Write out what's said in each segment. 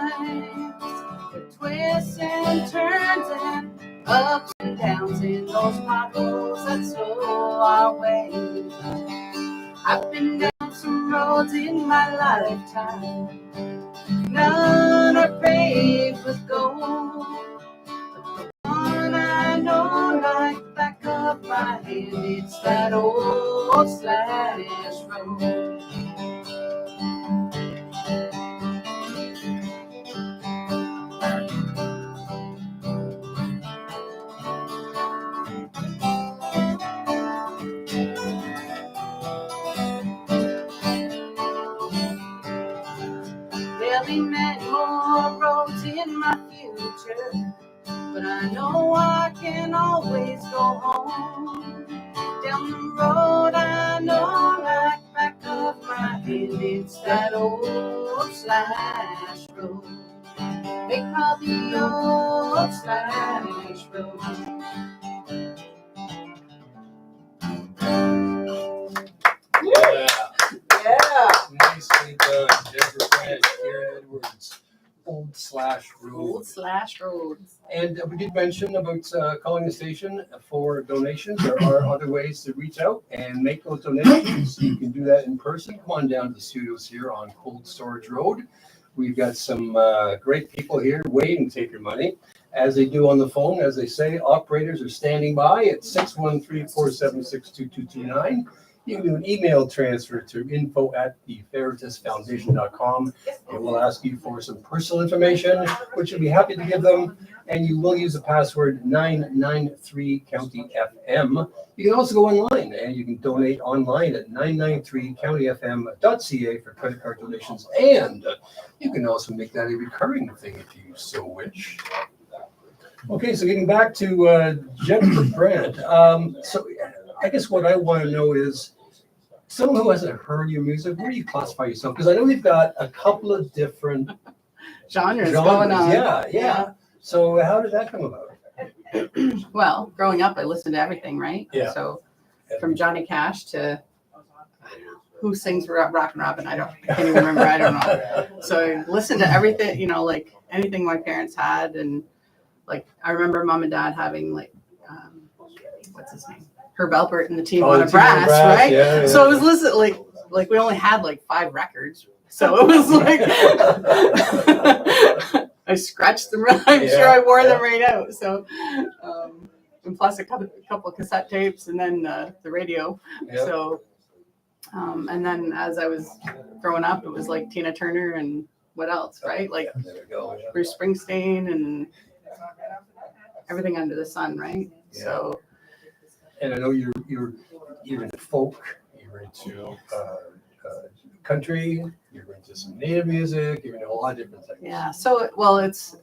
lives, with twists and turns and ups and downs in those potholes that slow our way. I've been down some roads in my lifetime, none are paved with gold. But the one I know, like the back of my hand, it's that old slash road. There'll be many more roads in my future, but I know I can always go home. Down the road I know, like the back of my hand, it's that old slash road. They call the old slash road. Yeah. Nicely done. Deborah Grant, Karen Edwards. Old slash road. Old slash road. And we did mention about calling the station for donations. There are other ways to reach out and make those donations. You can do that in person. Come on down to the studios here on Cold Storage Road. We've got some great people here waiting to take your money. As they do on the phone, as they say, operators are standing by at 613-476-2229. You can do an email transfer to info@theferitasfoundation.com. It will ask you for some personal information, which you'll be happy to give them. And you will use the password 993CountyFM. You can also go online and you can donate online at 993countyfm.ca for credit card donations. And you can also make that a recurring thing if you so wish. Okay, so getting back to Jennifer Brandt. So I guess what I want to know is, someone who hasn't heard your music, where do you classify yourself? Because I know we've got a couple of different genres going on. Yeah. So how did that come about? Well, growing up, I listened to everything, right? Yeah. So from Johnny Cash to who sings Rock and Robin, I can't even remember. I don't know. So I listened to everything, like anything my parents had, and like I remember mom and dad having like what's his name? Herb Alpert and the Team on a Brass, right? Yeah. So it was listening like we only had like 5 records. So it was like I scratched them. I'm sure I wore them right out. So and plus a couple of cassette tapes and then the radio. Yeah. So and then as I was growing up, it was like Tina Turner and what else, right? Like There we go. Bruce Springsteen and everything under the sun, right? Yeah. So. And I know you're into folk, you're into country, you're into some native music, you're into a lot of different things. Yeah. So, well, it's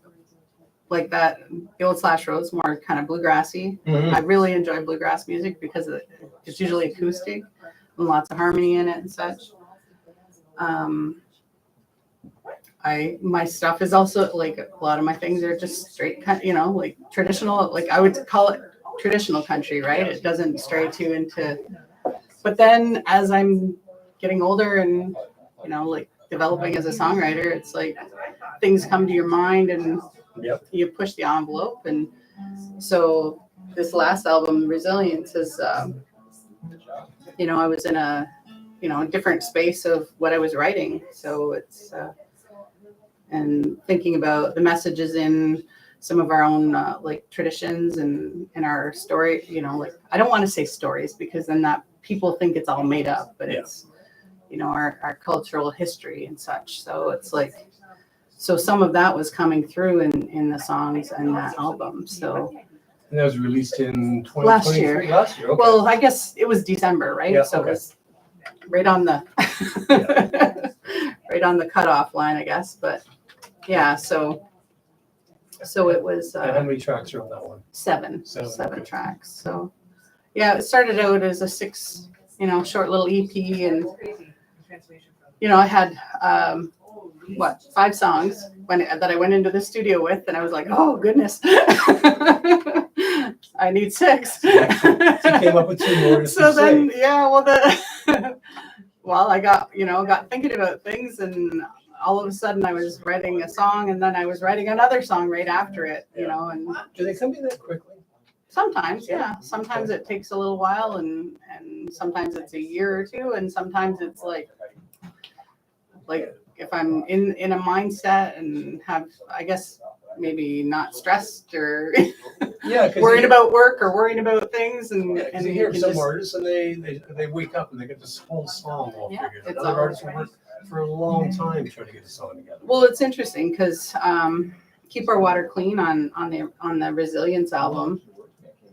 like that. The old slash road's more kind of bluegrassy. Mm-hmm. I really enjoy bluegrass music because it's usually acoustic and lots of harmony in it and such. My stuff is also like a lot of my things are just straight, like traditional. Like I would call it traditional country, right? It doesn't stray too into. But then as I'm getting older and like developing as a songwriter, it's like things come to your mind and you push the envelope. And so this last album, Resilience, is I was in a different space of what I was writing. So it's and thinking about the messages in some of our own like traditions and our story, like I don't want to say stories because then that people think it's all made up, but it's, our cultural history and such. So it's like, so some of that was coming through in the songs and that album. So. And that was released in 2023. Last year. Okay. Well, I guess it was December, right? Yeah, so okay. It was right on the, right on the cutoff line, I guess. But yeah, so it was. And how many tracks are on that one? 7 okay. tracks. So yeah, it started out as a 6, short little EP, and I had 5 songs that I went into the studio with, and I was like, oh goodness, I need 6. So you came up with 2 more. So then, yeah, well I got thinking about things, and all of a sudden I was writing a song and then I was writing another song right after it, you know, and Do they come in that quickly? sometimes, yeah, sometimes it takes a little while and sometimes it's a year or two and sometimes it's like if I'm in a mindset and have, I guess, maybe not stressed or Yeah, because worried about work or worrying about things and you you hear can some just, artists and they wake up and they get this whole song all Yeah, figured out. it's Other all artists will right. work for a long time trying to get a song together. well, it's interesting because Keep Our Water Clean on the Resilience album,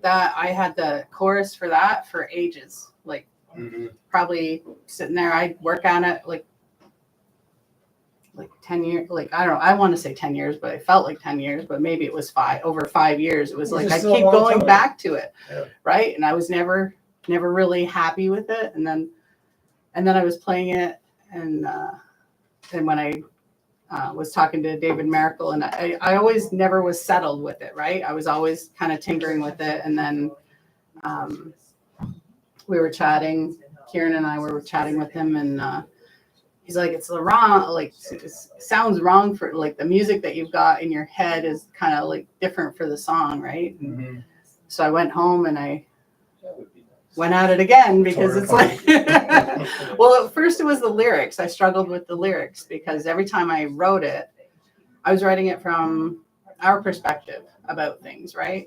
that I had the chorus for that for ages, like probably sitting there, I'd work on it like 10 years, like I don't know, I want to say 10 years, but it felt like 10 years, but maybe it was over 5 years. It was Which like is I still a keep long going time. back to it. Yeah. Right. And I was never really happy with it. And then I was playing it and when I was talking to David Miracle and I always never was settled with it. Right. I was always kind of tinkering with it. And then we were chatting, Kieran and I were chatting with him and he's like, it's the wrong, like it sounds wrong for like the music that you've got in your head is kind of like different for the song, right? And so I went home and I went at it again because it's like, well, at first it was the lyrics. I struggled with the lyrics because every time I wrote it, I was writing it from our perspective about things, right?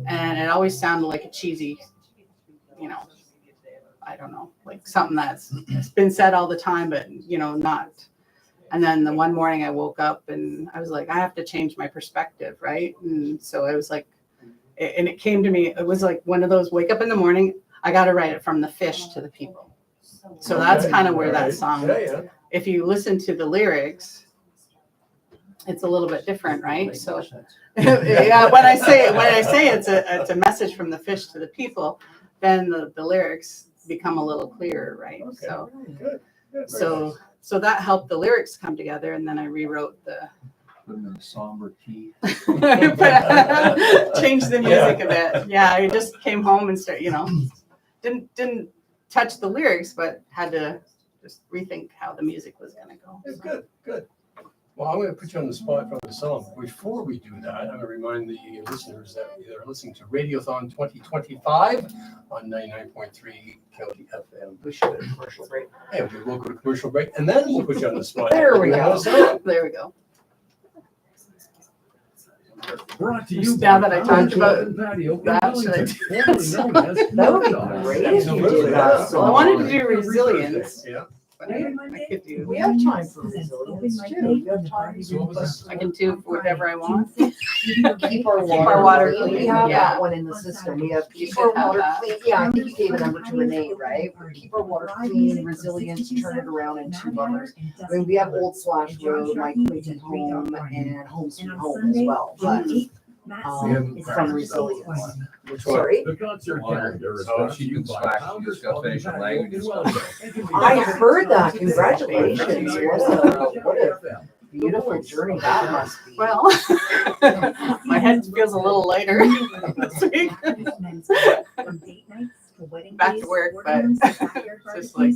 And it always sounded like a cheesy, you know, I don't know, like something that's been said all the time, but you know, not. And then the one morning I woke up and I was like, I have to change my perspective, right? And so I was like, and it came to me, it was like one of those wake up in the morning, I got to write it from the fish to the people. So that's kind of where that song, if you listen to the lyrics, it's a little bit different, right? So yeah, when I say it's a message from the fish to the people, then the lyrics become a little clearer, right? Okay. So that helped the lyrics come together, and then I rewrote the somber key. changed the music a bit. Yeah, I just came home and didn't touch the lyrics, but had to just rethink how the music was going to go. Good. Well, I'm going to put you on the spot from the song. Before we do that, I'm going to remind the listeners that they're listening to Radiothon 2025 on 99.3 County FM. We should have a commercial break. Hey, we'll go to commercial break, and then we'll put you on the spot. There we go. There we go. Brought to you Now by that I talked about Patio in that, should I Wellington, do formerly known as That would be Radiothon. great if you did that. Well, I wanted to do resilience, Yeah. but I could do. We have time for resilience too. You have time. So what was this? I can do whatever I want. Keep our water clean. We have that one in the system. We have keep our water clean. Yeah, I think you gave a number to Renee, right? Keep our water clean, resilience, turn it around, and 2 others. I mean, we have Old Slash Road, My Clinton Home, and Home Sweet Home as well. But from resilience. Which one? Sorry, The concert calendar is Oh, brought she to you can by slack. She Founders just got Club in finished her Patio language in stuff. Wellington. I heard that. Congratulations. What a beautiful journey that must be. Well, my head feels a little lighter this week. Back to work, but it's just like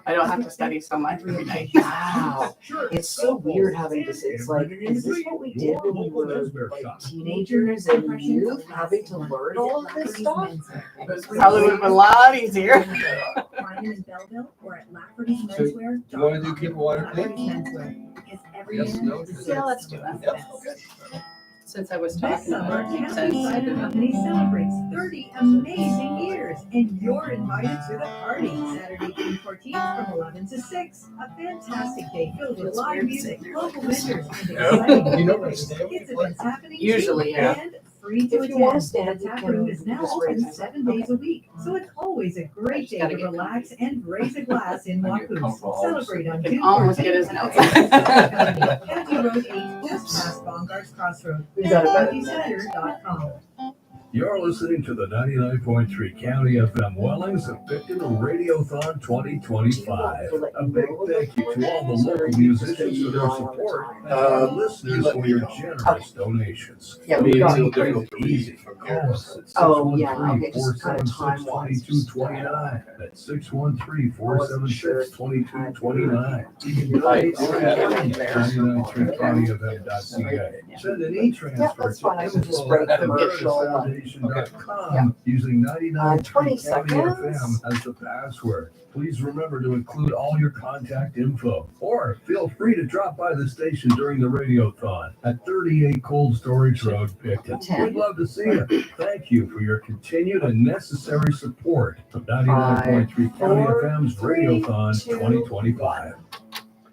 I don't have to study so much every night. Wow. It's so weird having to say, it's like, is this what we did when we were like teenagers and youth, having to learn all of this stuff? It probably would have been a lot easier. So, you want to do keep water clean? Yes, no? Yeah, let's do that. Yep, good. Since I was This talking summer, about it, Camping Cider Company celebrates 30 amazing years, and you're invited to the party. Saturday, June 14th from 11 to 6. A fantastic day filled with live music, local vendors, and exciting You know where to stay? kids events happening. Usually, too, yeah. and free to If you want to attend. stand, The you tap can room is now just open raise it. 7 days a week, so it's always a great day Gotta to get relax and raise a glass in comfortable. Wacoos. Celebrate on I can June almost get his 14th. notes. County Road 8, just past Baumgart's Crossroad. We got it. CountyCenter.com. You're listening to the 99.3 County FM Wellings of Picton Radiothon 2025. A big thank you to all the local musicians for their support and listeners for your generous donations. Yeah, we got It's real easy. Call us at Oh, yeah, okay, just kind of 613-476-2229. That's 613-476-2229. You can I donate do to have the it. 99.3countyfm.ca. Send an e-transfer Yeah, that's fine. I can just break commercial. Foundation.com using 99 20 County seconds. FM as the password. Please remember to include all your contact info, or feel free to drop by the station during the Radiothon at 38 Cold Storage Road, Picton. 10. We'd love to see you. Thank you for your continued and necessary support of 99.3 County FM's Radiothon 2025.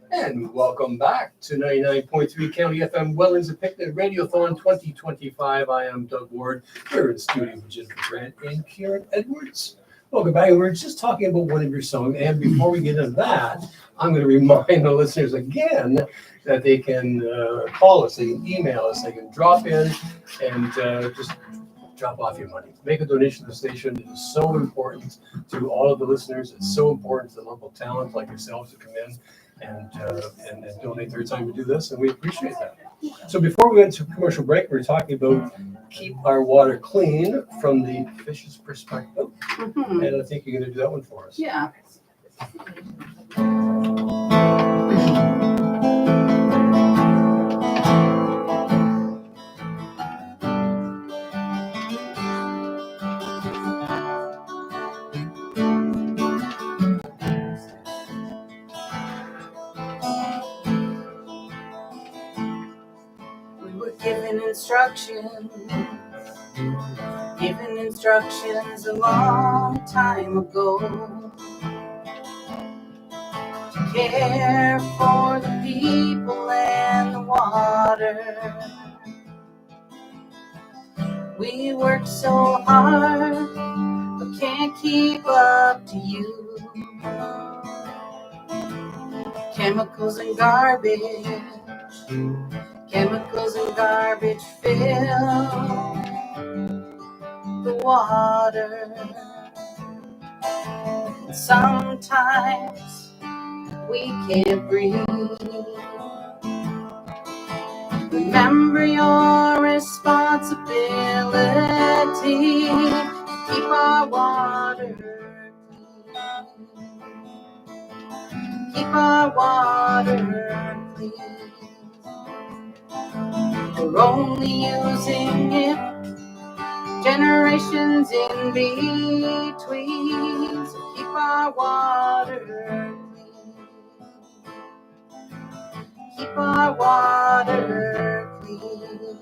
And welcome back to 99.3 County FM Wellings of Picton Radiothon 2025. I am Doug Ward, here in studio with Jennifer Grant and Kieran Edwards. Welcome back. We were just talking about one of your songs, and before we get into that, I'm going to remind the listeners again that they can call us, they can email us, they can drop in and just drop off your money. Make a donation to the station. It is so important to all of the listeners. It's so important to the local talent like yourselves to come in and donate their time to do this, and we appreciate that. So before we went to commercial break, we were talking about keep our water clean from the fish's perspective, Mhm. and I think you're going to do that one for us. Yeah. We were given instructions a long time ago to care for the people and the water. We work so hard, but can't keep up to you. Chemicals and garbage fill the water. Sometimes we can't breathe. Remember your responsibility to keep our water clean. Keep our water clean. We're only using it generations in between, so keep our water clean. Keep our water clean.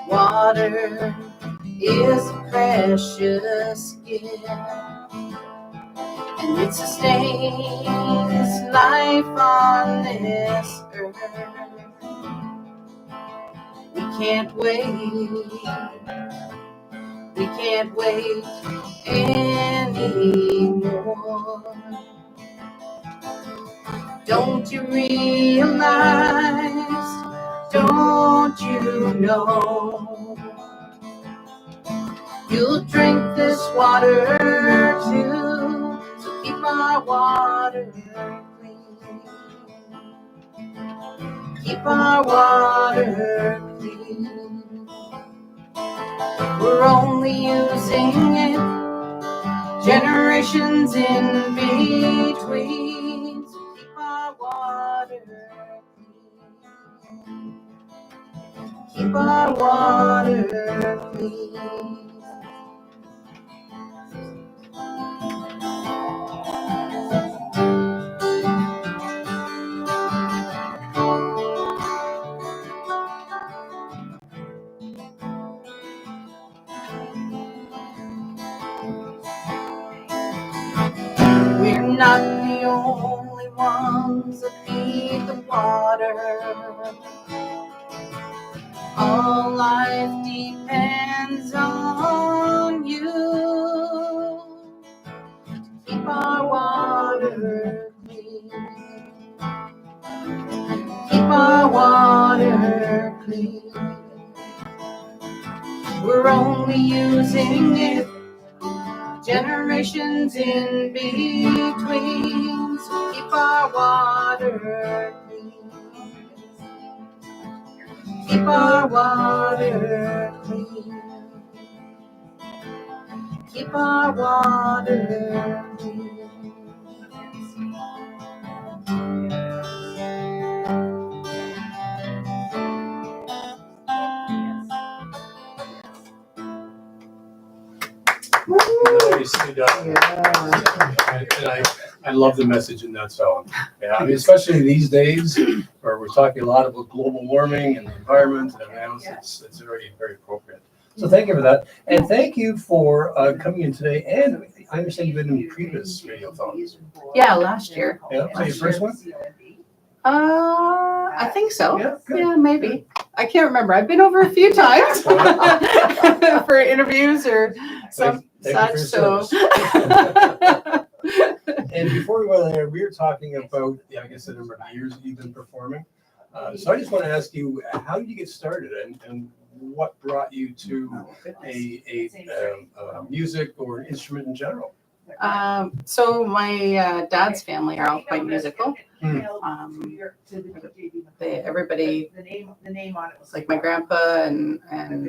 Water is a precious gift, and it sustains life on this earth. We can't wait anymore. Don't you realize, don't you know, you'll drink this water too, so keep our water clean. Keep our water clean. We're only using it generations in between, so keep our water clean. Keep our water clean. We're not the only ones that need need the water. All life depends on you. Keep our water clean. Keep our water clean. We're only using it generations in between. So keep our water clean. Keep our water clean. Keep our water clean. Nicely done. I love the message in that song. Yeah, I mean, especially these days where we're talking a lot about global warming and the environment and everything else, it's very, very appropriate. So thank you for that. And thank you for coming in today. And I understand you've been in previous radiothons. Yeah, last year. Yeah, so your first one? I think so. Yeah, good. Yeah, maybe. I can't remember. I've been over a few times for interviews or some Thank you such. for So. your And before we went there, we were talking about, I guess, the number of years that you've been performing. So I just want to ask you, how did you get started, and what brought you to a music or an instrument in general? So my dad's family are all quite musical. Everybody, like my grandpa and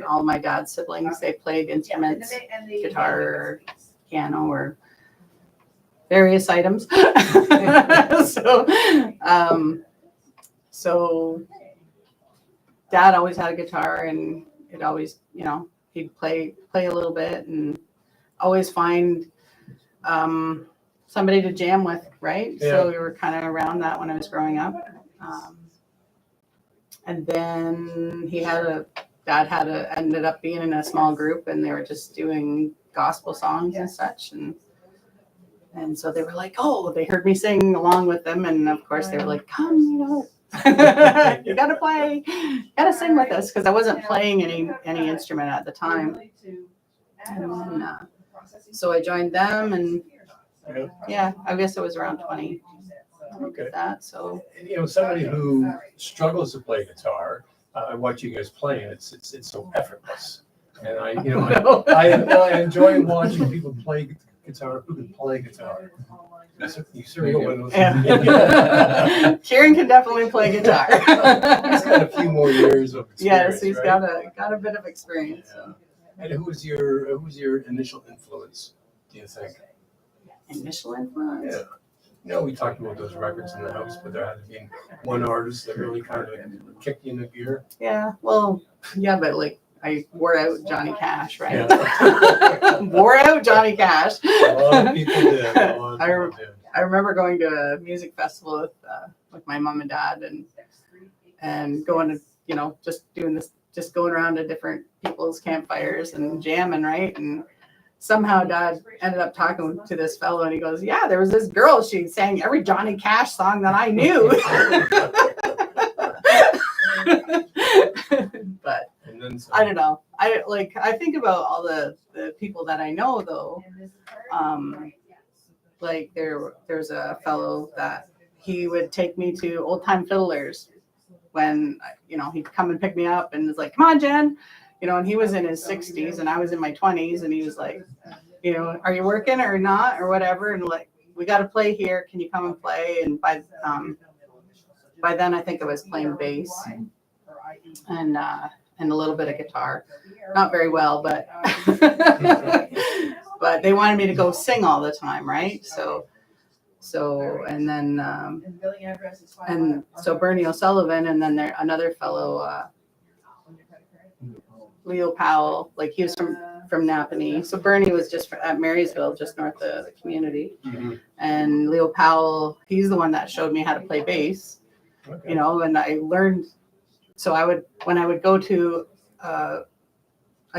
all my dad's siblings, they played instruments, guitar, piano, or various items. So dad always had a guitar, and it always, he'd play a little bit, and always find somebody to jam with, right? Yeah. So we were kind of around that when I was growing up. And then ended up being in a small group, and they were just doing gospel songs and such. And so they were like, oh, they heard me sing along with them. And of course they were like, come, you gotta play, gotta sing with us. Cause I wasn't playing any instrument at the time. And then, so I joined them, and yeah, I guess it was around 20. Okay. That, so Somebody who struggles to play guitar, I watch you guys play, and it's so effortless. And I enjoy watching people play guitar who can play guitar. You certainly got one of those. Yeah. Kieran can definitely play guitar. He's got a few more years of experience. Yes, he's right? got a bit of experience. Yeah. And who was your initial influence, do you think? Initial influence? Yeah. We talked about those records in the house, but there had to be one artist that really kind of kicked you in the gear. Yeah, well, yeah, but like I wore out Johnny Cash, right? Yeah. Wore out Johnny Cash. A lot of people did. I remember going to a music festival with my mom and dad, and going to just going around to different people's campfires and jamming, right? And somehow dad ended up talking to this fellow, and he goes, yeah, there was this girl, she sang every Johnny Cash song that I knew. But I don't know. I think about all the people that I know, though. Like there's a fellow that he would take me to Old Time Fiddlers when, he'd come and pick me up, and was like, come on, Jen. And he was in his 60s and I was in my 20s, and he was like, are you working or not or whatever? And like, we got to play here. Can you come and play? And by then I think I was playing bass and a little bit of guitar, not very well, but but they wanted me to go sing all the time, right? So and then and so Bernie O'Sullivan, and then another fellow, Leo Powell, like he was from Napanee. So Bernie was just at Marysville, just north of the community. Mm-hmm. And Leo Powell, he's the one that showed me how to play bass. Okay. And I learned. So when I would go to a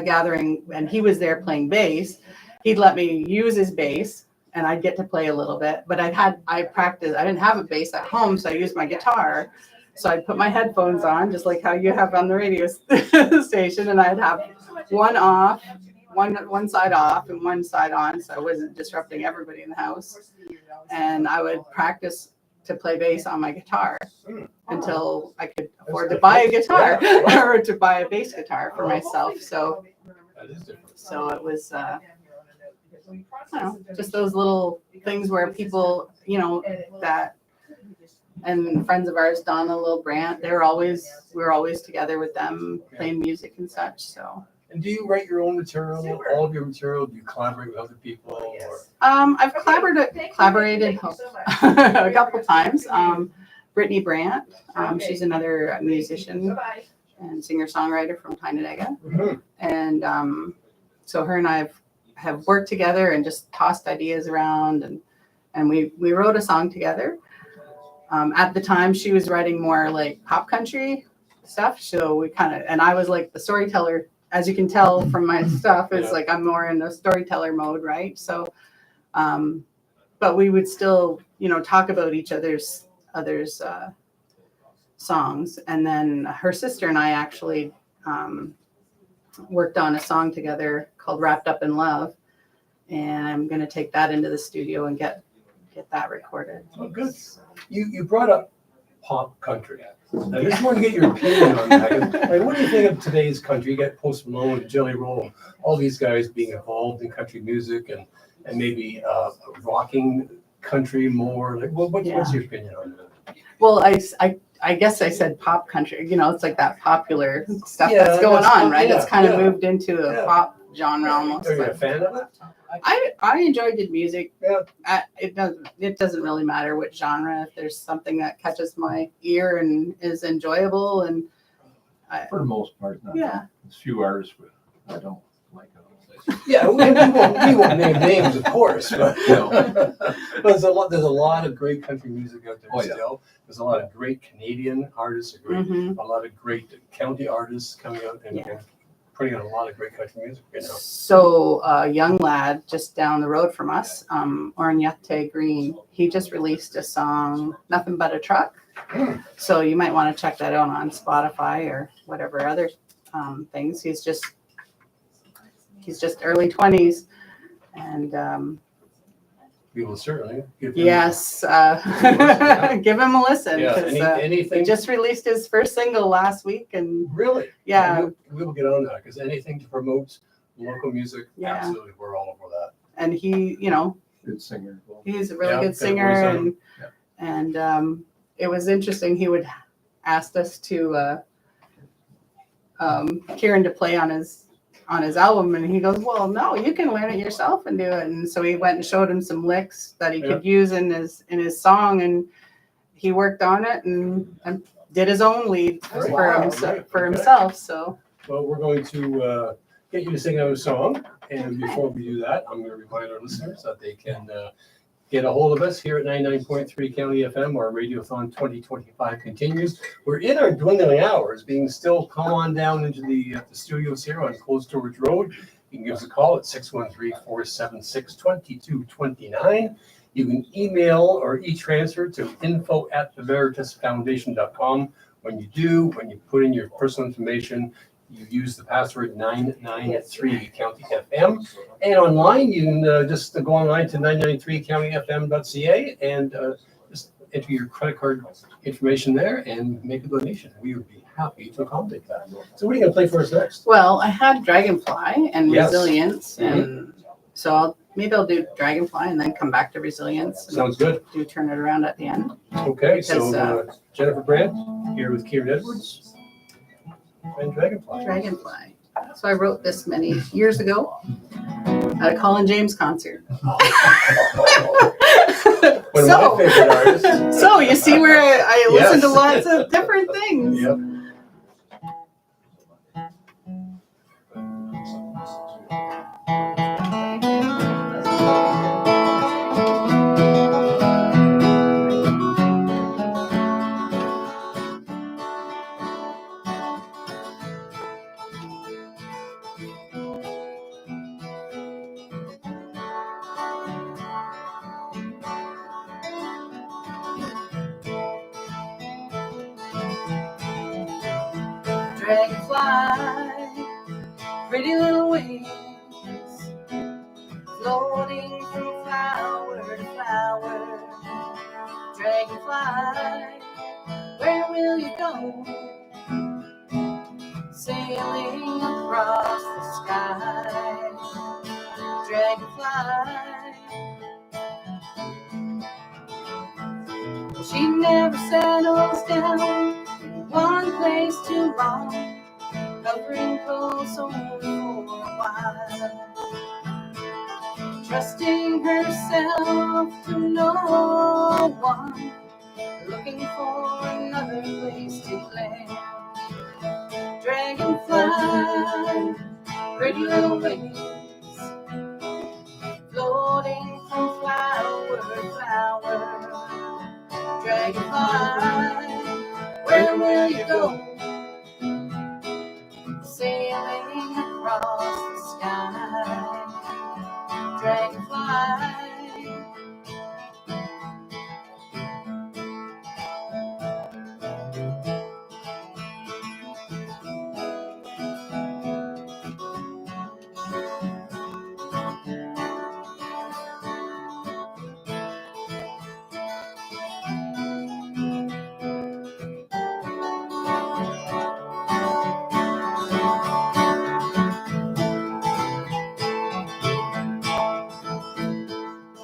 gathering and he was there playing bass, he'd let me use his bass and I'd get to play a little bit, but I practiced. I didn't have a bass at home, so I used my guitar. So I'd put my headphones on, just like how you have on the radio station, and I'd have one off, one side off and one side on, so I wasn't disrupting everybody in the house. And I would practice to play bass on my guitar until I could afford to buy a guitar or to buy a bass guitar for myself. So it was, I don't know, just those little things where people, you know, that, and friends of ours, Donna, Lil Brandt, we were always together with them playing music and such. So. And do you write your own material, all of your material? Do you collaborate with other people? Or? I've collaborated a couple times. Brittany Brandt, she's another musician and singer-songwriter from Tyndega. Mm-hmm. And so her and I have worked together and just tossed ideas around, and we wrote a song together. At the time, she was writing more like pop country stuff. So we and I was like the storyteller, as you can tell from my stuff. It's like I'm more in the storyteller mode, right? So, but we would still, you know, talk about each other's songs. And then her sister and I actually worked on a song together called "Wrapped Up in Love," and I'm going to take that into the studio and get that recorded. Oh, good. You brought up pop country. I just want to get your opinion on that. Like, what do you think of today's country? You got Post Malone, Jelly Roll, all these guys being involved in country music and maybe rocking country more. Like, what's your opinion on that? Well, I guess I said pop country. You know, it's like that popular stuff that's going on, right? It's kind of moved into a pop genre almost. Are you a fan of it? I enjoy good music. Yeah. It doesn't really matter what genre. If there's something that catches my ear and is enjoyable, and for the most part, not yeah, there's few artists I don't like. Yeah, we won't name names, of course, but there's a lot of great country music out there still. There's a lot of great Canadian artists, a lot of great county artists coming out and putting out a lot of great country music right now. So a young lad just down the road from us, Ornyate Green, he just released a song, Nothing But a Truck. So you might want to check that out on Spotify or whatever other things. He's just early 20s, and We will certainly give him give him a listen. Yeah, anything. He just released his first single last week, and Really? yeah, we will get on that because anything to promote local music, absolutely, we're all over that. and he, you know, Good singer. he's a really good singer, and it was interesting. He would ask us to Kieran to play on his album, and he goes, well, no, you can learn it yourself and do it. And so he went and showed him some licks that he could use in his song, and he worked on it and did his own lead for himself. So well, we're going to get you to sing another song, and before we do that, I'm going to remind our listeners that they can get a hold of us here at 99.3 County FM. Our Radiothon 2025 continues. We're in our dwindling hours, being still come on down into the studios here on Cold Storage Road. You can give us a call at 613-476-2229. You can email or e-transfer to info@theveritasfoundation.com. When you put in your personal information, you use the password 993 County FM. And online, you can just go online to 993countyfm.ca and just enter your credit card information there and make a donation. We would be happy to accommodate that. So what are you going to play for us next? well, I had Dragonfly and Resilience, and so maybe I'll do Dragonfly and then come back to Resilience. Sounds good. Do turn it around at the end. Okay, Because, so Jennifer Brandt here with Kieran Edwards and Dragonfly. Dragonfly. So I wrote this many years ago at a Colin James concert. One of my favorite artists. So you see where I listen to Yes. lots of different things. Yep. pretty little wings, floating from flower to flower. Dragonfly, where will you go? Sailing across the sky. Dragonfly, she never settles down in one place too long, hovering close only for a while, trusting herself to no one, looking for another place to land. Dragonfly, pretty little wings, floating from flower to flower. Dragonfly, where will you go? Sailing across the sky. Dragonfly,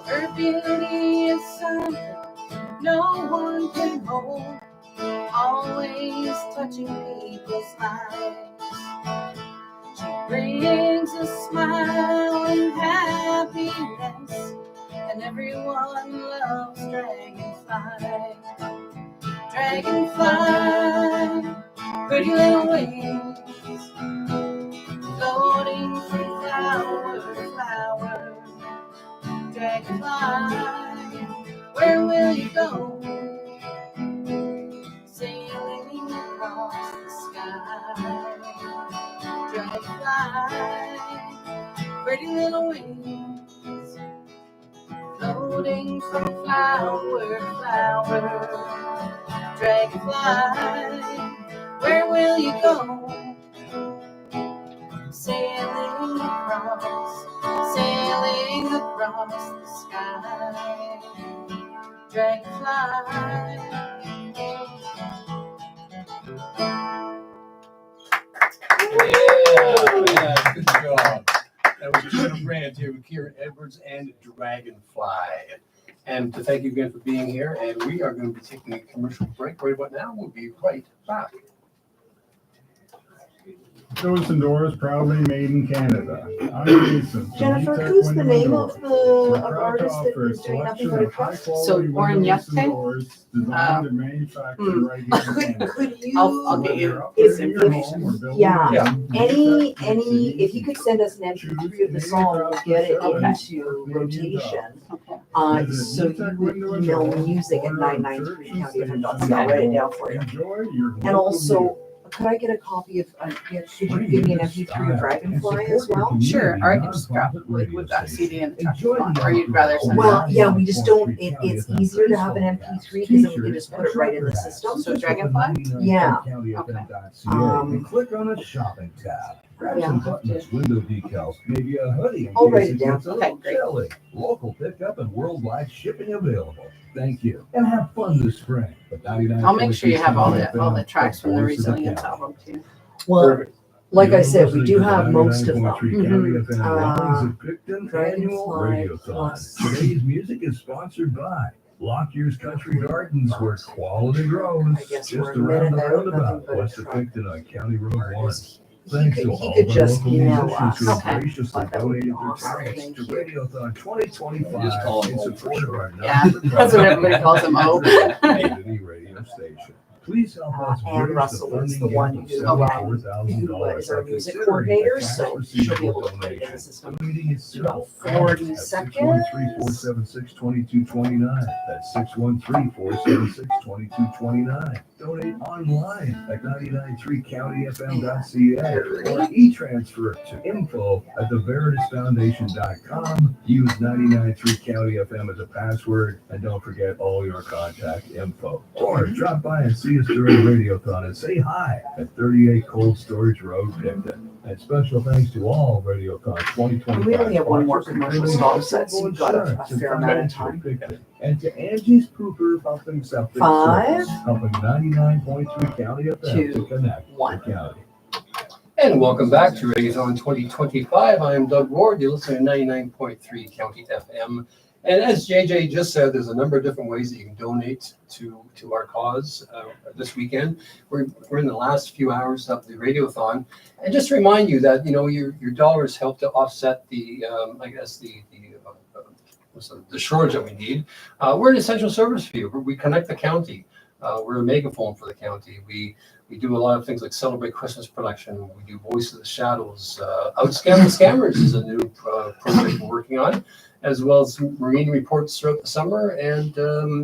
her beauty is something no one can hold, always touching people's lives. She brings a smile and happiness, and everyone loves Dragonfly. Dragonfly, pretty little wings, floating from flower to flower. Dragonfly, where will you go? Sailing across the sky. Dragonfly, pretty little wings, floating from flower to flower. Dragonfly, where will you go? Sailing across the sky. Dragonfly. Yeah, good job. That was Jennifer Brand here with Kieran Edwards and Dragonfly. And to thank you again for being here. And we are going to be taking a commercial break right about now. We'll be right back. Doors and Doors, proudly made in Canada. I'm Jason. Jennifer, Tech who's the Window name Door. of We're the proud to artist that offer a is doing nothing selection but a of trust? high-quality So, windows Ornyate? and doors designed and manufactured right here in Canada. Could you? I'll get you Is- his information. Yeah. Any, if you could send us an MP3 of the song, we'll get it Okay. into rotation. Okay. So you would email music at 993countyfm.ca. I'll write it down for you. Enjoy your And also, could I get a copy of, could you give me an MP3 of Dragonfly as well? Sure, or I can just grab it with that CD in the truck if you want, or you'd rather send Well, it. yeah, we just don't, it's easier to have an MP3 because then we can just put it right in the system. So Dragonfly? Yeah. And click on the shopping tab. Grab some buttons, window decals, maybe a hoodie. I'll write it down. Okay, great. Local pickup and worldwide shipping available. Thank you, and have fun this spring. I'll make sure you have all the tracks from the Resilience album too. Well, like I said, we do have most of them. Dragonfly Dragonfly plus. Today's music is sponsored by Lockyear's Country Gardens, where quality grows I guess just we're a around the minute out, roundabout, nothing but a west of truck. Picton on County Road 1. He Thanks to could all the just local email musicians us. who have Okay. graciously That would be donated their awesome. talents Thank to you. Radiothon 2025 Just call in them support for of sure. our Yeah, non-for-profit that's what everybody calls them, O. community radio station. Please help us Ann bridge the Russell is funding the one gap of who, $74,000 is our by music considering coordinator, a so tax she'll be receivable able to put it in the donation. system. Donating is About simple. 40 At seconds. 613-476-2229. That's 613-476-2229. Donate online at 993countyfm.ca or e-transfer to info@theveritasfoundation.com. Use 993countyfm as a password, and don't forget all your contact info. Or drop by and see us during Radiothon and say hi at 38 Cold Storage Road, Picton. And special thanks to all Radiothon 2025. We only have one more sponsors, commercial including stop, so you've got a fair amount of time. And to Angie's Cooper Pumping Septic 5, Service, pumping 99.3 County FM to 2, connect 1. the county. And welcome back to Radiothon 2025. I am Doug Ward. You're listening to 99.3 County FM. And as JJ just said, there's a number of different ways that you can donate to our cause this weekend. We're in the last few hours of the Radiothon. And just to remind you that, your dollars help to offset the shortage that we need. We're an essential service for you. We connect the county. We're a megaphone for the county. We do a lot of things like Celebrate Christmas production. We do Voice of the Shadows. Outscam the Scammers is a new project we're working on, as well as marine reports throughout the summer and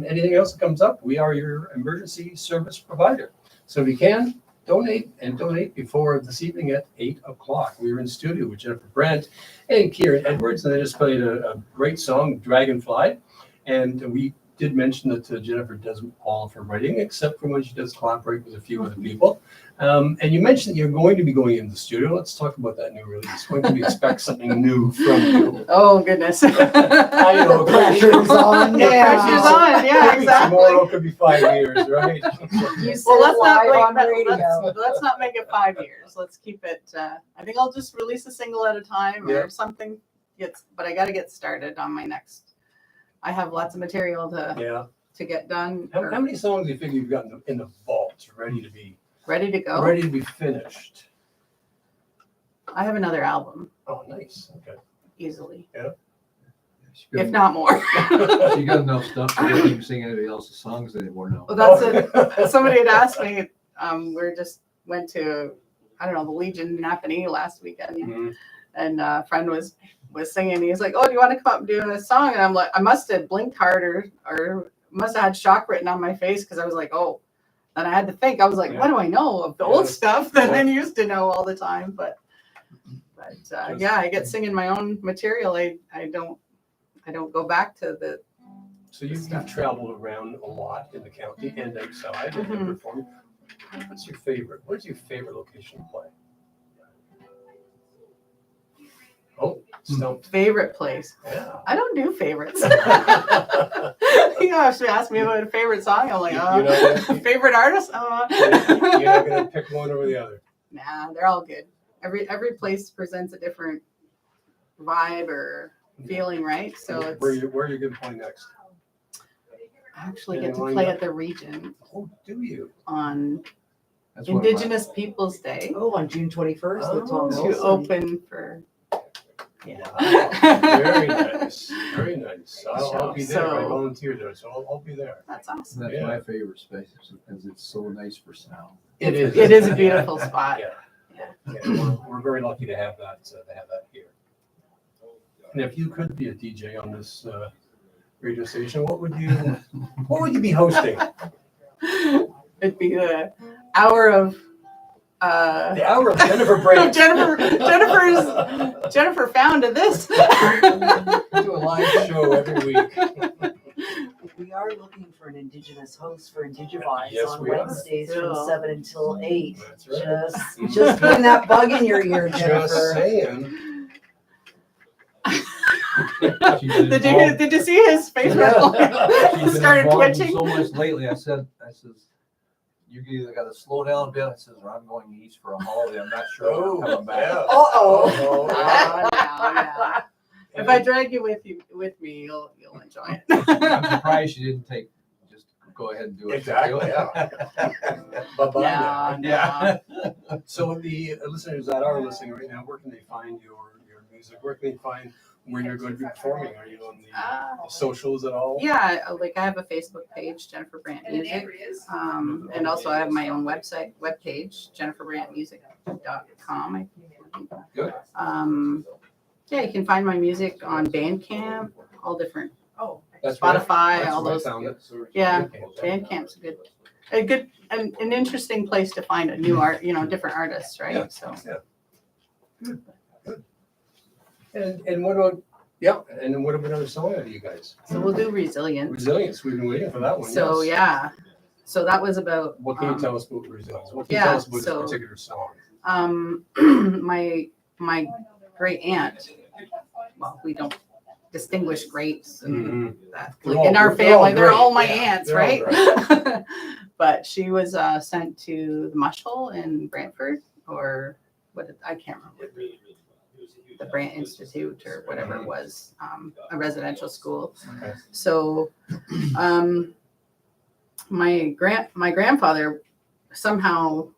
anything else that comes up. We are your emergency service provider. So if you can, donate before this evening at 8 o'clock. We were in studio with Jennifer Brandt and Kieran Edwards, and they just played a great song, Dragonfly. And we did mention that Jennifer does all of her writing, except for when she does collaborate with a few other people. And you mentioned that you're going to be going into the studio. Let's talk about that new release. When can we expect something new from you? Oh, goodness. I know. Pressure's on now. Pressure's on, yeah, Maybe exactly. tomorrow could be 5 years, right? You said Well, let's not live on make radio. let's not make it 5 years. Let's keep it. I think I'll just release a single at a time Yeah. or something. But I got to get started on my next. I have lots of material to get done. How many songs do you think you've got in the vault, ready to be ready to go? finished? I have another album Oh, nice. Okay. easily, She if not more. You got enough stuff to get you sing anybody else's songs anymore now. Well, that's it. Somebody had asked me. Went to the Legion Napanee last weekend, Mhm. and a friend was singing. He's like, "Oh, do you want to come up and do a song?" And I'm like, I must have blinked hard or must have had shock written on my face because I was like, "Oh," and I had to think. I was like, "What do I know of the old stuff that I used to know all the time?" But I get singing my own material. I don't go back to the. So you've traveled around a lot in the county and outside and Mhm. performed. What's your favorite? What's your favorite location to play? Oh, stumped. Favorite place. Yeah. I don't do favorites. You actually asked me about a favorite song. I'm like, You're not gonna- favorite artist? You're not going to pick one over the other. Nah, they're all good. Every place presents a different vibe or feeling, right? So it's where are you going to play next? I actually get to Anyone play you- at the Region Oh, do you? on That's one of my- Indigenous Peoples Day Oh, on June 21st, the Tom Oh. to Wilson. open for. Yeah. Very nice. Very nice. I'll be there. So- I volunteer there, so I'll be there. That's awesome. That's Yeah. my favorite space because it's so nice for sound. It is. It is a beautiful spot. Yeah. Yeah. We're very lucky to have that here. And if you could be a DJ on this radio station, what would you be hosting? It'd be the hour of The hour of Jennifer Brandt. Jennifer found this. Do a live show every week. We are looking for an Indigenous host for Indigivise Yes, on we are. Wednesdays from Yeah. 7 until 8. That's right. Just putting that bug in your ear, Just Jennifer. saying. Did you see his face? She's been Started involved in twitching. so much lately. I said, you either got to slow down a bit. I says, or I'm going east for a holiday. I'm not sure when I'm coming back. Uh-oh. Yeah. If I drag you with me, you'll enjoy it. I'm surprised she didn't just go ahead and do it. Exactly. Yeah. Bye-bye now. Yeah. So the listeners that are listening right now, where can they find your music? Where can they find where you're going to be performing? Are you on the socials at all? Yeah, like I have a Facebook page, Jennifer Brandt Music, and also I have my own webpage, jenniferbrandtmusic.com. Good. Yeah, you can find my music on Bandcamp, all different. That's where Spotify, all where I those. found it. Yeah, Bandcamp's a good, an interesting place to find a new different artists, right? Yeah. So. And what about and what about another song out of you guys? So we'll do Resilience. Resilience. We've been waiting for that one. So yes. yeah, so that was about. What can you tell us about Resilience? What can you yeah, tell us about so- this particular song? my great aunt, well, we don't distinguish greats and that. They're Like in all- our they're all family, they're great, all my yeah, aunts, they're all right? But she was sent to the Mush Hole in Brantford, or I can't remember, the Brant Institute or whatever it was, a residential school. Okay. So my grandfather somehow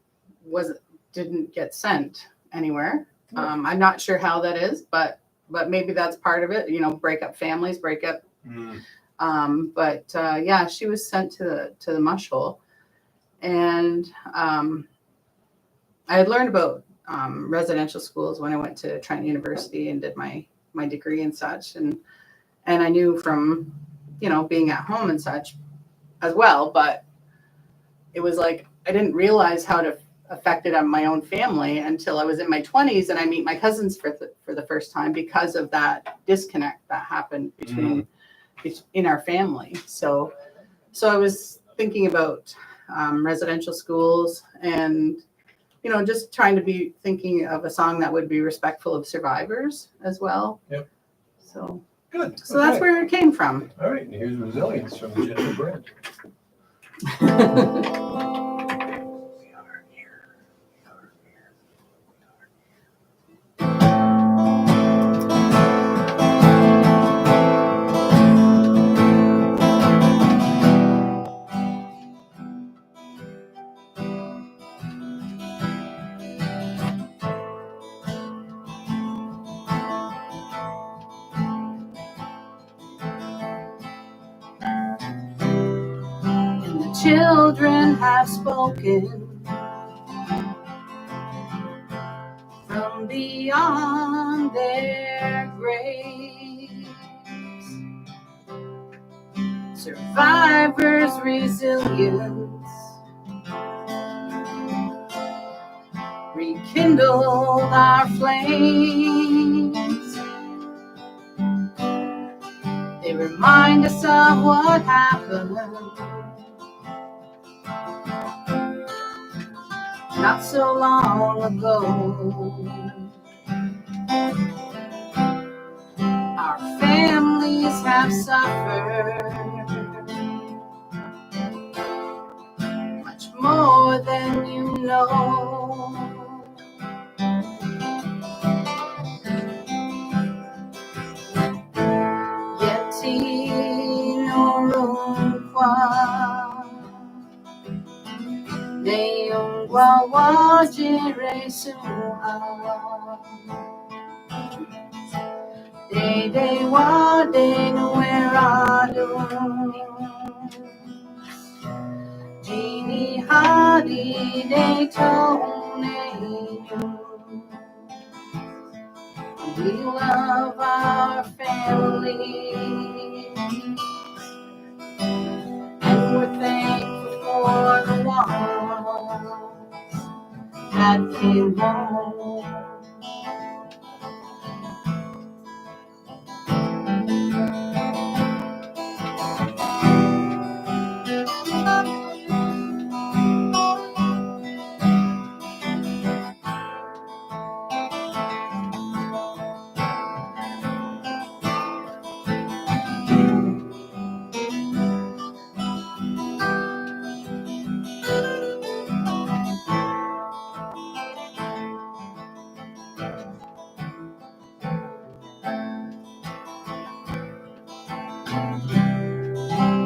didn't get sent anywhere. I'm not sure how that is, but maybe that's part of it. Break up families, break up. Yeah, she was sent to the Mush Hole, and I had learned about residential schools when I went to Trent University and did my degree and such, and I knew from being at home and such as well, but it was like I didn't realize how to affect it on my own family until I was in my 20s and I meet my cousins for the first time because of that disconnect that happened in our family. So I was thinking about residential schools and just trying to be thinking of a song that would be respectful of survivors as well. Yep. So Good. So that's where it came from. All right, and here's Resilience from Jennifer Brand. And the children have spoken from beyond their graves. Survivors' resilience rekindled our flames. They remind us of what happened not so long ago. Our families have suffered much more than you know. Yeti no rumpa Neungwa wajire sua De wa de nuerado Gini hadi de tone. We love our family and we're thankful for the ones that came home.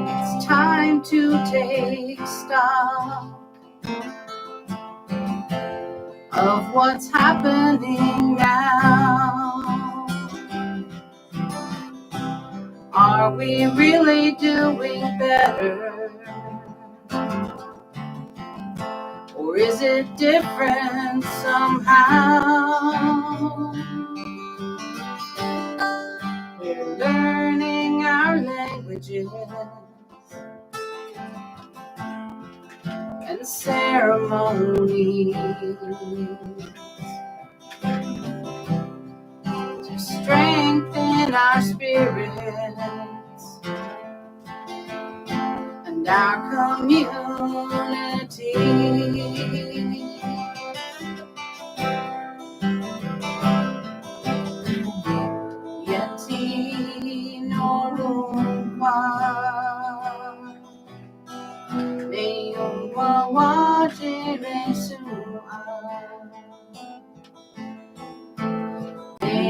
It's time to take stock of what's happening now. Are we really doing better? Or is it different somehow? We're learning our languages and ceremonies to strengthen our spirits and our community.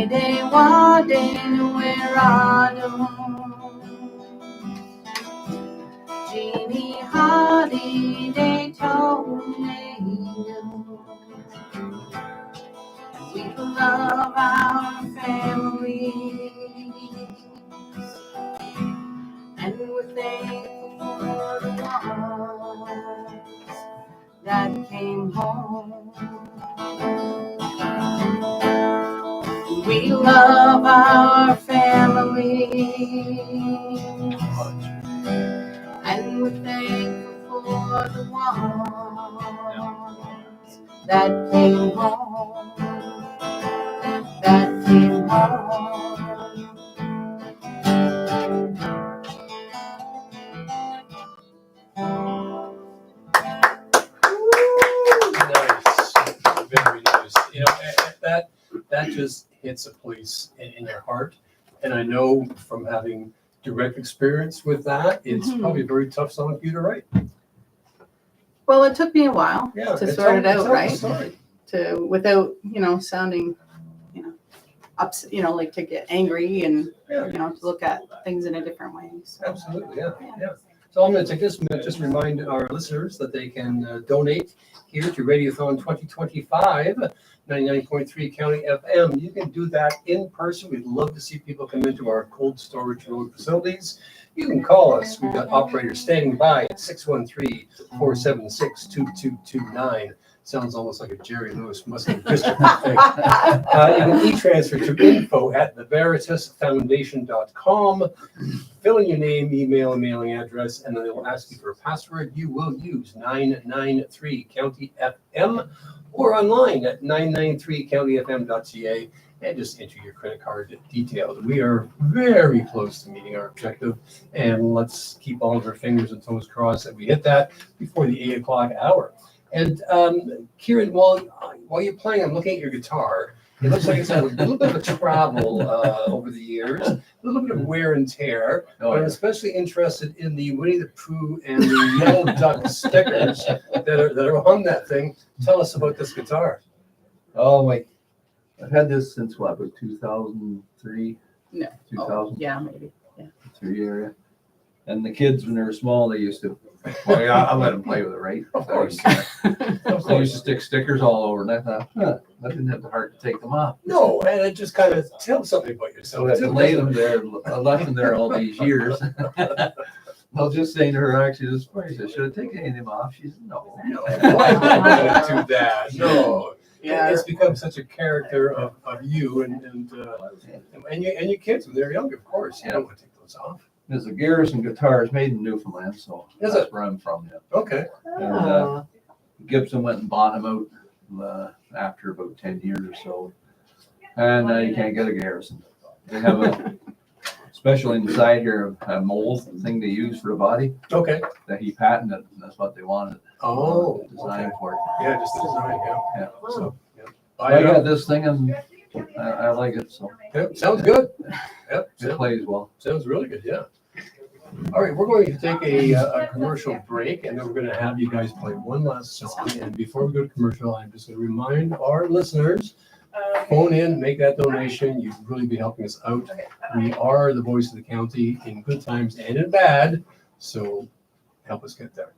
day wading Werado. Jeannie holiday tornado. We love our families, and we're thankful for the ones that came home. We love our families, and we're thankful for the ones that came home. That came home. Nice, very nice. You know, that just hits a place in your heart. And I know from having direct experience with that, it's probably a very tough song for you to write. Well, it took me a while Yeah, to it's sort it tell out, the right? story. To without, sounding, ups, like to get angry and, Yeah. to look at things in a different way. So. Absolutely, yeah. So I'm going to take this minute, just remind our listeners that they can donate here to Radiothon 2025, 99.3 County FM. You can do that in person. We'd love to see people come into our cold storage road facilities. You can call us. We've got operators standing by at 613-476-2229. Sounds almost like a Jerry Lewis Muslim district thing. You can e-transfer to info@theveritasfoundation.com. Fill in your name, email, and mailing address, and then they will ask you for a password. You will use 993 County FM or online at 993countyfm.ca and just enter your credit card details. We are very close to meeting our objective, and let's keep all of our fingers and toes crossed that we hit that before the 8 o'clock hour. And Kieran, while you're playing, I'm looking at your guitar. It looks like it's had a little bit of travel over the years, a little bit of wear and tear. But I'm especially interested in the Winnie the Pooh and the Yellow Duck stickers that are on that thing. Tell us about this guitar. Oh my, I've had this since what, about 2003? No. 2000? Yeah, maybe. Yeah. 3 area. And the kids, when they were small, they used to, well, yeah, I let them play with it, right? Of course. They used to stick stickers all over, and I thought, I didn't have the heart to take them off. No, and it just kind of tells something about So yourself. I lay them there, I left them there all these years. I was just saying to her, actually, this morning, I said, should I take any of them off? She said, no. No, why would you do that? No. Yeah. It's become such a character of you and your kids when they're young, of course. You don't want to take those off. There's a Garrison guitars made in Newfoundland, so Is that's it? where I'm from. Yeah. Okay. And Gibson went and bought them out after about 10 years or so. And you can't get a Garrison. They have a special inside here, a mold thing they use for the body Okay. that he patented, and that's what they wanted. Oh, Design okay. for it. Yeah, just the design, yeah. Yeah. So, yeah. I got this thing and I like it, so Yep, sounds good. Yep, it plays well. sounds really good, yeah. All right, we're going to take a commercial break, and then we're going to have you guys play one last song. And before we go to commercial, I'm just going to remind our listeners, phone in, make that donation. You'd really be helping us out. We are the voice of the county in good times and in bad, so help us get there.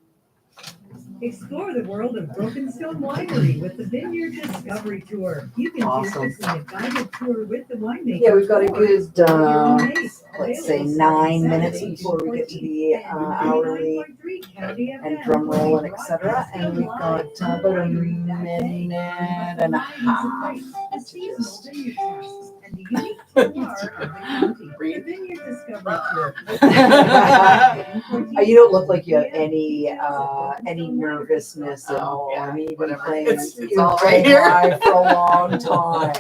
Explore the world of Broken Stone Winery with the Vineyard Discovery Tour. You can Awesome. choose between a guided tour with the winemaker. Yeah, we've got a or good, your own pace. let's say Available 9 Saturday, minutes June before we get to 14th, the and hourly 99.3 County and FM. drum roll and etc. And we've got about a minute and a half The to seasonal just. vineyard tasks and the unique terroir of the county. The Vineyard Discovery Tour. You don't look like you have any nervousness at all. yeah, I mean, you've been whatever. playing, It's you've all been right playing here. live for a long time.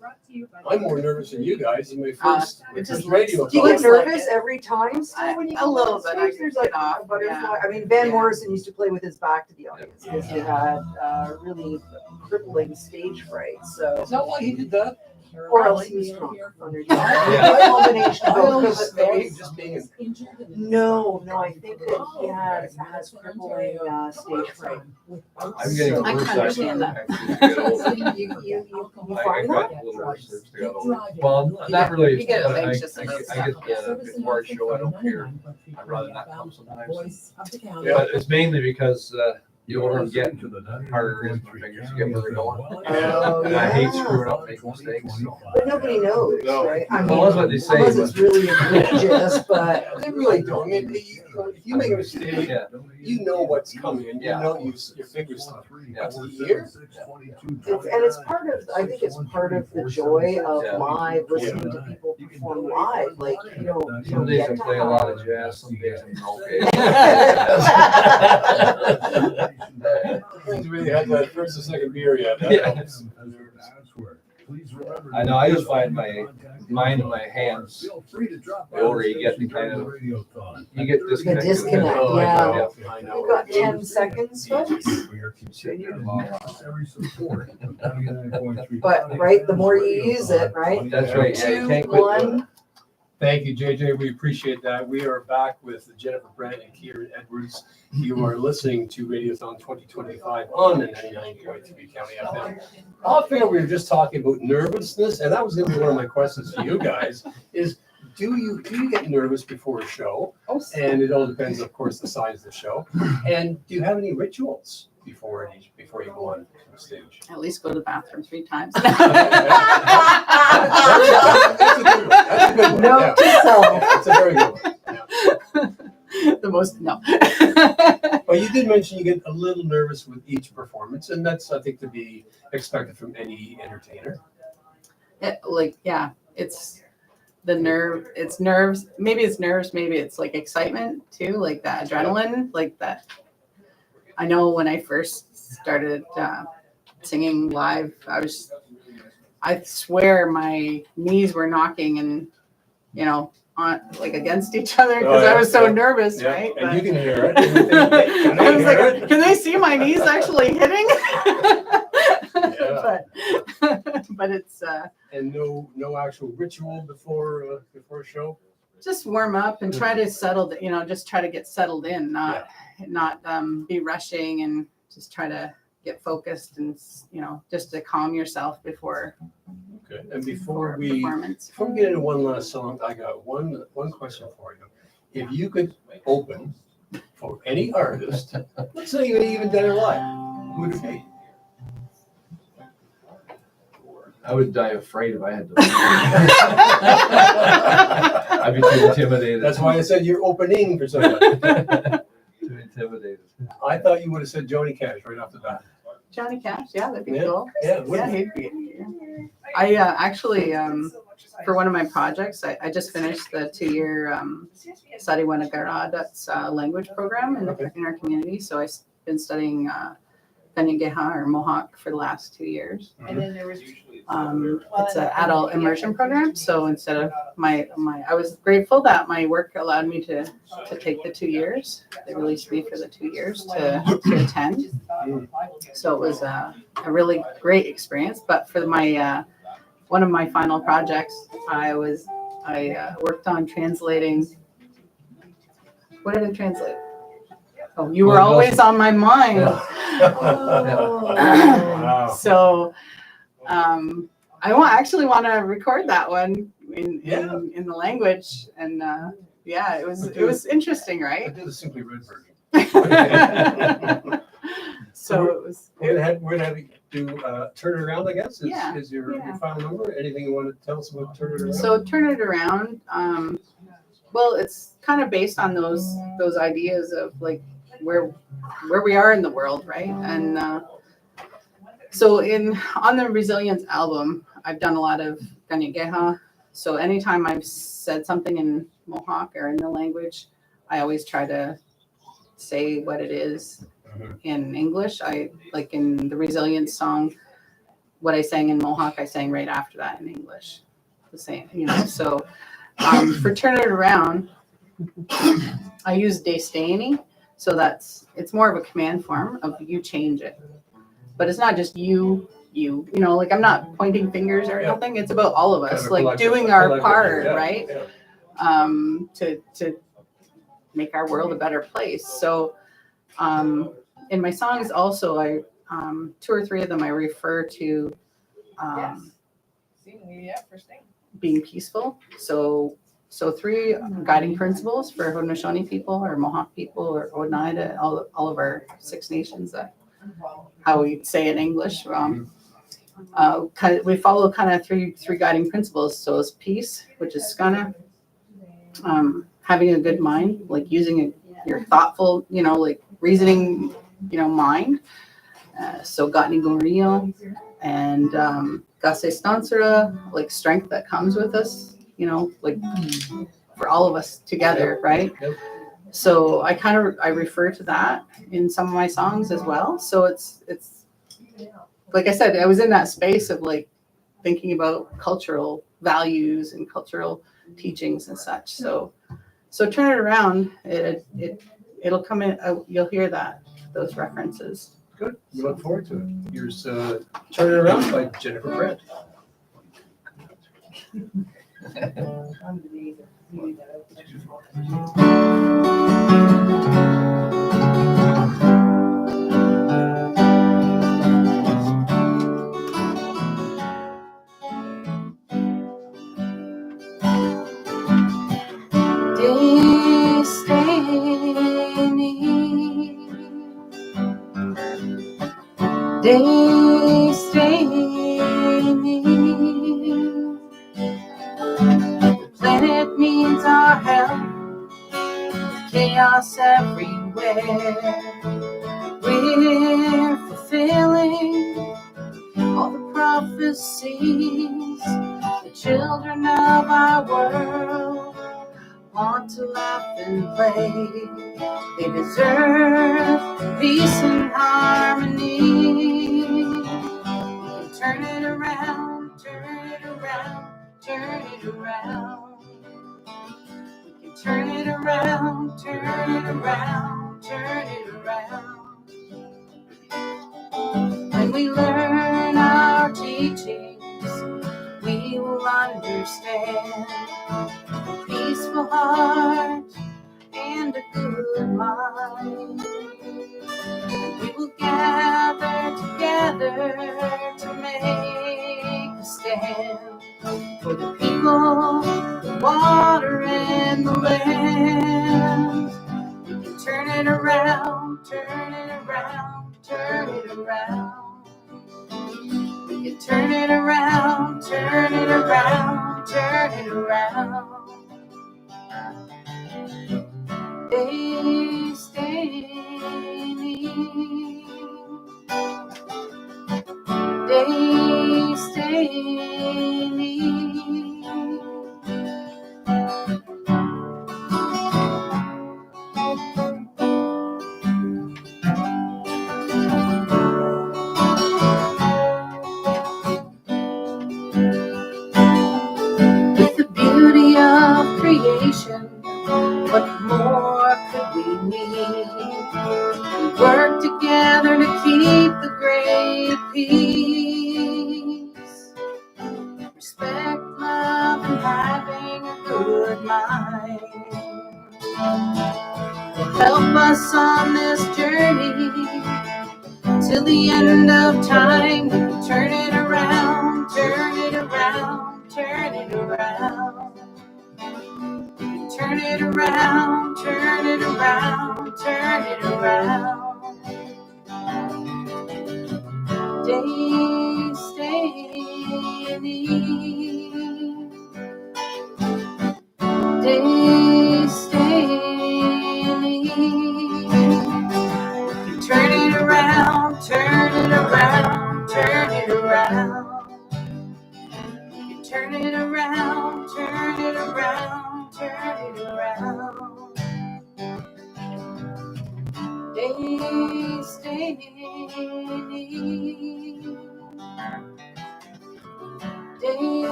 Brought to you by I'm more nervous than you guys in my first it just radio. Do you get Looks like nervous it. every time still when you A go little on bit, I stage? can There's get like off, a butterfly. yeah. I mean, Van Yeah. Morrison used to play with his back to the audience because he had really crippling stage fright. So Is that why he did that? Or else he was drunk. Yeah. Combination of both, Just but maybe maybe just being in. No, I think that he has crippling stage fright. I'm getting So- I can worse understand actually, as I get older. You I find got that? a little worse as I got older. Well, not really. You get but I anxious about get before I show, I don't care. I'd rather not come sometimes. Yeah. But it's mainly because the older I'm Getting getting, to the harder it is for my fingers to get where they're going. Oh, And I hate yeah. screwing up, making mistakes. So. But nobody knows, No. right? I Well, that's what they say, unless but- it's really egregious, but They really don't. I mean, if you make a mistake, Yeah. you know what's coming, and you Yeah. know your fingers slip. Yeah. and it's part of, I think it's part of the joy of Yeah. live, listening to people perform live, like, you don't Some days I get to play a lot have- of jazz, some days I'm okay. You really had that first or second beer yet. Yeah. I know, I just find my mind in my hands, the older you get, the kind of, you get disconnected. disconnect, Oh, I yeah. know. I know. We've got 10 seconds, folks. But, right, the more you use it, right? That's right, yeah, you 2, can't quit doing 1. Thank you, JJ. We appreciate that. We are back with Jennifer Brandt and Kieran Edwards. You are listening to Radiothon 2025 on the 99.3 County FM. Off air, we were just talking about nervousness, and that was going to be one of my questions to you guys, is do you get nervous before a show? And it all depends, of course, the size of the show. And do you have any rituals before you go on stage? At least go to the bathroom 3 times. That's a good one. That's a good one. Note Yeah. to self. That's a very good one. Yeah. The most, no. Well, you did mention you get a little nervous with each performance, and that's, I think, to be expected from any entertainer. It's the nerve, it's nerves, maybe it's like excitement too, like that adrenaline, like that. I know when I first started singing live, I swear my knees were knocking and, on like against each other because I was so nervous, right? And you But can hear it. Can I they was hear like, can they see my knees actually hitting? Yeah. But it's And no actual ritual before a show. just warm up and try to settle, just try to get settled in, not be rushing, and just try to get focused and, just to calm yourself before Okay. And before we performance. get into one last song, I got one question for you. If you could open for any artist, let's say you even dead or alive, who would it be? I would die afraid if I had to. I'd be too intimidated. That's why I said you're opening for somebody. Too intimidated. I thought you would have said Johnny Cash right off the bat. Johnny Cash, yeah, that'd be Yeah, cool. yeah, Yeah, he'd be. Yeah. I actually, for one of my projects, I just finished the 2-year Sari Wanagara, that's language program in our community. So I've been studying Kanyageha or Mohawk for the last 2 years. It's an adult immersion program. So instead of I was grateful that my work allowed me to take the 2 years. They released me for the 2 years to attend. So it was a really great experience. But for my one of my final projects, I worked on translating. What did I translate? Oh, you were always on my mind. Wow. So, I actually want to record that one in the language, and it was interesting, I right? did a simply read version. So it was. We're gonna have you do Turn It Around, I guess, is your Yeah. final number. Anything you want to tell us about Turn It Around? So Turn It Around. Well, it's kind of based on those ideas of like where we are in the world, right? And so on the Resilience album, I've done a lot of Kanyageha. So anytime I've said something in Mohawk or in the language, I always try to say what it is in English. I like in the Resilience song, what I sang in Mohawk, I sang right after that in English. The same, So for Turn It Around, I use Destany. So it's more of a command form of you change it. But it's not just you you know, like I'm not pointing fingers or Yeah. nothing. It's about all of Kind us, of like collective- doing our collective, part, yeah, right? yeah. To make our world a better place. So in my songs also, I 2 or 3 of them I refer to being peaceful. So 3 guiding principles for Haudenosaunee people or Mohawk people or Oneida, all of our 6 nations, how we say in English. We follow kind of three guiding principles. So it's peace, which is skana, having a good mind, like using your thoughtful, you know, like reasoning, you know, mind. So Gatni Gorio and Gase Stansura, like strength that comes with us, you know, like for all of us together, right? Yep. So I refer to that in some of my songs as well. So it's like I said, I was in that space of like thinking about cultural values and cultural teachings and such. So turn it around. It'll come in. You'll hear those references. Good. We look forward to it. Here's Turn It Around by Jennifer Brandt. Planet needs our help. Chaos everywhere. We're fulfilling all the prophecies. The children of our world want to laugh and play. They deserve peace and harmony. Turn it around, turn it around, turn it around. We can turn it around, turn it around, turn it around. When we learn our teachings, we will understand a peaceful heart and a good mind. We will gather together to make a stand for the people, the water, and the land. We can turn it around, turn it around, turn it around. We can turn it around, turn it around, turn it around. With the beauty of creation, what more could we need? We work together to keep the great peace. Respect, love, and having a good mind will help us on this journey till the end of time. We can turn it around, turn it around, turn it around. Turn it around, turn it around, turn it around. Turn it around, turn it around, turn it around. Turn it around, turn it around, turn it around.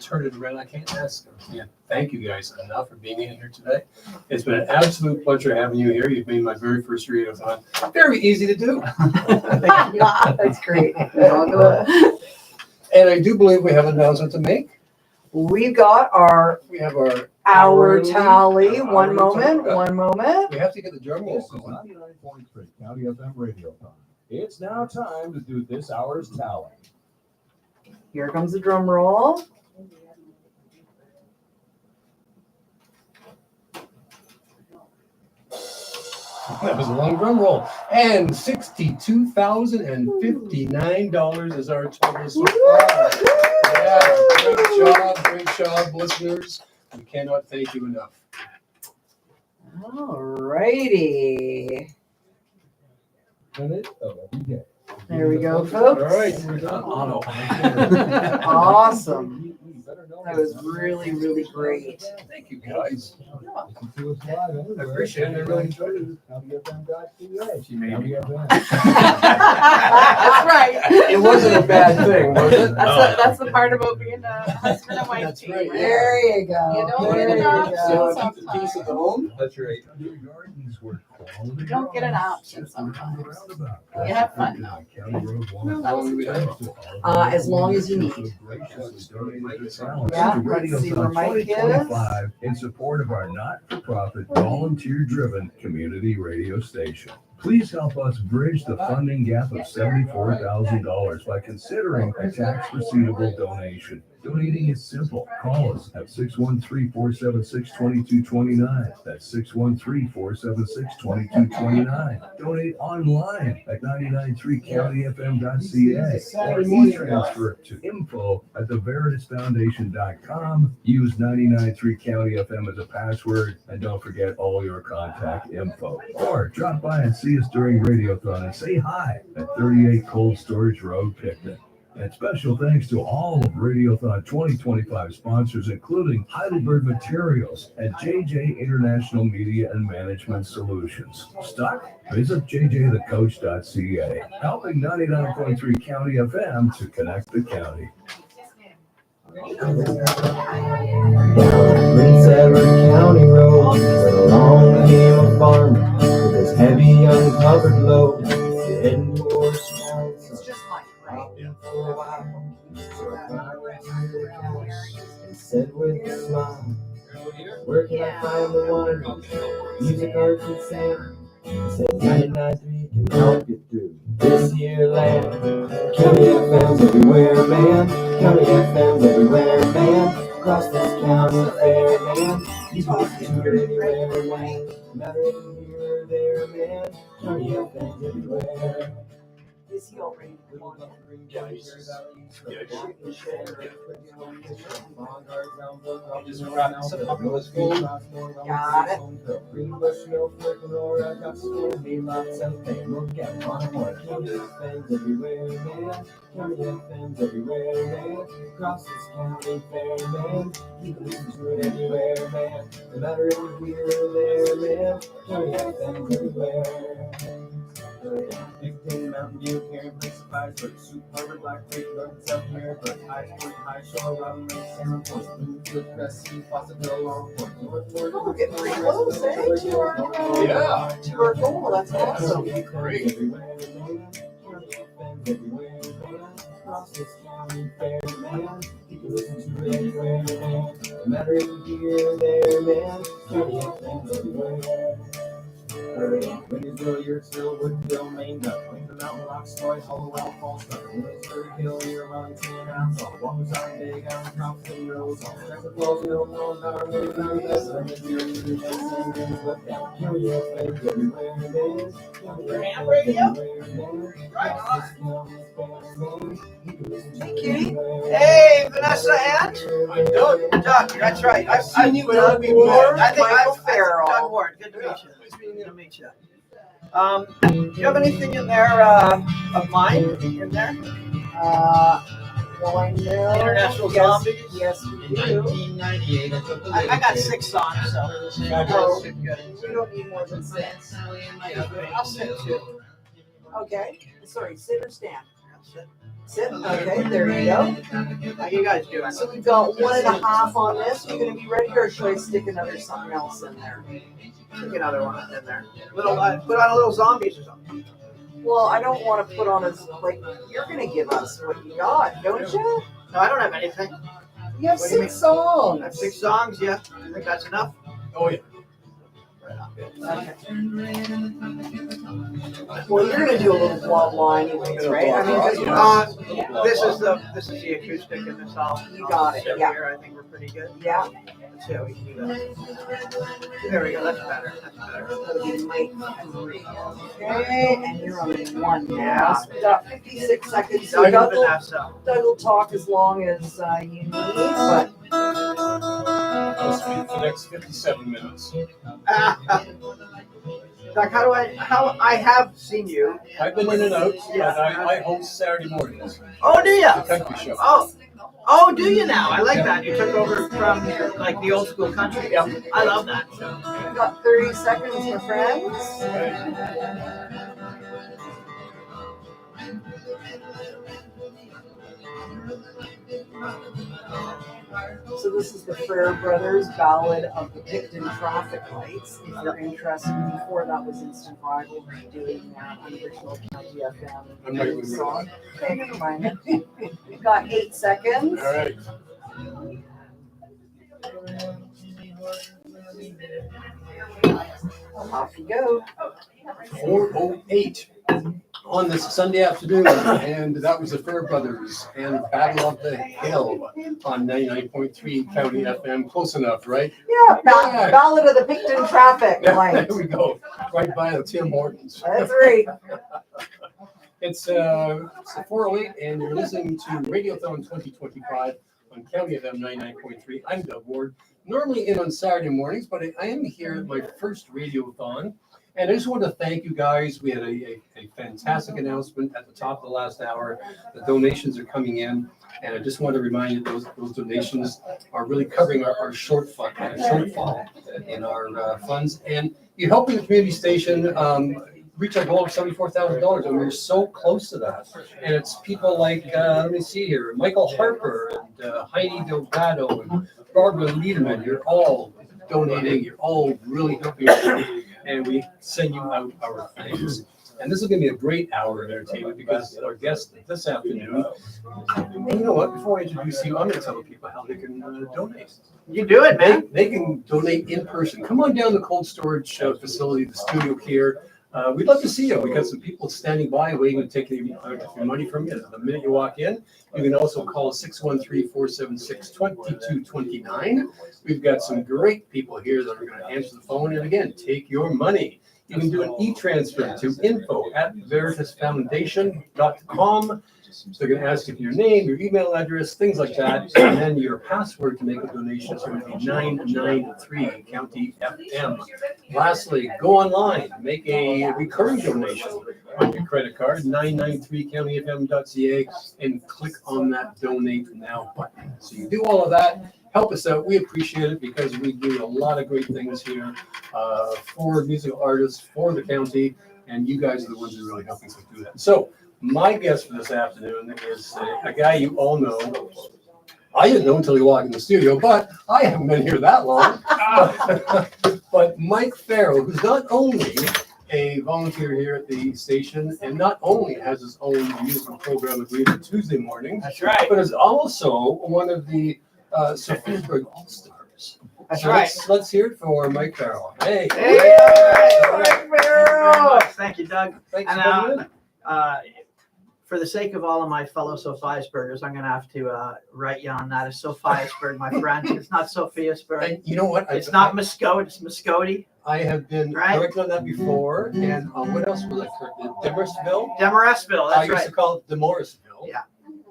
turn it around. I can't thank you guys enough for being in here today. It's been an absolute pleasure having you here. You've made my very first Radiothon very easy to do. That's great. And I do believe we have an announcement to make. We've got our We have our hour tally. Hour One moment. tally. One moment. We have to get the drum roll This is going. 99.3 County FM Radiothon. It's now time to do this hour's tally. Here comes the drum roll. That was a long drum roll. And $62,059 is our total so far. Yeah, great job, listeners. We cannot thank you enough. All righty. There we go, All folks. right. Auto. Awesome. That was really, really great. Thank you, guys. I appreciate it. I really enjoyed it. She made me. That's right. It wasn't a bad thing, was it? That's the part about being a husband and wife That's team. right, Right? There you go. You don't There get an you option go. So keep the peace at the home. That's right. Your gardens were quality You don't get an grows. option sometimes. Roundabout. You have fun, though. County Road That was 1. As long as you need. Yeah, let's see where Mike is. In support of our not-for-profit, volunteer-driven community radio station. Please help us bridge the funding gap of $74,000 by considering a tax-receivable donation. Donating is simple. Call us at 613-476-2229. That's 613-476-2229. Donate online at 993countyfm.ca or e-transfer to info@theveritasfoundation.com. Use 993 County FM as a password, and don't forget all your contact info. Or drop by and see us during Radiothon and say hi at 38 Cold Storage Road, Picton. And special thanks to all of Radiothon 2025 sponsors, including Heidelberg Materials and JJ International Media and Management Solutions. Stuck? Visit jjthecoach.ca, helping 99.3 County FM to connect the county. Prince Edward County Road, where along came a farmer with his heavy uncovered load, heading towards town. It's just like, right? For a while, and said with a smile, where can I find the one? Music, arts, and sound. He said 99.3 can help you through this here land. County FM's everywhere, man. County FM's everywhere, man. Across this county fair, man. You can listen to it anywhere, man. No matter if you're here or there, man. County FM's everywhere. Is he already? Just wrap this up. Let's go. Got it. Greenbush, Mill, Flickenora, got Stormy, lots of things. Look at one more. County FM's everywhere, man. County FM's everywhere, man. Across this county fair, man. You can listen to it anywhere, man. No matter if you're here or there, man. County FM's everywhere. Big Thing, Mountain View, Karen, Place of Fires, but Soup, Harbor, Black Creek, North and South America, High Point, High Shore, Robin Lake, Salmon Point, Bloomfield, Cressy, Fawcettville, Long Point, North Fork. Oh, we're getting pretty close, eh? To our, Yeah. to our goal. That's awesome. Great. Everywhere, man. County FM's everywhere, man. Across this county fair, man. You can listen to it anywhere, man. No matter if you're here or there, man. County FM's everywhere. Winnersville, Yurtsville, Woodville, Maine, Duck, Lincoln Mountain, Rocks, Floyd, Hollowell, Falls, Duck, Williamsburg, Hill, near Wellington, Outsall, Walker's Island, Big Island, Crofton, Rose, Traffic Falls, Mill, Mill, Power, Mill, Power, Best, Lemon, Deer, Cedar, Sand, Dunes, Look Down, County FM's everywhere, man. County FM's everywhere, man. Hey, Kitty. Hey, Vanessa and Doug. That's right. I've seen you Doug Ward. Michael Farrell. Doug Ward, good to meet you. Good to meet you. Do you have anything in there of mine in there? Well, I know. International Yes, Zombies? Yes, we In do. 1998, I took the I got 6 songs, so. You don't need more than 6. I'll send 2. Okay. Sorry, sit or stand? Sit. Okay, there you go. How you guys doing? So we've got 1.5 on this. You're gonna be ready, or should I stick another something else in there? Stick another one in there. Little, put on a little zombies or something. Well, I don't want to put on a like. You're gonna give us what you got, don't you? No, I don't have anything. You have What do you 6 songs. I have 6 songs, yeah. I think that's enough. Oh, yeah. Okay. Well, you're gonna do a little blah blah anyways, right? I mean, just This is the acoustic in this all. You got it, yeah. Here, I think we're pretty good. yeah. Let's see how we can do that. There we go. That's better. That's better. That'll be mic 3. Okay, and you're on 1 now. Yeah. So we got 56 seconds. So Doug and Doug Vanessa. will talk as long as you need, but I'll speak for the next 57 minutes. Doug, how I have seen you. I've been in and out, but I host Saturday mornings. Oh, do you? The country show. Oh, do you now? I like that. You took over from like the old school country. Yep. I love that. we've got 30 seconds, my friends. So this is the Frere Brothers Ballad of the Picton Traffic Lights. If you're interested, before that was Instant Five, we'll be doing unoriginal County FM I'm not even song. Okay, never mind. We've got 8 seconds. All right. Off you go. 4:08 on this Sunday afternoon, and that was the Frere Brothers and Battle of the Hill on 99.3 County FM. Close enough, right? Yeah, Yeah. Ballad of the Picton Traffic Yeah, Lights. there we go. Right by the Tim Hortons. That's right. It's 4:08, and you're listening to Radiothon 2025 on County FM 99.3. I'm Doug Ward. Normally in on Saturday mornings, but I am here at my first Radiothon. And I just want to thank you guys. We had a fantastic announcement at the top of the last hour. The donations are coming in. And I just want to remind you those donations are really covering our shortfall in our funds. And you're helping the community station reach our goal of $74,000. And we're so close to that. And it's people like, let me see here, Michael Harper and Heidi Delgado and Barbara Liederman. You're all donating. You're all really helping us. And we send you out our thanks. And this is going to be a great hour of entertainment because our guest this afternoon, and you know what, before I introduce you, I'm going to tell people how they can donate. You do it, man. They can donate in person. Come on down to the cold storage facility, the studio here. We'd love to see you. We got some people standing by waiting to take your money from you. The minute you walk in, you can also call 613-476-2229. We've got some great people here that are going to answer the phone and again, take your money. You can do an e-transfer to info@veritasfoundation.com. So they're going to ask you for your name, your email address, things like that. And then your password to make a donation is going to be 993 County FM. Lastly, go online, make a recurring donation on your credit card, 993countyfm.ca, and click on that donate now button. So you do all of that. Help us out. We appreciate it because we do a lot of great things here for musical artists, for the county, and you guys are the ones who are really helping us do that. So my guest for this afternoon is a guy you all know. I didn't know until he walked in the studio, but I haven't been here that long. But Mike Farrell, who's not only a volunteer here at the station and not only has his own musical program every Tuesday morning, That's right. but is also one of the Sophiaburg All-Stars. That's So right. Let's hear it for Mike Farrell. Hey. Hey, Mike Thank you very much. Thank you, Doug. Thanks And for coming in. for the sake of all of my fellow Sophiasburgers, I'm going to have to write you on that. It's Sophiasburg, my friend. It's not Sophiasburg. And you know what? It's not Muscote. It's Muscogee. I have been Right. corrected on that before. And what else was I corrected? Demorisville? Demoresville. I That's used right. to call it Demorisville. Yeah.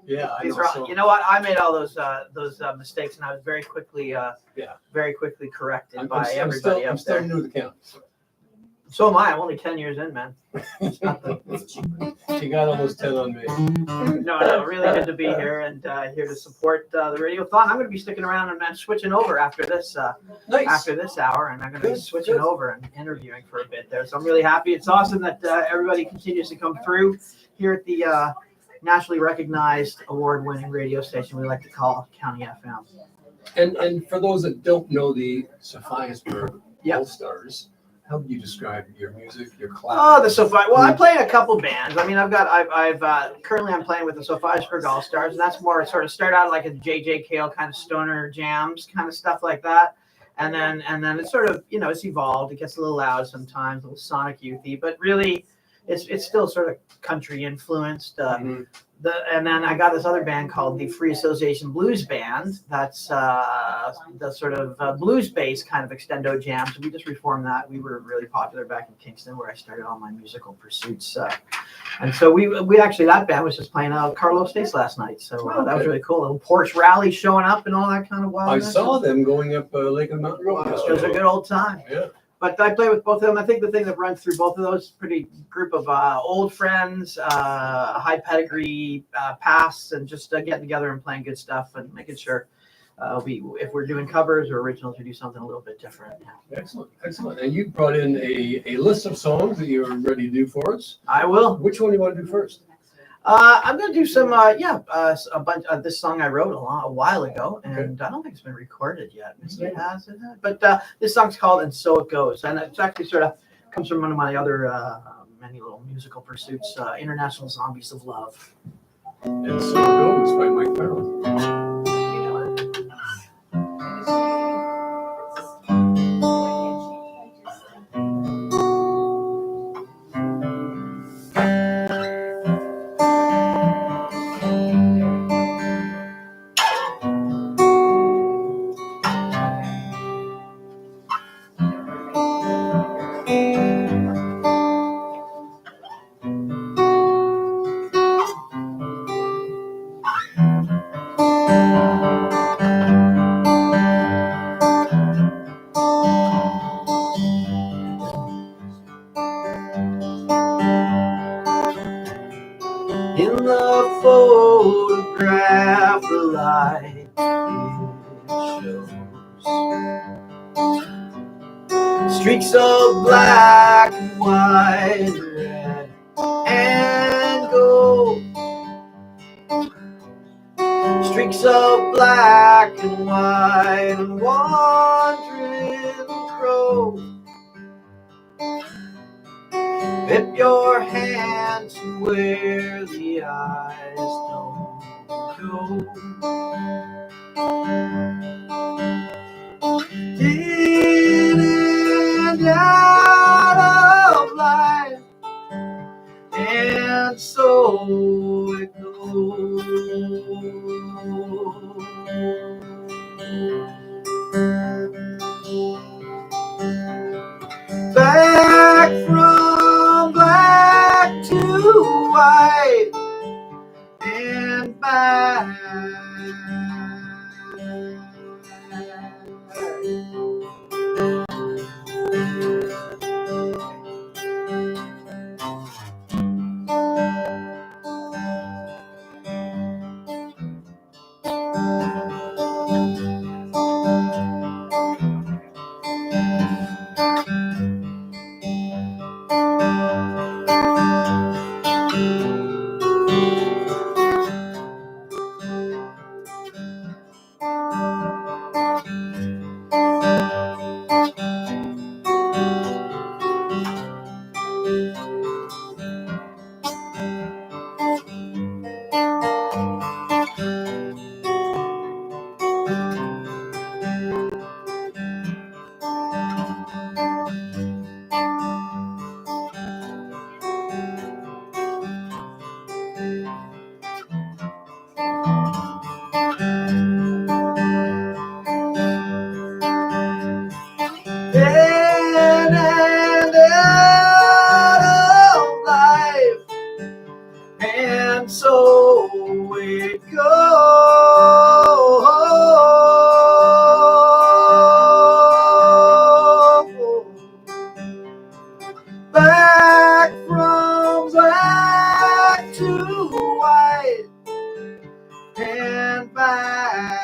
Yeah, I These know. are, So, you know what? I made all those mistakes, and I was very quickly corrected by everybody I'm up still there. new to the count. So am I. I'm only 10 years in, man. You got almost 10 on me. No, really good to be here and here to support the Radiothon. I'm going to be sticking around and switching over after this Nice. after this hour, and I'm going to be Good, switching good. over and interviewing for a bit there. So I'm really happy. It's awesome that everybody continues to come through here at the nationally recognized, award-winning radio station we like to call County FM. And for those that don't know the Sophiasburg Yeah. All-Stars, how would you describe your music, your class? Oh, the Sophia. Well, I play in a couple bands. I mean, currently I'm playing with the Sophiasburg All Stars, and that's more sort of start out like a J.J. Cale kind of stoner jams, kind of stuff like that. And then it's sort of, it's evolved. It gets a little loud sometimes, a little Sonic Youthy, but really it's still sort of country influenced. And then I got this other band called the Free Association Blues Band. That's the sort of blues-based kind of extendo jams. We just reformed that. We were really popular back in Kingston, where I started all my musical pursuits. And so we actually, that band was just playing out Carlos Estates last night. So that was really cool. A little Porsche rally showing up and all that kind of wild. I saw them going up Lake and Mountain Road. It was a good old time. Yeah. But I play with both of them. I think the thing that runs through both of those pretty group of old friends, high pedigree pasts, and just getting together and playing good stuff and making sure if we're doing covers or originals, we do something a little bit different. Excellent, excellent. And you brought in a list of songs that you're ready to do for us. I will. Which one do you want to do first? I'm going to do some, a bunch of this song I wrote a while ago, and I don't think it's been recorded yet. Maybe it has, but this song's called "And So It Goes," and it's actually sort of comes from one of my other many little musical pursuits, International Zombies of Love. And So It Goes by Mike Farrell. In the photograph, the light it shows streaks of black and white, red and gold. Streaks of black and white and wandering crow. Dip your hand to where the eyes don't go. In and out of life, and so it goes. Back from black to white and back. In and out of life, and so it goes. Back from black to white and back.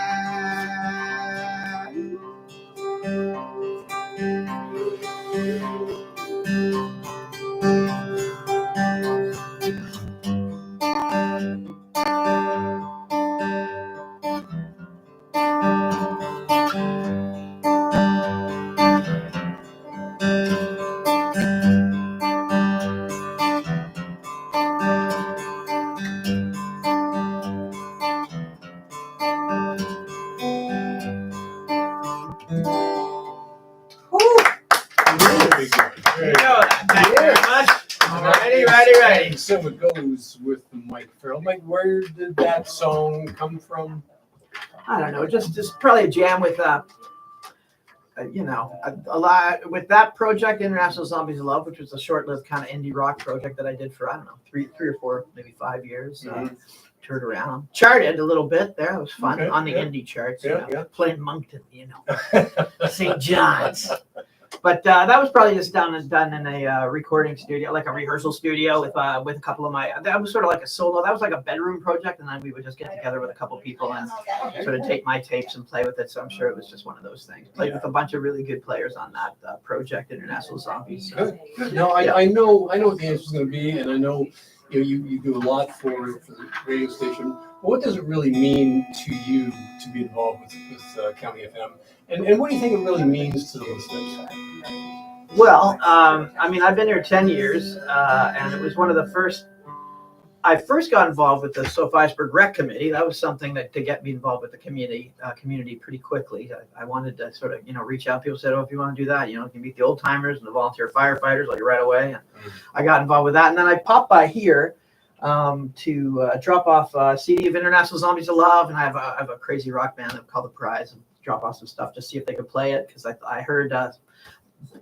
Very good. You know that. Thank you very much. Righty. And so it goes with Mike Farrell. Mike, where did that song come from? I don't know, just probably a jam with a lot with that project, International Zombies of Love, which was a short-lived kind of indie rock project that I did for, I don't know, three or four, maybe 5 years. Toured around, charted a little bit there. It was fun on the indie charts. Playing Moncton, St. John's. But that was probably just done in a recording studio, like a rehearsal studio with a couple of my. That was sort of like a solo. That was like a bedroom project, and then we would just get together with a couple people and sort of take my tapes and play with it. So I'm sure it was just one of those things. Played with a bunch of really good players on that project, International Zombies. So. Good. No, I know what the answer is going to be, and I know you do a lot for the radio station. But what does it really mean to you to be involved with County FM? And what do you think it really means to the listeners? Well, I mean, I've been here 10 years, and it was one of the first. I first got involved with the Soap Iceberg Rec Committee. That was something to get me involved with the community pretty quickly. I wanted to sort of, reach out. People said, "Oh, if you want to do that, you can meet the old timers and the volunteer firefighters like right away." And I got involved with that, and then I popped by here to drop off a CD of International Zombies of Love, and I have a crazy rock band called The Prize, and drop off some stuff to see if they could play it, because I heard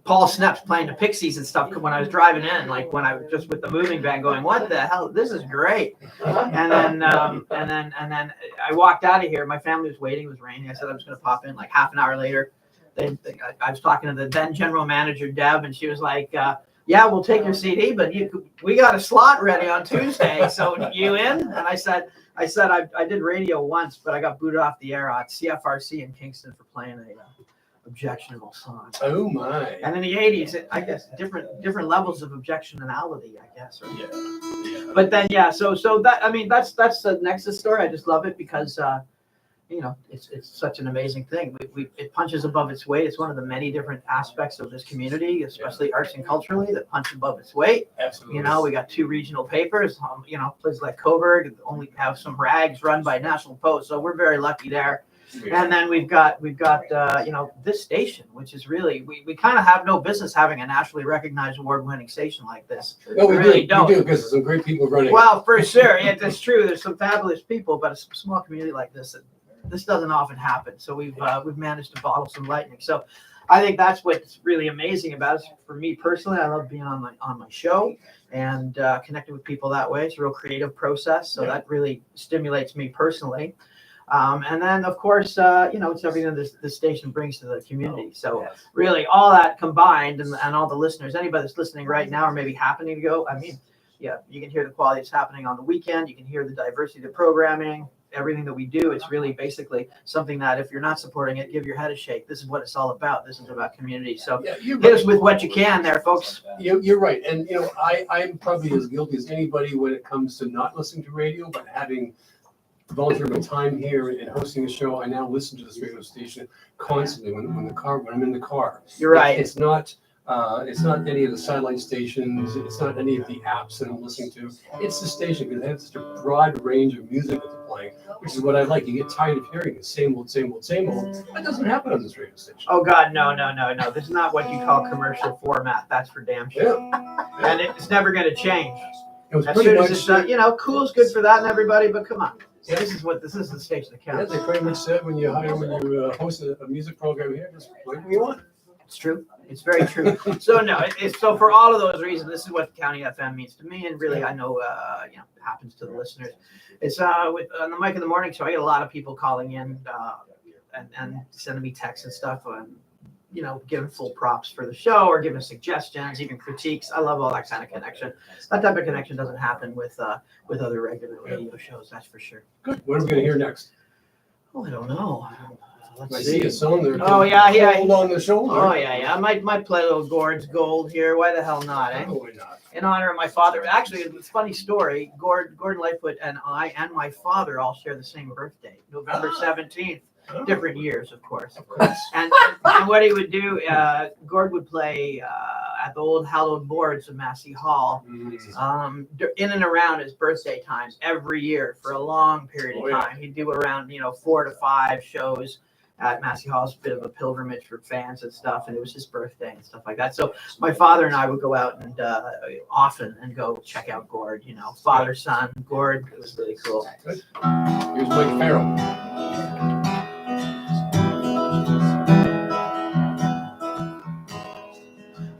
Paul Snep's playing the Pixies and stuff when I was driving in, like when I was just with the moving van going, "What the hell? This is great." And then I walked out of here. My family was waiting. It was raining. I said I was going to pop in. Like half an hour later, I was talking to the then general manager, Deb, and she was like, "Yeah, we'll take your CD, but we got a slot ready on Tuesday. So you in?" And I said I did radio once, but I got booted off the air at CFRC in Kingston for playing a objectionable song. Oh my! And in the 80s, I guess different levels of objectionality, I guess. Or, But then so that's the Nexus story. I just love it because it's such an amazing thing. It punches above its weight. It's one of the many different aspects of this community, especially arts and culturally, that punch above its weight. Absolutely. We got 2 regional papers. Places like Coburg only have some rags run by National Post, so we're very lucky there. And then we've got this station, which is really we kind of have no business having a nationally recognized award-winning station like this. No, we really don't. We do, because there's some great people running. Well, for sure, yeah, that's true. There's some fabulous people, but a small community like this doesn't often happen. So we've managed to bottle some lightning. So I think that's what's really amazing about it. For me personally, I love being on my show and connecting with people that way. It's a real creative process, so that really stimulates me personally. And then, of course, it's everything the station brings to the community. So really all that combined and all the listeners, anybody that's listening right now or maybe happening to go, I mean, you can hear the quality that's happening on the weekend. You can hear the diversity of the programming, everything that we do. It's really basically something that if you're not supporting it, give your head a shake. This is what it's all about. This is about community. So hit us with what you can there, folks. You're right. And, I'm probably as guilty as anybody when it comes to not listening to radio, but having volunteer my time here and hosting a show. I now listen to this radio station constantly when I'm in the car. You're right. It's not any of the satellite stations. It's not any of the apps that I'm listening to. It's the station, because it has such a broad range of music that they're playing, which is what I like. You get tired of hearing the same old. That doesn't happen on this radio station. Oh God, no. This is not what you call commercial format. That's for damn sure. And it's never going to change. It was As pretty soon much, as it's cool's good for that and everybody, but come on. This is the station that counts. they pretty much said when you host a music program here, just play what you want. It's true. It's very true. So for all of those reasons, this is what County FM means to me, and really, I know it happens to the listeners. It's on the Mike in the Morning show. I get a lot of people calling in and sending me texts and stuff, giving full props for the show or giving suggestions, even critiques. I love all that kind of connection. That type of connection doesn't happen with other regular radio shows. That's for sure. Good. What are we going to hear next? Oh, I don't know. I see a song there. Oh yeah. Hold on the shoulder. Oh yeah. I might play a little Gord's Gold here. Why the hell not? Eh? Oh, why not? In honor of my father. Actually, it's a funny story. Gordon Lightfoot and I and my father all share the same birthday, November 17th. Different years, of course. And what he would do, Gord would play at the old hallowed boards of Massey Hall in and around his birthday times every year for a long period of time. He'd do around 4 to 5 shows. at Massey Hall. It's a bit of a pilgrimage for fans and stuff, and it was his birthday and stuff like that. So my father and I would go out and often and go check out Gord. You know, father son Gord. It was really cool. Here's Mike Farrell.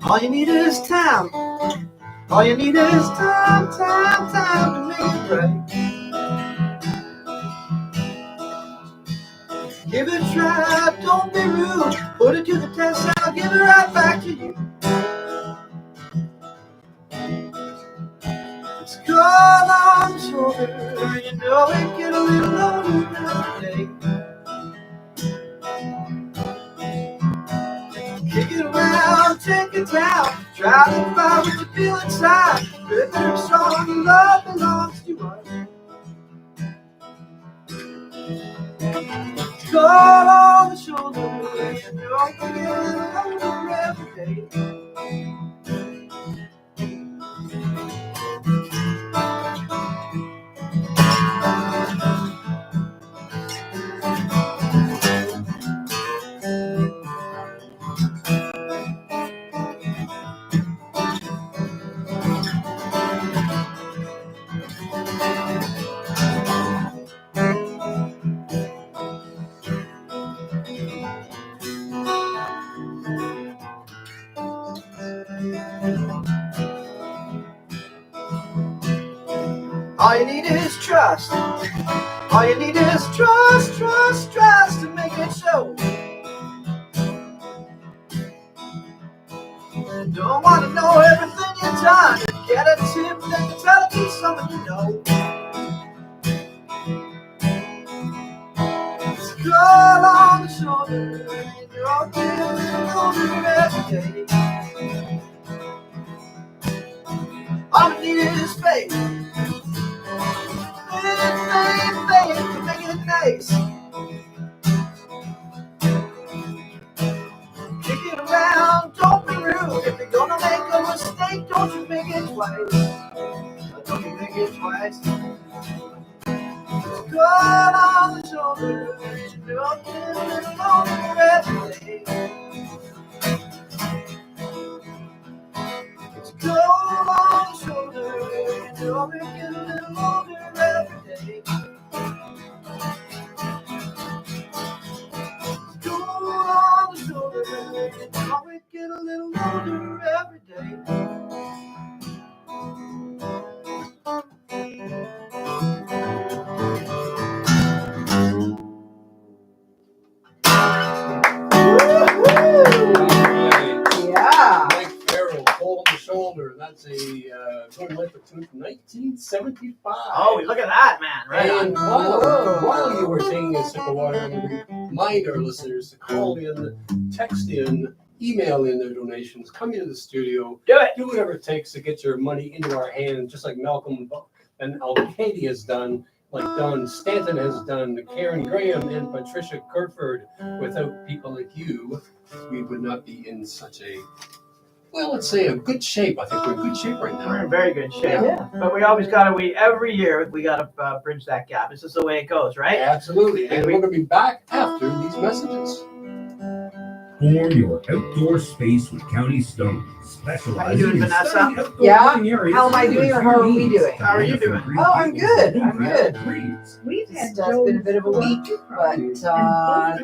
All you need is time. All you need is time to make it right. Give it a try, don't be rude. Put it to the test, I'll give it right back to you. It's cold on the shoulder, you know it get a little lonely every day. Kick it around, take it down. Try to find what you feel inside. Better strong, love belongs to us. Cold on the shoulder, you know you get a little older every day. All you need is trust. All you need is trust to make it show. Don't want to know everything you've done. Get a tip, then tell me something you know. It's cold on the shoulder, and you're all getting older every day. All you need is faith. Faith to make it nice. Kick it around, don't be rude. If you're gonna make a mistake, don't you make it twice. Don't you make it twice. It's good on the shoulder, you know I'm getting older every day. It's cold on the shoulder, you know I'm getting a little older every day. It's cold on the shoulder, you know we get a little older every day. Yeah. Mike Farrell, Cold on the Shoulder. That's a Good Life tune from 1975. Oh, look at that, man. Right on. And while you were taking a sip of water, I'm going to remind our listeners to call in, text in, email in their donations, come into the studio, Do it. do whatever it takes to get your money into our hands, just like Malcolm and Al-Kaidi has done, like Don Stanton has done, Karen Graham and Patricia Kirkford. Without people like you, we would not be in such a, well, let's say a good shape. I think we're in good shape right now. We're in very good shape. Yeah. But we always every year, we got to bridge that gap. This is the way it goes, right? Absolutely. And we're going to be back after these messages. Form your outdoor space with County Stone. How you doing, Vanessa? Yeah? How am I doing or how are we doing? How are you doing? Oh, I'm good. I'm good. We've had It's been a bit of a week, but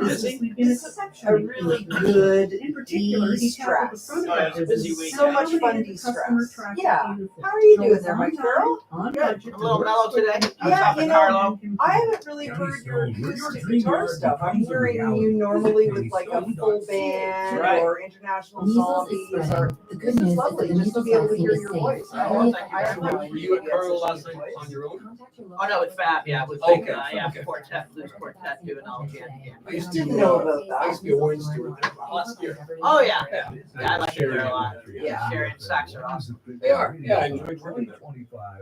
this is a really good de-stress. Oh, yeah, it's a busy week. So much fun de-stress. Yeah. How are you doing there, Mike Farrell? Good. I'm a little mellow today. I was Yeah, talking you to know, Carlo. I haven't really heard your acoustic guitar stuff. I'm hearing you normally with like a full band Right. or international zombies or this is lovely just to be able to hear your voice. Oh, thank you I very have no much. Were you at idea Carlo it's last such a night place. on your own? Oh no, with Fab, yeah, with Okay, like, okay. quartet, blues quartet doing all the jam. I used Didn't know about I that. used to be a wine steward there last year. Oh yeah, Yeah. yeah, I like it there a lot. Yeah. Sherry and Sax are awesome. They are. Yeah, I enjoyed working there.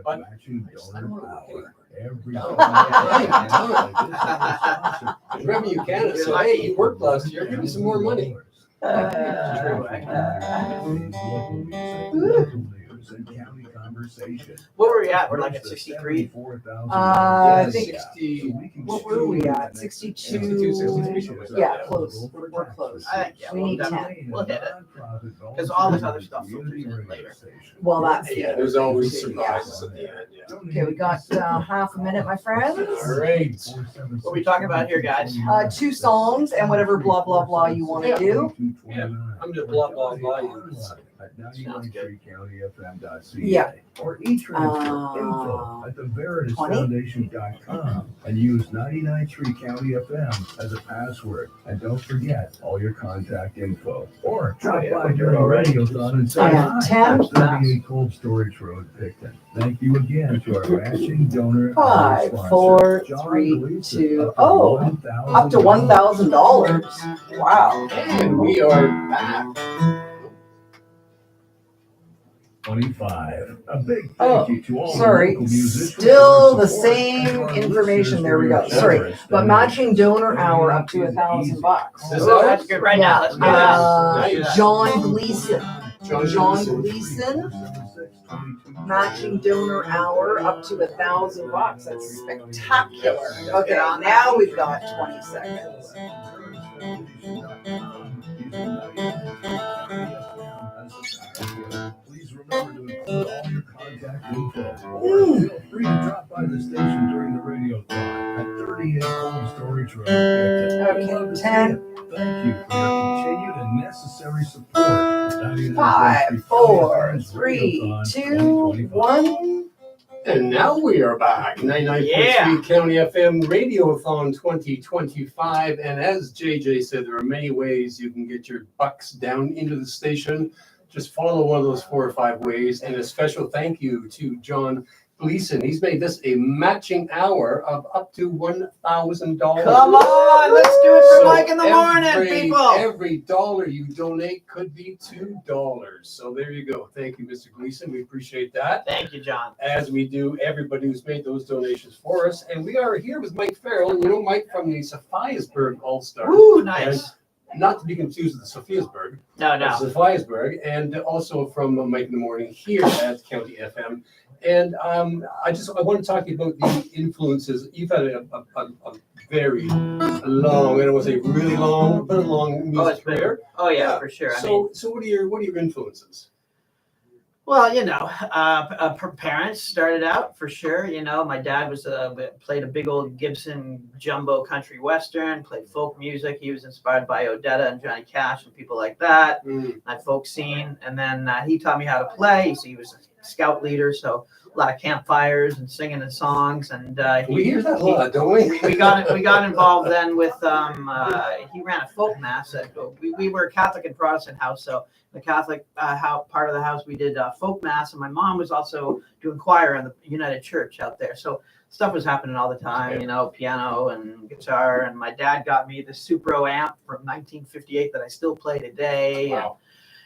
But I don't know. Every Revenue Canada said, hey, you worked last year, give me some more money. conversation. What were we at? We're like at 63. I Yeah, think, 60. what were we at? 62? 63. Yeah, close. We're close. I think, yeah, We we'll need 10. definitely- we'll hit it. Because all this other stuff filters in later. Well, that's, Yeah, there's always surprises at the end, yeah. okay, we got half a minute, my friends. All right. What are we talking about here, guys? 2 songs and whatever blah, blah, blah you want to do. Yeah, I'm just blah, blah, blah. At Sounds good. 99.3countyfm.ca. Yeah. Or e-transfer info at $20. theveritasfoundation.com and use 99.3 County FM as a password. And don't forget all your contact info. Or drop by during Radiothon and say I hi. have 10. 38 Cold Storage Road, Picton. Thank you again to our matching donor. 5, sponsor, 4, John 3, Gleason, 2. up to Oh, $1,000. up to $1,000. Wow. And we are back. 25. A big Oh, thank you to all sorry. the local musicians. Still for the their support and same our information. listeners There we for go. your Sorry. generous But matching donations. donor hour up to $1,000. Oh, that's good. Right now, let's do that. Nice. John Gleason. John Gleason. Gleason. Matching donor hour up to $1,000. That's spectacular. Okay, now we've got 20 seconds. Please remember to include all your contact info. Or feel free to drop by the station during the Radiothon at 38 Cold Storage Road. Okay, 10. Thank you for your continued and necessary support. 5, 4, 3, 2, 1. And now we are back. 99.3 Yeah. County FM Radiothon 2025. And as JJ said, there are many ways you can get your bucks down into the station. Just follow one of those 4 or 5 ways. And a special thank you to John Gleason. He's made this a matching hour of up to $1,000. Come on, let's do it for So Mike in the morning, people. Every dollar you donate could be $2. So there you go. Thank you, Mr. Gleason. We appreciate that. Thank you, John. As we do everybody who's made those donations for us. And we are here with Mike Farrell. And you know Mike from the Sophiasburg All-Stars. Ooh, nice. Not to be confused with the Sophiasburg. No. Sophiasburg. And also from Mike in the Morning here at County FM. And I want to talk to you about the influences. You've had a very long, I don't want to say really long, but a long music career. Oh yeah, for sure. So what are your influences? Well, parents started out for sure. My dad played a big old Gibson jumbo country western, played folk music. He was inspired by Odetta and Johnny Cash and people like that, that folk scene. And then he taught me how to play. So he was a scout leader, so a lot of campfires and singing and songs. And we hear that a lot, don't we? we got involved then with he ran a folk mass. We were a Catholic and Protestant house, so the Catholic part of the house we did folk mass, and my mom was also doing choir in the United Church out there. So stuff was happening all the time, piano and guitar. And my dad got me the Supro amp from 1958 that I still play today. Wow.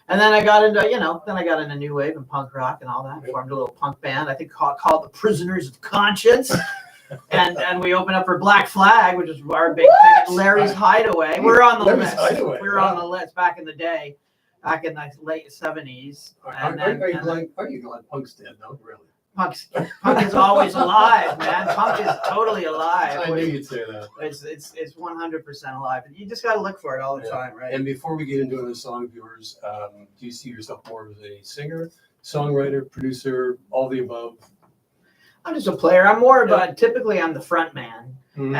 And then I got into new wave and punk rock and all that. Formed a little punk band, I think called the Prisoners of Conscience. and we opened up for Black Flag, which is our big thing at Larry's Hideaway. We're on the Larry's list. Hideaway, We were on the list back in the day, back in the late 70s. Are you glad punk's dead? No, really. Punk is always alive, man. Punk is totally alive. I knew you'd say that. It's 100% alive. You just got to look for it all the time, right? And before we get into another song of yours, do you see yourself more as a singer, songwriter, producer, all the above? I'm just a player. I'm more of typically I'm the front man in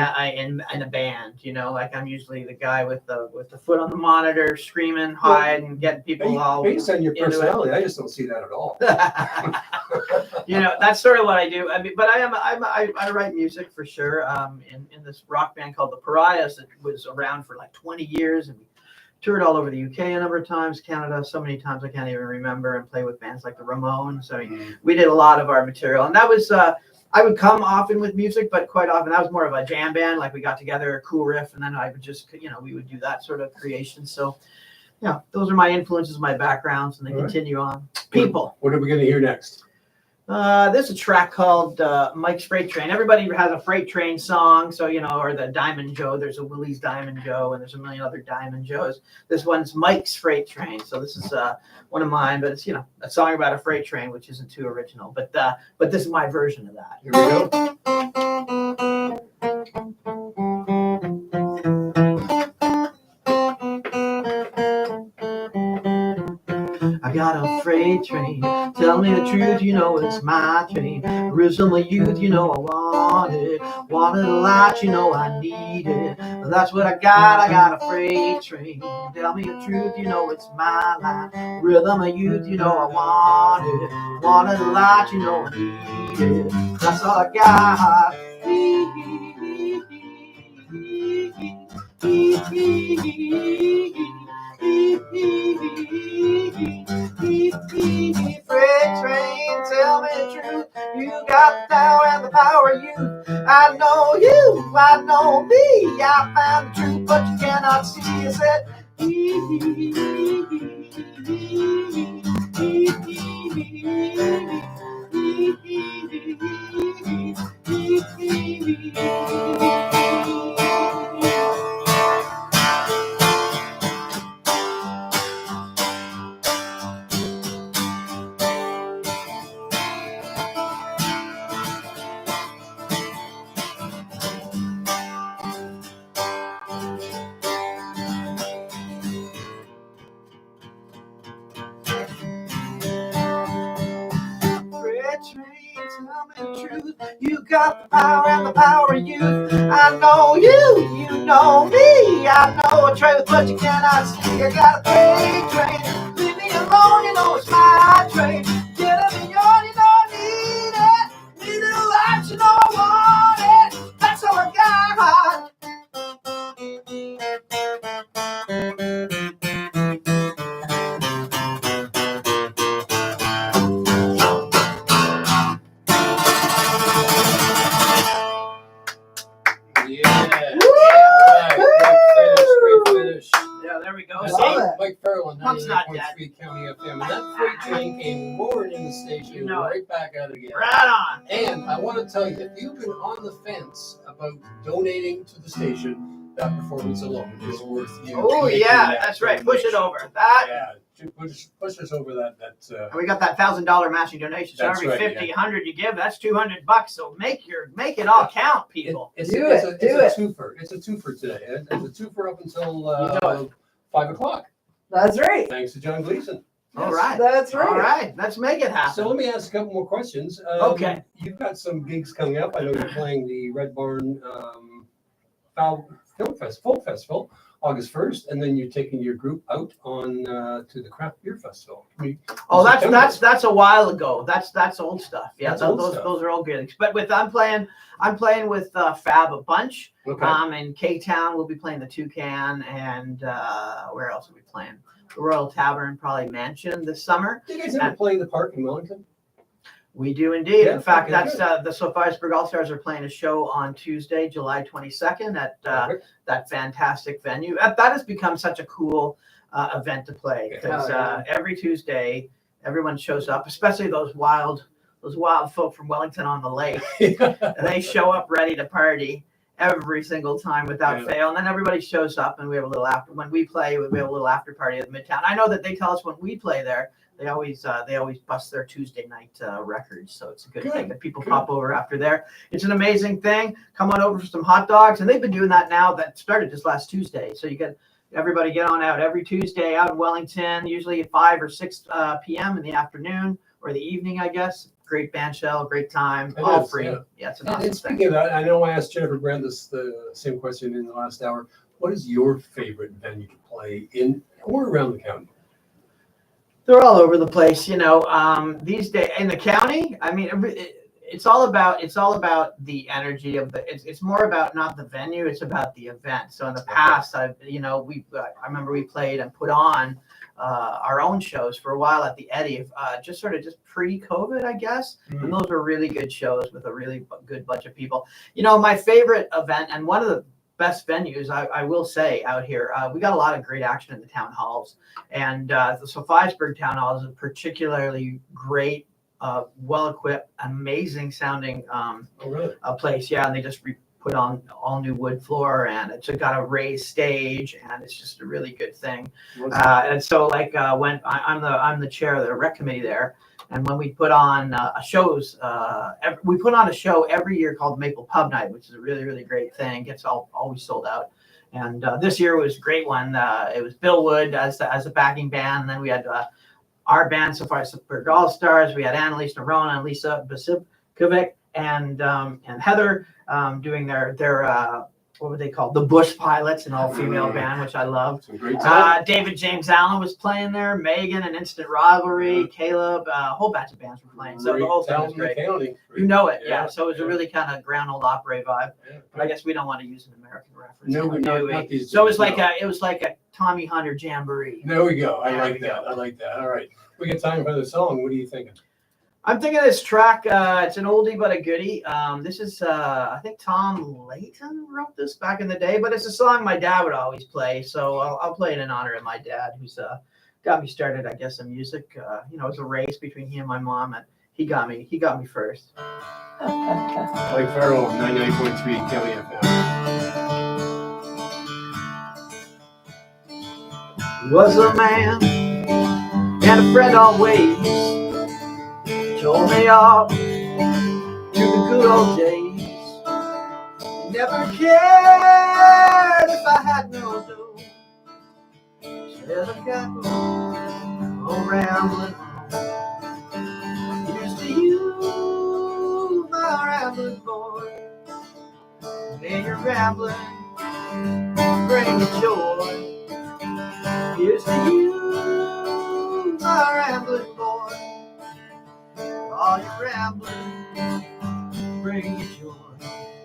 a band, like I'm usually the guy with the foot on the monitor, screaming, hide, and getting people all. Based on your personality, I just don't see that at all. That's sort of what I do. I mean, but I write music for sure. In this rock band called the Pariahs that was around for like 20 years, and we toured all over the UK a number of times, Canada so many times I can't even remember, and play with bands like the Ramones. I mean, we did a lot of our material, and that was I would come often with music, but quite often that was more of a jam band. Like we got together, a cool riff, and then I would just we would do that sort of creation. So those are my influences, my backgrounds, and they continue on. People. What are we going to hear next? There's a track called Mike's Freight Train. Everybody has a Freight Train song, so or the Diamond Joe. There's a Willie's Diamond Joe, and there's a million other Diamond Joes. This one's Mike's Freight Train, so this is one of mine. But it's a song about a freight train, which isn't too original. But this is my version of that. Here we go. I got a freight train. Tell me the truth, it's my train. Original youth, I wanted a lot, I need it. That's what I got a freight train. Tell me the truth, it's my line. Rhythm of youth, I wanted a lot, I need it. That's all I got. Freight train, tell me the truth. You got the power and the power of youth. I know you, I know me. I found the truth, but you cannot see. I said, tell me the truth. You got the power and the power of youth. I know you, you know me. I know a truth, but you cannot see. I got a freight train. Leave me alone, it's my train. Get up in your, I need it. Need it a lot, I want it. That's all I got. Great finish. Yeah, there we go. I See? love it. Mike Farrell, Mom's not 99.3 County FM. And that freight train came roaring in the station, right back out again. Right on. And I want to tell you, if you've been on the fence about donating to the station, that performance alone is worth you. Oh yeah, that's right. Push it over. That. Yeah, push us over that. And we got that $1,000 matching donation. So That's every right, 50, 100 you give, that's $200. So make it all count, people. It's Do a it. twofer. It's a twofer today. It's a twofer up until 5 o'clock. That's right. Thanks to John Gleason. All right. That's right. All right. Let's make it happen. So let me ask a couple more questions. Okay. You've got some gigs coming up. I know you're playing the Red Barn Film Festival, August 1st, and then you're taking your group out on to the Craft Beer Festival. That's a while ago. That's old stuff. Yeah, That's old stuff. those are all good. But I'm playing with Fab a bunch. Okay. In K-Town we'll be playing the Toucan, and where else are we playing? The Royal Tavern, probably Mansion this summer. Do you guys ever play in the park in Wellington? We do indeed. Yeah, In fact, okay, that's the Sophiasburg All-Stars are playing a show on Tuesday, July 22nd at that fantastic venue. That has become such a cool event to play because every Tuesday everyone shows up, especially those wild folk from Wellington on the lake. And they show up ready to party every single time without fail. And then everybody shows up and we have a little after. When we play, we have a little after party at Midtown. I know that they tell us when we play there, they always bust their Tuesday night records. So it's a good thing that people pop over after there. It's an amazing thing. Come on over for some hot dogs. And they've been doing that now. That started just last Tuesday. So everybody get on out every Tuesday out in Wellington, usually at 5 or 6 p.m. in the afternoon or the evening, I guess. Great band shell, great time, all free. Yeah, it's an awesome thing. Speaking of that, I know I asked Jennifer Brand the same question in the last hour. What is your favorite venue to play in or around the county? They're all over the place, these days in the county. I mean, it's all about the energy of it's more about not the venue, it's about the event. So in the past, I remember we played and put on our own shows for a while at the Eddy, just pre-COVID, I guess. Mm-hmm. And those were really good shows with a really good bunch of people. My favorite event and one of the best venues, I will say, out here, we got a lot of great action in the town halls, and the Sophiasburg Town Hall is a particularly great well-equipped, amazing sounding Oh, really? place. Yeah, and they just put on all new wood floor, and it's got a raised stage, and it's just a really good thing. And so like when I'm the chair of the rec committee there, and when we put on we put on a show every year called Maple Pub Night, which is a really, really great thing. Gets always sold out. And this year was a great one. It was Bill Wood as a backing band, and then we had our band, So Far Super All Stars. We had Annalise Nerona and Lisa Basibkovic and Heather doing their what were they called? The Bush Pilots, an all-female band, which I loved. Some great time. David James Allen was playing there. Megan and Instant Rivalry. Caleb, a whole batch of bands were playing. So the whole thing was great. County. You know it, yeah. So it was a really kind of Grand Ole Opry vibe. Yeah. But I guess we don't want to use an American reference. No, do we? not these So it was days, like a Tommy Hunter jamboree. There we go. I There like we that. go. I like that. All right. We got time for the song. What are you thinking? I'm thinking of this track. It's an oldie but a goodie. This is I think Tom Layton wrote this back in the day, but it's a song my dad would always play. So I'll play it in honor of my dad, who's got me started, I guess, in music. It was a race between he and my mom, and he got me first. Mike Farrell, 99.3 Kelly FM. Was a man and a friend always. Told me off to the good old days. Never cared if I had no dough. Said I got on rambling on. Used to you, my rambling boy. And you're rambling, bring me joy. Here's to you, my rambling boy. All your rambling, bring you joy.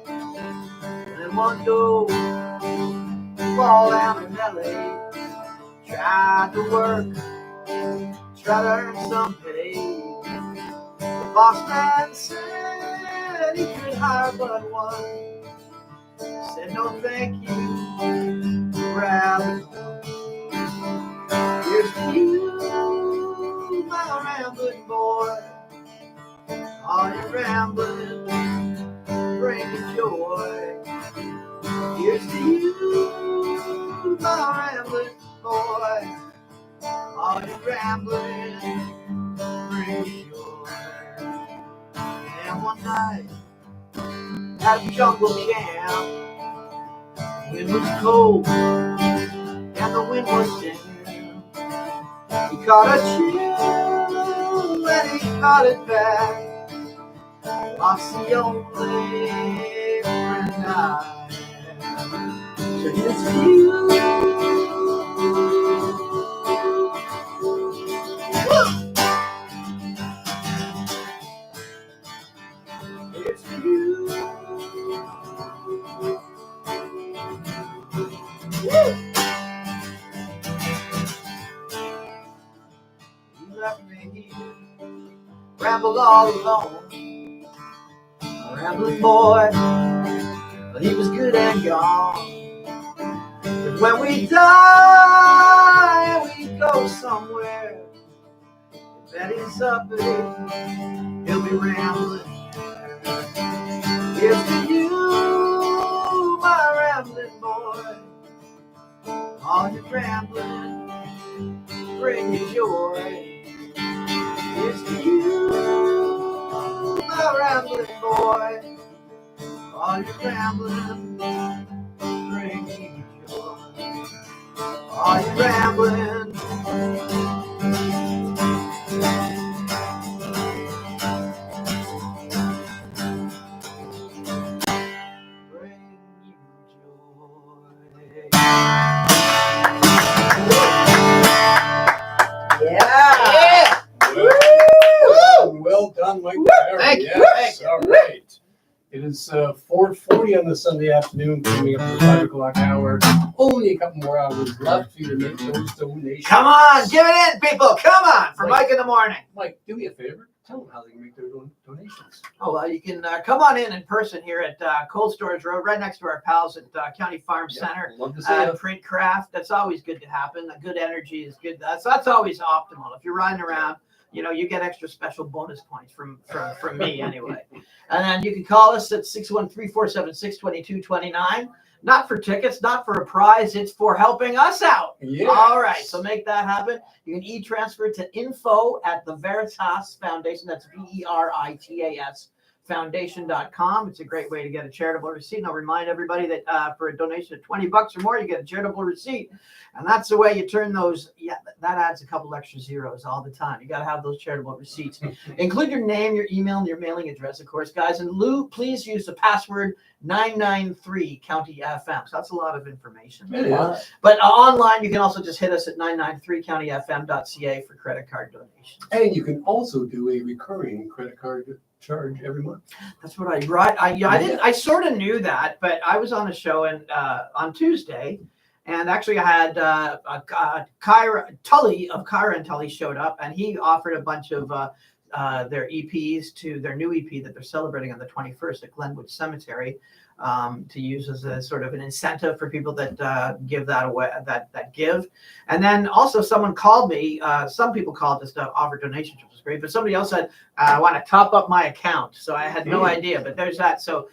And one door, fall down in LA. Tried to work, try to earn some pay. The boss man said he could hire but one. Said no thank you, rather. Here's to you, my rambling boy. All your rambling, bring me joy. Here's to you, my rambling boy. All your rambling, bring me joy. And one night, at the jungle camp, it was cold, and the wind was damp. He caught a chill, and he caught it back. Lost the only friend I had. So here's to you. Here's to you. You left me here, ramble all alone. Rambling boy, but he was good and gone. But when we die, we go somewhere. That he's up and he'll be rambling. Here's to you, my rambling boy. All your rambling, bring you joy. Here's to you, my rambling boy. All your rambling, bring me joy. All your rambling, bring you joy. Yeah. Well done, Mike Farrell. Thank you. Yes. All right. It is 4:40 on the Sunday afternoon, coming up to the 5 o'clock hour. Only a couple more hours left for you to make those donations. Come on, give it in, people. Come on, for Mike in the morning. Mike, do me a favor. Tell them how they can make their donations. Oh, well, you can come on in person here at Cold Storage Road, right next to our pals at County Farm Center. Love to see you. Print craft, that's always good to happen. The good energy is good. That's always optimal. If you're riding around, you get extra special bonus points from me anyway. And then you can call us at 613-476-2229. Not for tickets, not for a prize. It's for helping us out. Yeah. All right. So make that happen. You can e-transfer to info at the Veritas Foundation. That's VERITAS foundation.com. It's a great way to get a charitable receipt. And I'll remind everybody that for a donation of $20 or more, you get a charitable receipt. And that's the way you turn those. Yeah, that adds a couple extra zeros all the time. You got to have those charitable receipts. Include your name, your email, and your mailing address, of course, guys. And Lou, please use the password 993 County FM. So that's a lot of information. It is. But online, you can also just hit us at 993countyfm.ca for credit card donations. And you can also do a recurring credit card charge every month. That's what I brought. I sort of knew that, but I was on a show on Tuesday, and actually I had Tully of Kyra and Tully showed up, and he offered a bunch of their EPs to their new EP that they're celebrating on the 21st at Glenwood Cemetery to use as a sort of an incentive for people that give that away, that give. And then also someone called me, some people called just to offer donations, which was great, but somebody else said, I want to top up my account. So I had no idea, but there's that. So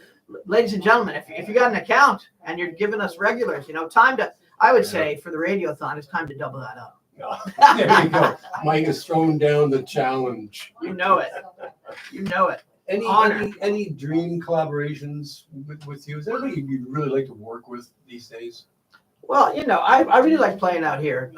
ladies and gentlemen, if you got an account and you're giving us regulars, I would say for the Radiothon, it's time to double that up. There you go. Mike has thrown down the challenge. You know it. Any dream collaborations with you? Is there anybody you'd really like to work with these days? Well, I really like playing out here.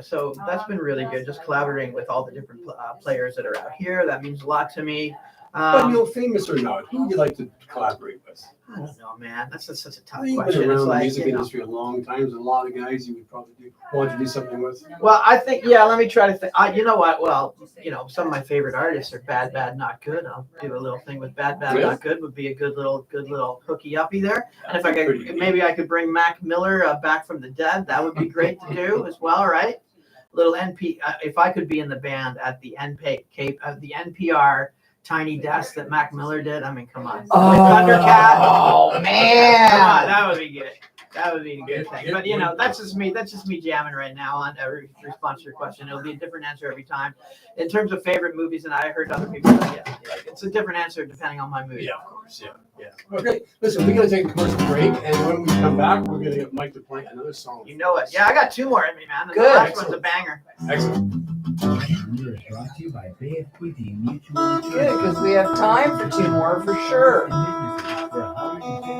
So that's been really good, just collaborating with all the different players that are out here. That means a lot to me. But famous or not, who would you like to collaborate with? I don't know, man. That's just such a tough You've question. been It's around the like, music industry a long time. There's a lot of guys you would probably want to do something with. Well, I think, let me try to think. You know what? Well, some of my favorite artists are Bad, Bad, Not Good. I'll do a little thing with Bad, Bad, Not Good. Would be a good little hooky uppy there. And if I could, maybe I could bring Mac Miller back from the dead. That would be great to do as well, right? Little NP. If I could be in the band at the NPR Tiny Desk that Mac Miller did. I mean, come on. Thundercat. Oh man, come on, that would be good. That would be a good thing. But that's just me. That's just me jamming right now on every response to your question. It'll be a different answer every time. In terms of favorite movies, and I heard other people say, it's a different answer depending on my mood. Yeah, of course. Yeah. Okay. Listen, we're gonna take a commercial break, and when we come back, we're gonna get Mike to play another song. You know it. Yeah, I got two more in me, man. And Good. The last one's a banger. Excellent. Brought to you by Bay Equity Mutual good, because we have time for two more for sure.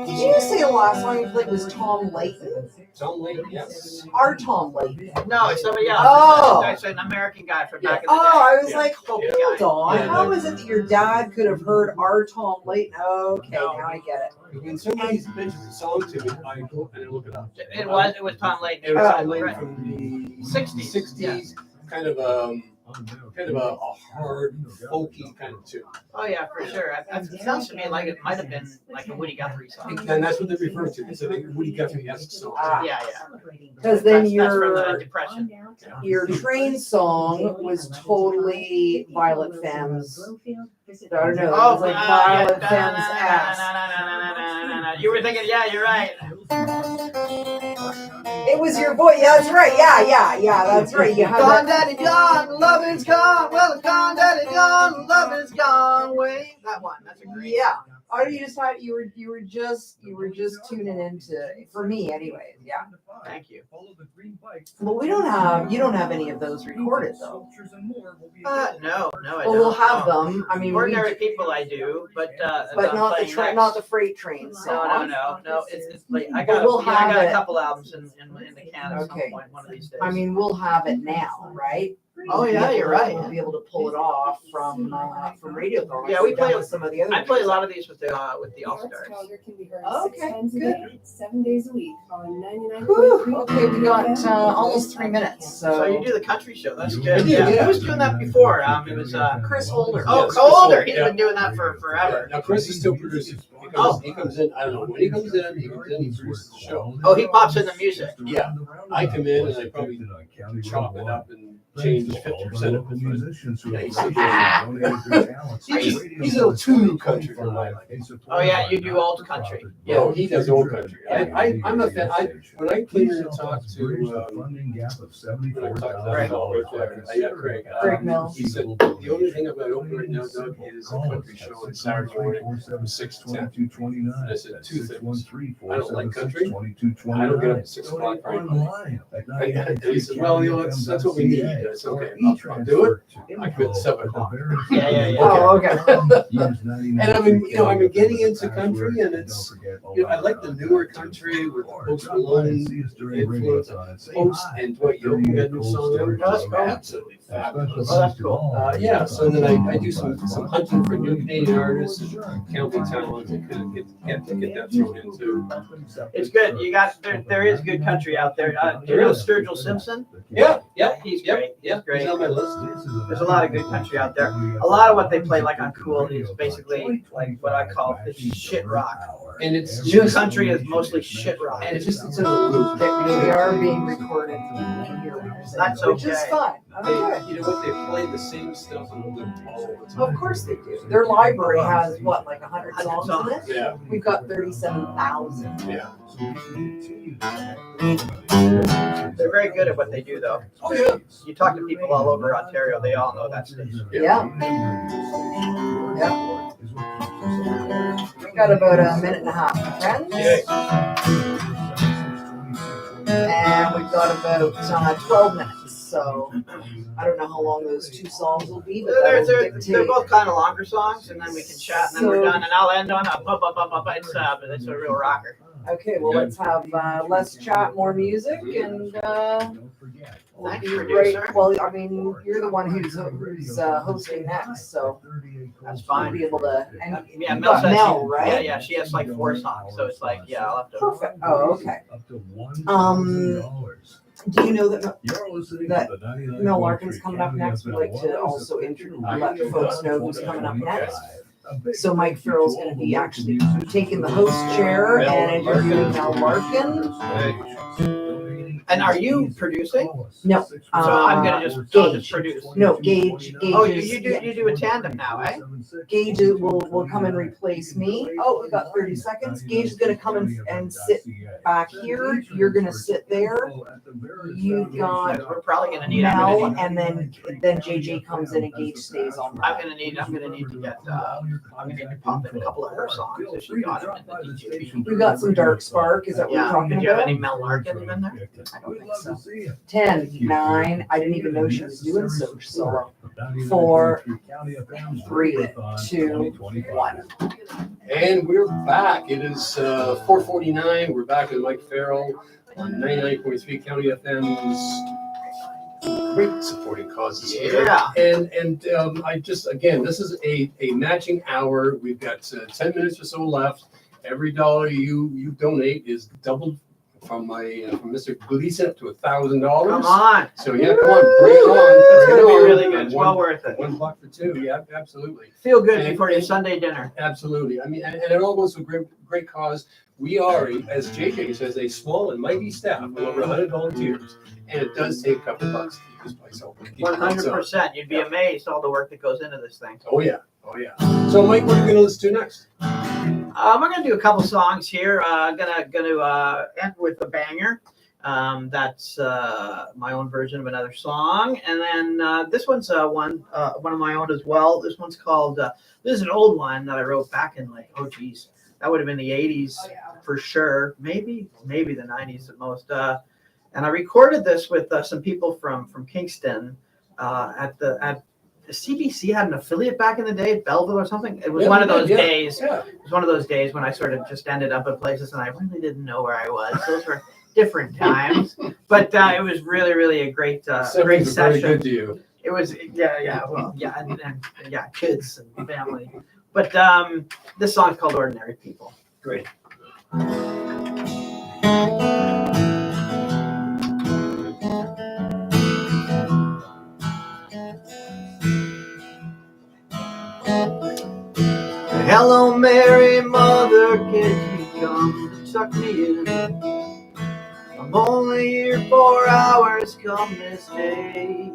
Did you say the last song you played was Tom Layton? Tom Layton, yes. Our Tom Layton. No, it's somebody else. Oh. It's an American guy from back in the day. I was Yeah. like, hold on. Yeah. How is it that your dad could have heard our Tom Layton? Okay, now I get it. When somebody mentions a song to me, I go and I look it up. It was Tom Layton. It was Tom Right. Layton from the 60s. 60s, kind of a hard, folky kind of tune. Oh yeah, for sure. It sounds to me like it might have been like a Woody Guthrie song. And that's what they refer to. It's a Woody Guthrie-esque song. Yeah. Because then That's from the Depression. your train song was totally Violet Femmes. I don't know. It was like Violet Femmes ass. You were thinking, yeah, you're right. It was your voice. Yeah, that's right. Yeah, that's right. You had Gone, that. daddy, gone, love is gone. Well, it's gone, daddy, gone, love is gone. Wait, that one. That's a great. Yeah. Or you just had you were just tuning into, for me anyways. Yeah. Thank you. But you don't have any of those recorded though. No, I Well, don't. we'll have them. I mean, Ordinary people, I do, but not the freight train song. No. It's like I But got we'll I have got it. a couple albums in the can at some Okay. point one of these days. I mean, we'll have it now, right? Oh, yeah, you're right. We'll be able to pull it off from Radiothon. Yeah, we play with some of the other. I play a lot of these with the All Stars. Calendar can be heard Okay, 6 times a good. day, 7 days a week on 99.3. Whew, okay, we got almost 3 minutes. So you do the country show. That's good. Yeah. Who was doing that before? It was Chris Holder. Oh, Yes, Colder. Chris He's Holder, been doing that for forever. Now Chris is still producing. He comes in. I don't know when he comes in. He produces the show. Oh, he pops in the music. Yeah, I come in and I probably chop it up and change Thanks to all the 50% of local it. musicians who Yeah, have he's so donated their talents to He's Radio a two 2025 country for my life. in support Oh, yeah, of you do our old not-for-profit country. Yeah, he does old volunteer country. I'm a fan. When I came Please in to help talk us bridge the to, funding gap of when I talked to that $74,000 fellow right by there, considering Craig Mills. he said, the only thing I've got open right now, Doug, is a country show on Saturday morning from 6 to 10. And I said, two things. I don't like country. I don't get up at 6 o'clock very much. And he said, well, you know, that's what we need. I said, okay, I'll do it. I quit at 7 o'clock. Yeah. Oh, okay. And I've been getting into country, and it's, I like the newer country with Post Malone influence. Post and Dwight Yoakam got a new song out. That's cool. Absolutely fabulous. Oh, that's cool. Yeah, so then I do some hunting for new Canadian artists and county talent. I couldn't get that thrown into. It's good. You got there is good country out there. Do you know Sturgill Simpson? Yeah, He's great. yeah, Great. he's on my list. There's a lot of good country out there. A lot of what they play like on Cool is basically like what I call it's shit rock. And it's New just, country is mostly shit rock. and it's in a loop. They are being recorded. That's Which is okay. fun. You know what, they play the same stuff in a loop all the time. Of course they do. Their library has what, like 100 100 songs in it? Yeah, We've got 37,000. yeah. They're very good at what they do, though. Oh, yeah. You talk to people all over Ontario, they all know that station. Yeah. We've got about a minute and a half, my friends. And we've got about 12 minutes. So I don't know how long those two songs will be, but They're both kind of longer songs, and then we can chat, and then we're done. And I'll end on a it's a real rocker. Okay, well, let's have less chat, more music, and we'll Thanks, be producer. right. Well, I mean, you're the one who's hosting next, so That's we'll fine. be able to. And Yeah, you Mel got says Mel, she, right? Yeah, she has like 4 songs, so it's like, yeah, I'll have to. Perfect. Oh, okay. Do you know that Mel Larkin's coming up next? We'd like to also let folks know who's coming up next. So Mike Farrell's going to be actually taking the host chair and interviewing Mel Larkin. And are you producing? No. So I'm gonna just produce. No, Gage. Oh, is- you do a tandem now, eh? Gage will come and replace me. Oh, we got 30 seconds. Gage is gonna come and sit back here. You're gonna sit there. You've got We're probably gonna need. Mel, and then JJ comes in and Gage stays on. I'm gonna need to get. I'm gonna need to pop in a couple of her songs if she got them in the DJ. We've got some Dark Spark. Is that what we're Yeah. talking Did you have about? any Mel Larkin in there? I don't think so. 10, 9. I didn't even know she was doing so solo. 4, 3, 2, 1. And we're back. It is 4:49. We're back with Mike Farrell on 99.3 County FM's great supporting causes here. Yeah. And I just, again, this is a matching hour. We've got 10 minutes or so left. Every dollar you donate is doubled from Mr. Gleason up to $1,000. Come on. So yeah, come on, bring it on. It's Bring gonna it be on. really good. It's well worth it. $1 for 2. Yeah, absolutely. Feel good And- before your Sunday dinner. Absolutely. I mean, and it all goes to a great cause. We are, as JJ says, a small and mighty staff of over 100 volunteers, and it does take a couple bucks to keep this place open. to keep it going. So- 100%. You'd be amazed all the work that goes into this thing. Oh yeah, oh yeah. So Mike, what are we gonna listen to next? We're gonna do a couple songs here. Gonna end with a banger. That's my own version of another song, and then this one's one of my own as well. This one's called. This is an old one that I wrote back in that would have been the '80s for sure, maybe the '90s at most. And I recorded this with some people from Kingston at the CBC had an affiliate back in the day at Belleville or something. It was one of those days. Yeah. It was one of those days when I sort of just ended up at places and I really didn't know where I was. Those were different times, but it was really a great Very session. good to you. It was and kids and family. But this song's called "Ordinary People." Great. Hello, Mary, Mother, can you come to tuck me in? I'm only here 4 hours come this day.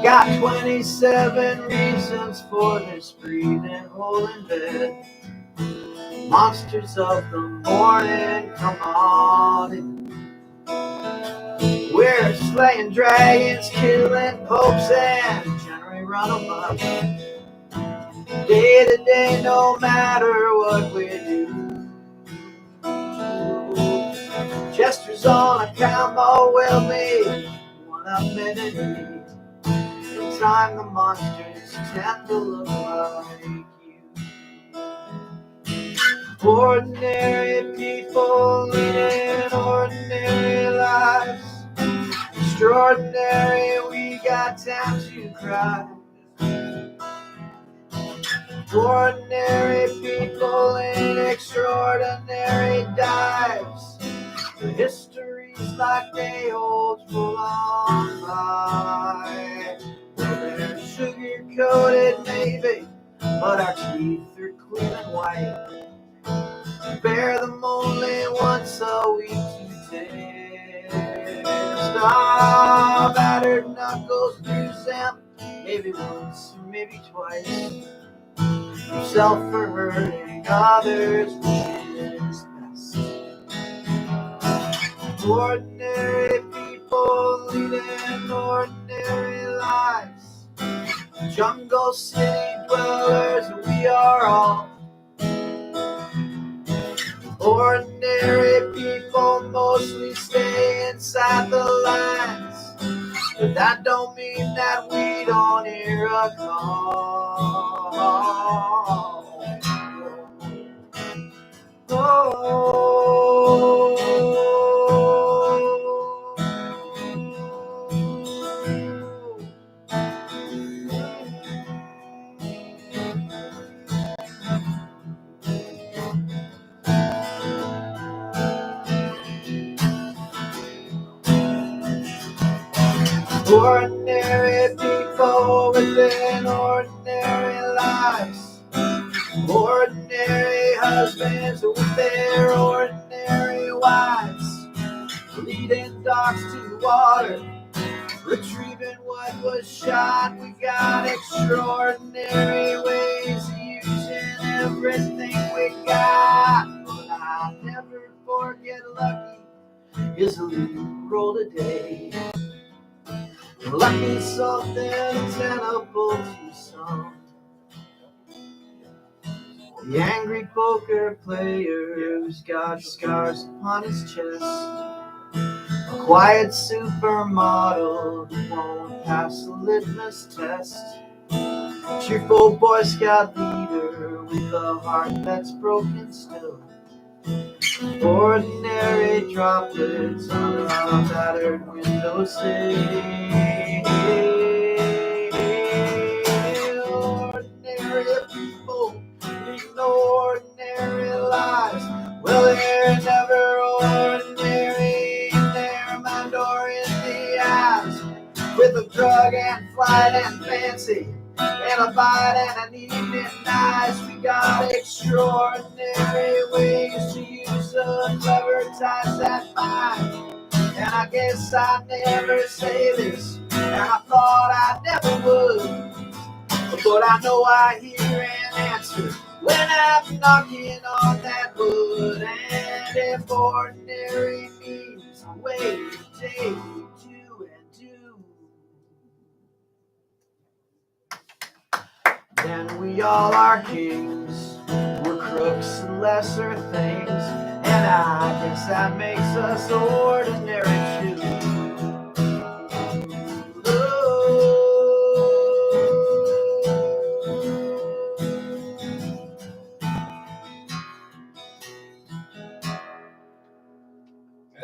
got 27 reasons for this breathing hole in bed. Monsters of the morning, come on in. We're slaying dragons, killing popes, and generally run amok. Day to day, no matter what we do. Gestures on a camo will be one up minute. In time, the monsters tend to look like you. Ordinary people leading ordinary lives. Extraordinary, we got time to cry. Ordinary people in extraordinary dives. The histories like they hold full on by. Well, they're sugar coated maybe, but our teeth are clean and white. Bear them only once a week to test. Ah, battered knuckles bruise them, maybe once or maybe twice. Yourself for hurting others, which is best. Ordinary people leading ordinary lives. Jungle city dwellers, we are all. Ordinary people mostly stay inside the lines. But that don't mean that we don't hear a call. Ordinary people within ordinary lives. Ordinary husbands with their ordinary wives. Leading dogs to water. Retrieving what was shot. We got extraordinary ways of using everything we got. But I'll never forget lucky is a little roll today. Lucky something tenable to some. The angry poker player who's got scars upon his chest. A quiet supermodel who won't pass the litmus test. A cheerful Boy Scout leader with a heart that's broken still. Ordinary droplets on a battered windowsill. Ordinary people leading ordinary lives. Well, they're never ordinary in their mind or in the eyes. With a drug and flight and fancy, and a bite and an evening nice. We got extraordinary ways to use a clever ties that bind. And I guess I never say this, and I thought I never would. But I know I hear an answer when I'm knocking on that wood. And if ordinary means a way to take two and two, then we all are kings. We're crooks and lesser things. And I guess that makes us ordinary too.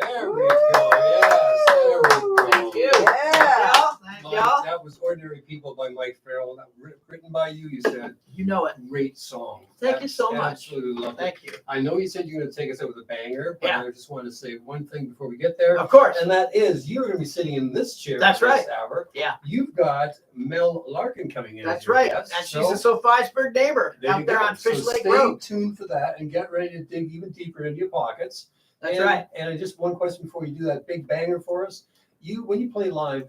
There we go. Yes, there we go. Thank you. Yeah. Thank Mike, y'all. that was Ordinary People by Mike Farrell. That written by you, you said. You know it. Great song. Thank you so much. Absolutely loved it. Thank you. I know you said you were going to take us out with a banger, but Yeah. I just want to say one thing before we get there. Of course. And that is, you're going to be sitting in this chair That's for right. this hour. Yeah. You've got Mel Larkin coming in. That's as your right. guest, And so she's a Sophiesburg neighbor there you out there go. on Fish So Lake stay Road. tuned for that and get ready to dig even deeper into your pockets. That's and, right. And just one question before you do that big banger for us. When you play live,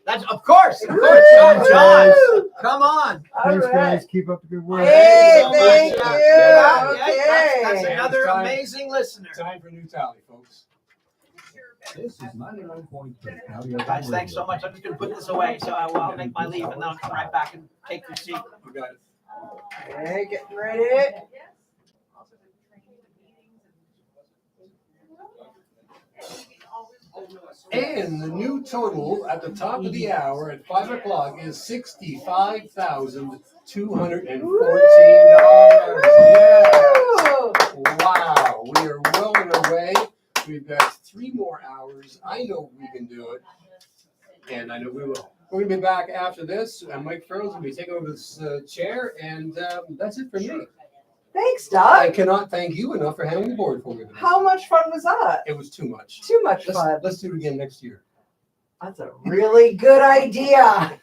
That's of course. John, come on. Thanks, All right. guys. Keep up the good work. Hey, so thank much. you. Yeah, Okay. that's another Time. amazing listener. Time for new tally, folks. This is 99.3 County Guys, thanks so much. I'm just gonna put this away, so I'll make my leave, and then I'll come right back and take your seat. You got it. Okay, getting ready. And the new total at the top of the hour at 5 o'clock is $65,214. Yeah. Wow, we are well on our way. We've got 3 more hours. I know we can do it, and I know we will. We're going to be back after this. Mike Farrell's going to be taking over this chair, and that's it for me. Thanks, I Doug. cannot thank you enough for handling the board for me today. How much fun was that? It was too much. Too much fun. Let's do it again next year. That's a really good idea.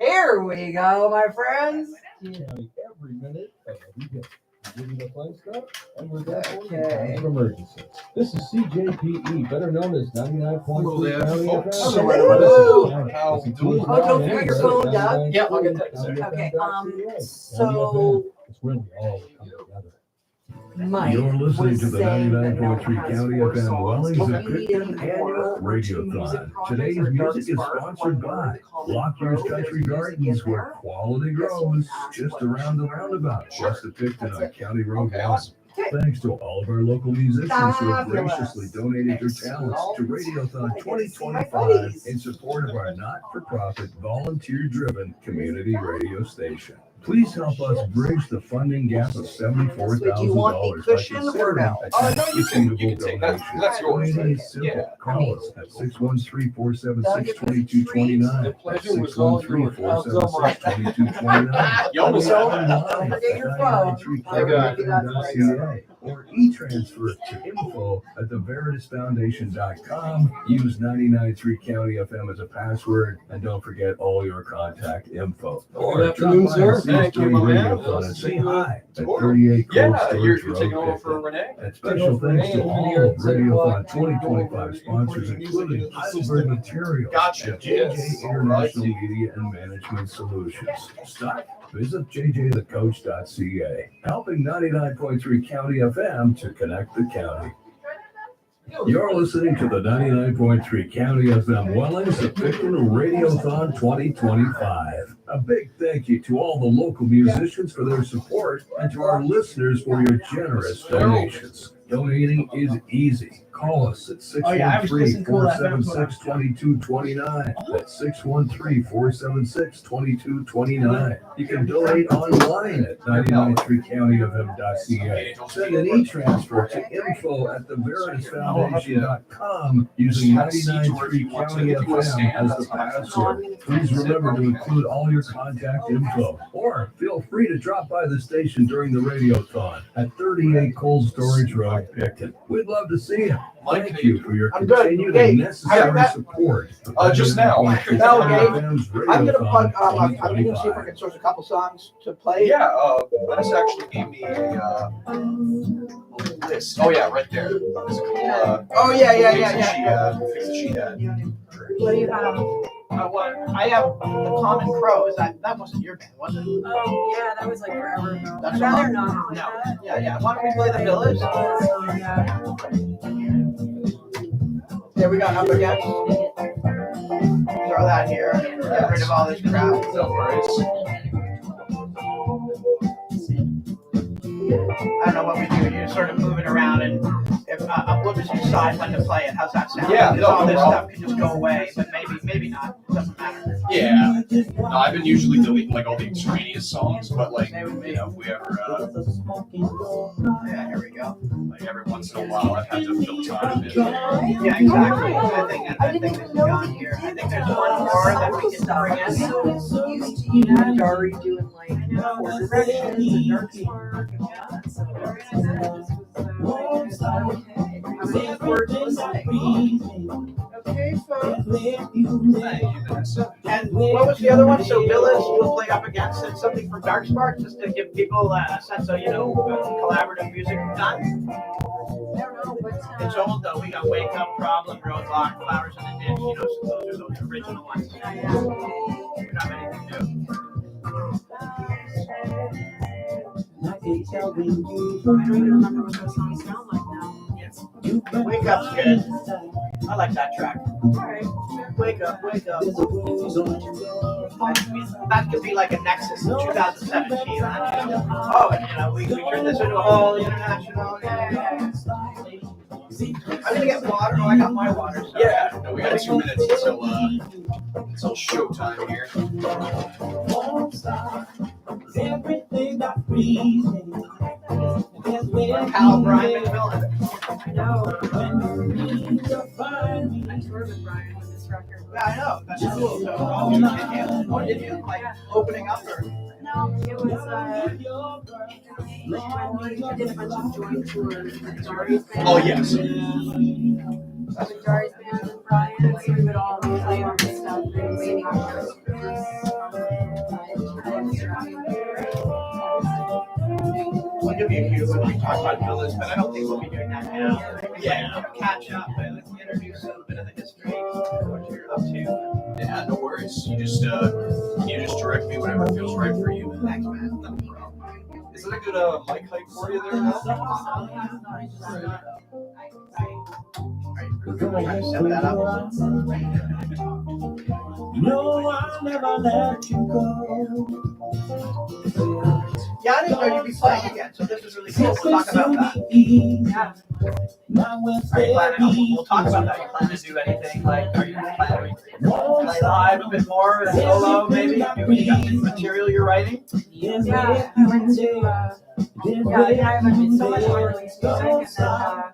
Here we go, my friends. Every minute of every day. Give you the fun stuff, and we're there for you in Okay. times of emergency. This is CJPE, better known as 99.3 there, County folks. FM. Hello. How Listen to doing? us Oh, don't live forget your at phone, Doug. 99.3 Yeah, I'll get that. CountyFM.ca. Okay, It's where we all come together. Mike You're listening was to the saying that 99.3 now it has County 4 FM songs. Welling's Do we Epiphany need any more Annual or 2 music Radiothon. projects Today's or Dark music is Spark? sponsored One more by with Common Lockyear's Crow. Country There's music Gardens, in where there. quality grows just around the roundabout. Just depicted on County Road 1. Thanks to all of our local musicians who have graciously donated their talents to Radiothon 2025 in support of our not-for-profit, volunteer-driven community radio station. Please help us bridge the funding gap of $74,000 Do you want a by cushion or considering no? a Oh, no, you can tax-receivable take that. donation. That's yours, Donating right? is simple. Yeah. Call us at 613-476-2229. The pleasure was all yours. 613-476-2229. You almost Or sold it. online Don't forget at your phone. 993countyfm.ca. Or e-transfer to info@theveritasfoundation.com. Use 993 County FM as a password, and don't forget all your contact info. Or Good afternoon, drop by and sir. see us Thank you, during my man. Radiothon and say hi at Tomorrow. 38 Cold Yeah, Storage you're Road, taking over for Picton. Renee. And special thanks to all of Radiothon 2025 sponsors, including Heidelberg Materials, Gotcha. and JJ Yes. International Media and Management Solutions. Stop. Visit jjthecoach.ca, helping 99.3 County FM to connect the county. You're listening to the 99.3 County FM Welling's Epiphany Radiothon 2025. A big thank you to all the local musicians for their support and to our listeners for your generous donations. Donating is easy. Call us at 613-476-2229. That's 613-476-2229. You can donate online at 993countyfm.ca. Send an e-transfer to info@theveritasfoundation.com using 993 County FM as the password. Please remember to include all your contact info, or feel free to drop by the station during the Radiothon at 38 Cold Storage Road, Picton. We'd love to see you. Thank you for your I'm good. continued Hey, and how necessary about- support. just now. No, Dave, I'm gonna plug. I'm gonna see if I 2025. can source a couple songs to play. Yeah, Wes actually gave me a list. Oh yeah, right there. There's a couple, Oh yeah. things that she had. What do you have? What? I have the Common Crow. Is that wasn't your band, was it? Oh, yeah, that was like forever ago. That's I'd rather fine. not play No. that. Yeah. Why don't we play the Village? Yeah. There we go. Up against. Throw that here. Get rid of all this crap. No worries. I don't know what we do. You sort of move it around, and if we'll just decide when to play it. How's that sound? Yeah, Because no all this problem. stuff can just go away, but maybe not. Doesn't matter. Yeah. No, I've been usually deleting like all the extraneous songs, but like you know, if we ever Yeah, here we go. like every once in a while, I've had to fill time in. Yeah, exactly. I think this is gone here. I think there's one more that we can bring in. So used to you and Dari doing like Four Directions and Dark Spark and all that. So I'm looking forward to listening. Okay, folks. And what was the other one? So Village will play up against it, something from Dark Spark, just to give people a sense of, collaborative music done. I don't know, but It's old though. We got Wake Up, Problem, Roadblock, Flowers in the Ditch. You know, so those are those original ones. We don't have anything new. I can tell when you I don't even remember what those songs sound like now. Wake Up's good. I like that track. Alright. Wake up, wake up. There's a rose on That could be like a Nexus in 2017. Oh, and you know, we turned this into a whole international. I'm gonna get water. Oh, I got my water. So. Yeah, no, we got 2 minutes until showtime here. everything that breathes. Pal Brian McMillan. I know. I toured with Brian with this record. Yeah, I know. That's cool. So, what did you like opening up or? No, it was when we did a bunch of joint tours with Dory's band. Oh, yes. With Dory's band and Brian, so we would all play on this stuff and waiting on shows to release. We'll give you a cue when we talk about Phyllis, but I don't think we'll be doing that now. Yeah. Catch up and introduce a little bit of the history, what you're up to. Yeah, no worries. You just direct me whenever feels right for you. Thanks, man. No problem. Is it a good mic height for you there now? Trying to set that up. No, I'll never let you go. Yeah, I didn't know you'd be playing again, so this is really cool. We'll talk about that. Yeah. We'll talk about that. You plan to do anything? Like, are you planning to play live a bit more, solo, maybe? You got any material you're writing? Yeah, I went to, I have so much more release music, and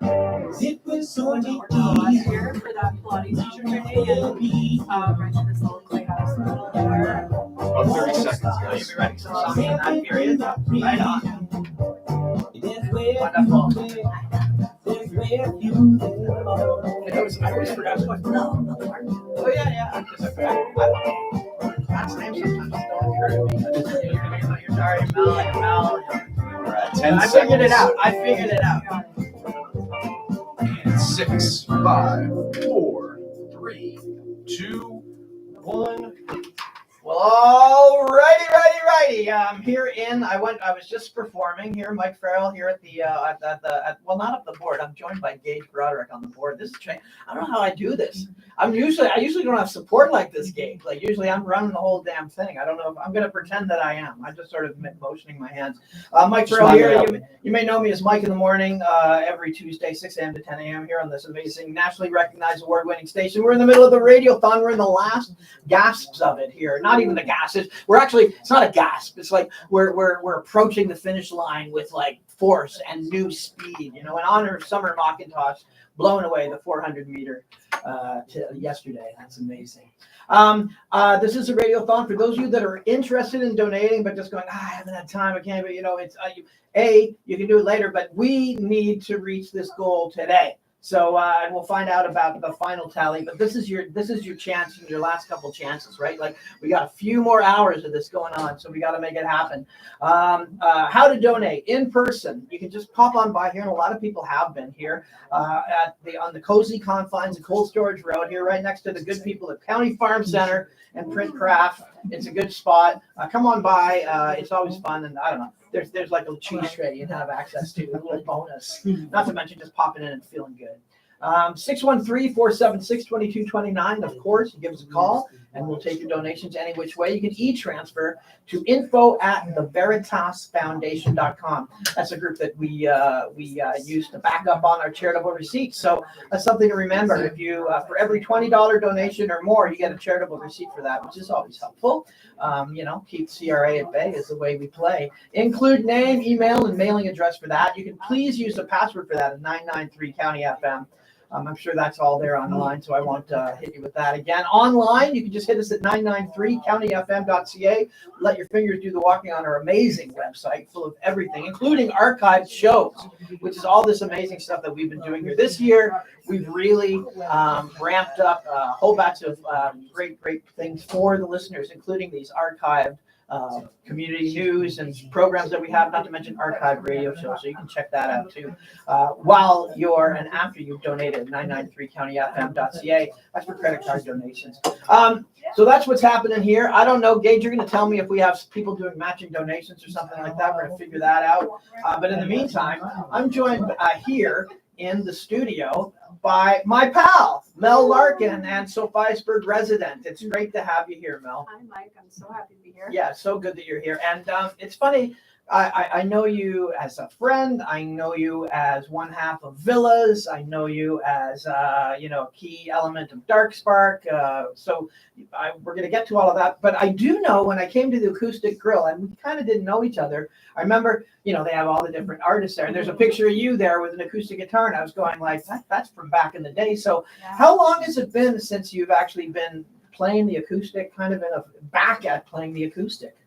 then, went to Portugal last year for that Pilates teacher training, and, rented this little playhouse in the middle of nowhere. About 30 seconds, So guys. you'll be writing some songs in that period? Right on. Wonderful. I always forgot what. Oh, yeah. Because I forgot. Last name sometimes don't occur to me. You're sorry, Mel. We're at 10 I seconds. figured it out. And 6, 5, 4, 3, 2, 1. Well, righty. Here in, I was just performing here, Mike Farrell here at the, well, not up the board. I'm joined by Gage Broderick on the board. This is, I don't know how I do this. I usually don't have support like this, Gage. Like usually I'm running the whole damn thing. I don't know if I'm going to pretend that I am. I'm just sort of motioning my hands. Mike Farrell here. You may know me as Mike in the Morning every Tuesday, 6 a.m. to 10 a.m. here on this amazing, nationally recognized award-winning station. We're in the middle of the Radiothon. We're in the last gasps of it here. Not even the gasps. It's not a gasp. It's like we're approaching the finish line with like force and new speed. You know, in honor of Summer McIntosh blowing away the 400 meter yesterday. That's amazing. This is a Radiothon for those of you that are interested in donating, but just going, I haven't had time. I can't. But you know, it's you can do it later, but we need to reach this goal today. So we'll find out about the final tally, but this is your chance, your last couple chances, right? Like we got a few more hours of this going on, so we got to make it happen. How to donate in person? You can just pop on by here, and a lot of people have been here on the cozy confines of Cold Storage Road here, right next to the good people at County Farm Center and Print Craft. It's a good spot. Come on by. It's always fun, and I don't know. There's like a cheese tray you'd have access to, a little bonus. Not to mention just popping in and feeling good. 613-476-2229. Of course, you give us a call and we'll take your donations any which way. You can e-transfer to info@theveritasfoundation.com. That's a group that we use to back up on our charitable receipts. So that's something to remember. If you for every $20 donation or more, you get a charitable receipt for that, which is always helpful. Keep CRA at bay is the way we play. Include name, email, and mailing address for that. You can please use the password for that at 993 County FM. I'm sure that's all there online, so I won't hit you with that again. Online, you can just hit us at 993countyfm.ca. Let your fingers do the walking on our amazing website full of everything, including archived shows, which is all this amazing stuff that we've been doing here. This year, we've really ramped up a whole batch of great things for the listeners, including these archived community news and programs that we have, not to mention archived radio shows. So you can check that out too. While you're and after you've donated 993countyfm.ca. That's for credit card donations. So that's what's happening here. I don't know, Gage, you're going to tell me if we have people doing matching donations or something like that. We're going to figure that out. But in the meantime, I'm joined here in the studio by my pal, Mel Larkin, and Sophiasburg resident. It's great to have you here, Mel. Hi, Mike. I'm so happy to be here. Yeah, so good that you're here. And it's funny, I know you as a friend. I know you as one half of Villas. I know you as, a key element of Dark Spark. So we're going to get to all of that. But I do know when I came to the Acoustic Grill, and we kind of didn't know each other, I remember, they have all the different artists there. And there's a picture of you there with an acoustic guitar. And I was going like, that's from back in the day. So how long has it been since you've actually been playing the acoustic, kind of back at playing the acoustic?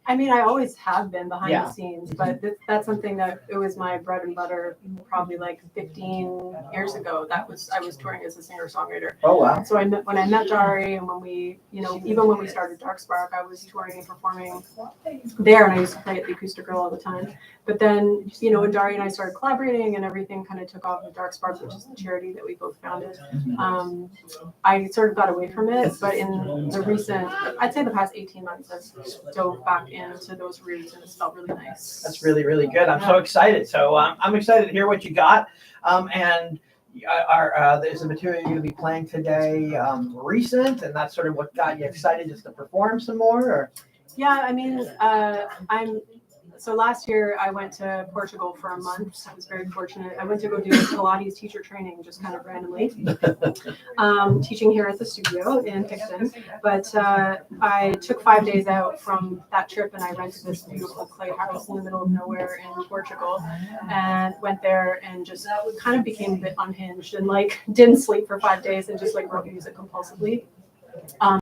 I mean, I always have been behind the scenes, but that's something that it was my bread and butter probably like 15 years ago. I was touring as a singer-songwriter. Oh, wow. So when I met Dari and when we, even when we started Dark Spark, I was touring and performing there, and I used to play at the Acoustic Grill all the time. But then, when Dari and I started collaborating and everything kind of took off with Dark Spark, which is the charity that we both founded, I sort of got away from it. But in the recent, I'd say the past 18 months, I've dove back into those roots, and it's felt really nice. That's really, really good. I'm so excited. So I'm excited to hear what you got. And is the material you're going to be playing today recent, and that's sort of what got you excited just to perform some more? Or? Yeah, I mean, so last year I went to Portugal for a month. I was very fortunate. I went to go do Pilates teacher training just kind of randomly, teaching here at the studio in Picton. But I took 5 days out from that trip, and I rented this beautiful clay house in the middle of nowhere in Portugal, and went there and just kind of became a bit unhinged and didn't sleep for 5 days and just wrote music compulsively.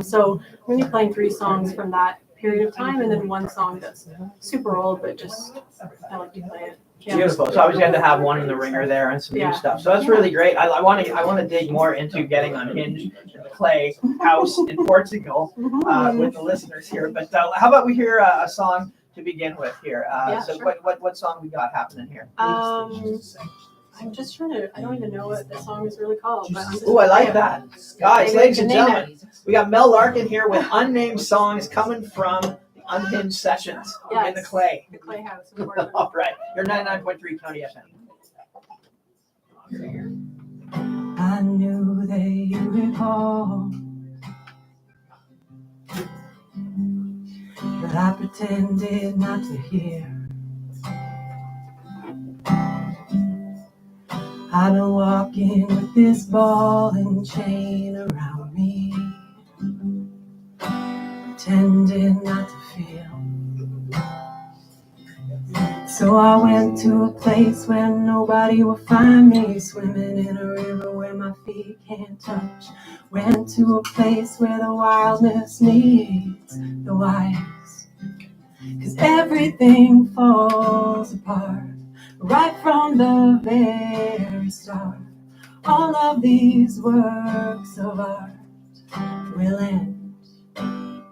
So I'm going to be playing 3 songs from that period of time, and then 1 song that's super old, but just I like to play it. Yeah. Beautiful. So obviously you had to have one in the ringer there and some new stuff. So that's really great. I want to dig more into getting unhinged in the clay house in Portugal with the listeners here. But how about we hear a song to begin with here? Sure. What song we got happening here? I'm just trying to, I don't even know what the song is really called. Oh, I like that. Guys, ladies and gentlemen, we got Mel Larkin here with unnamed songs coming from the Unhinged Sessions in the Clay. The Clay House. All right. You're 99.3 County FM. I knew that you recall, but I pretended not to hear. I've been walking with this ball and chain around me, pretending not to feel. So I went to a place where nobody will find me, swimming in a river where my feet can't touch. Went to a place where the wildness meets the wise, 'cause everything falls apart right from the very start. All of these works of art will end.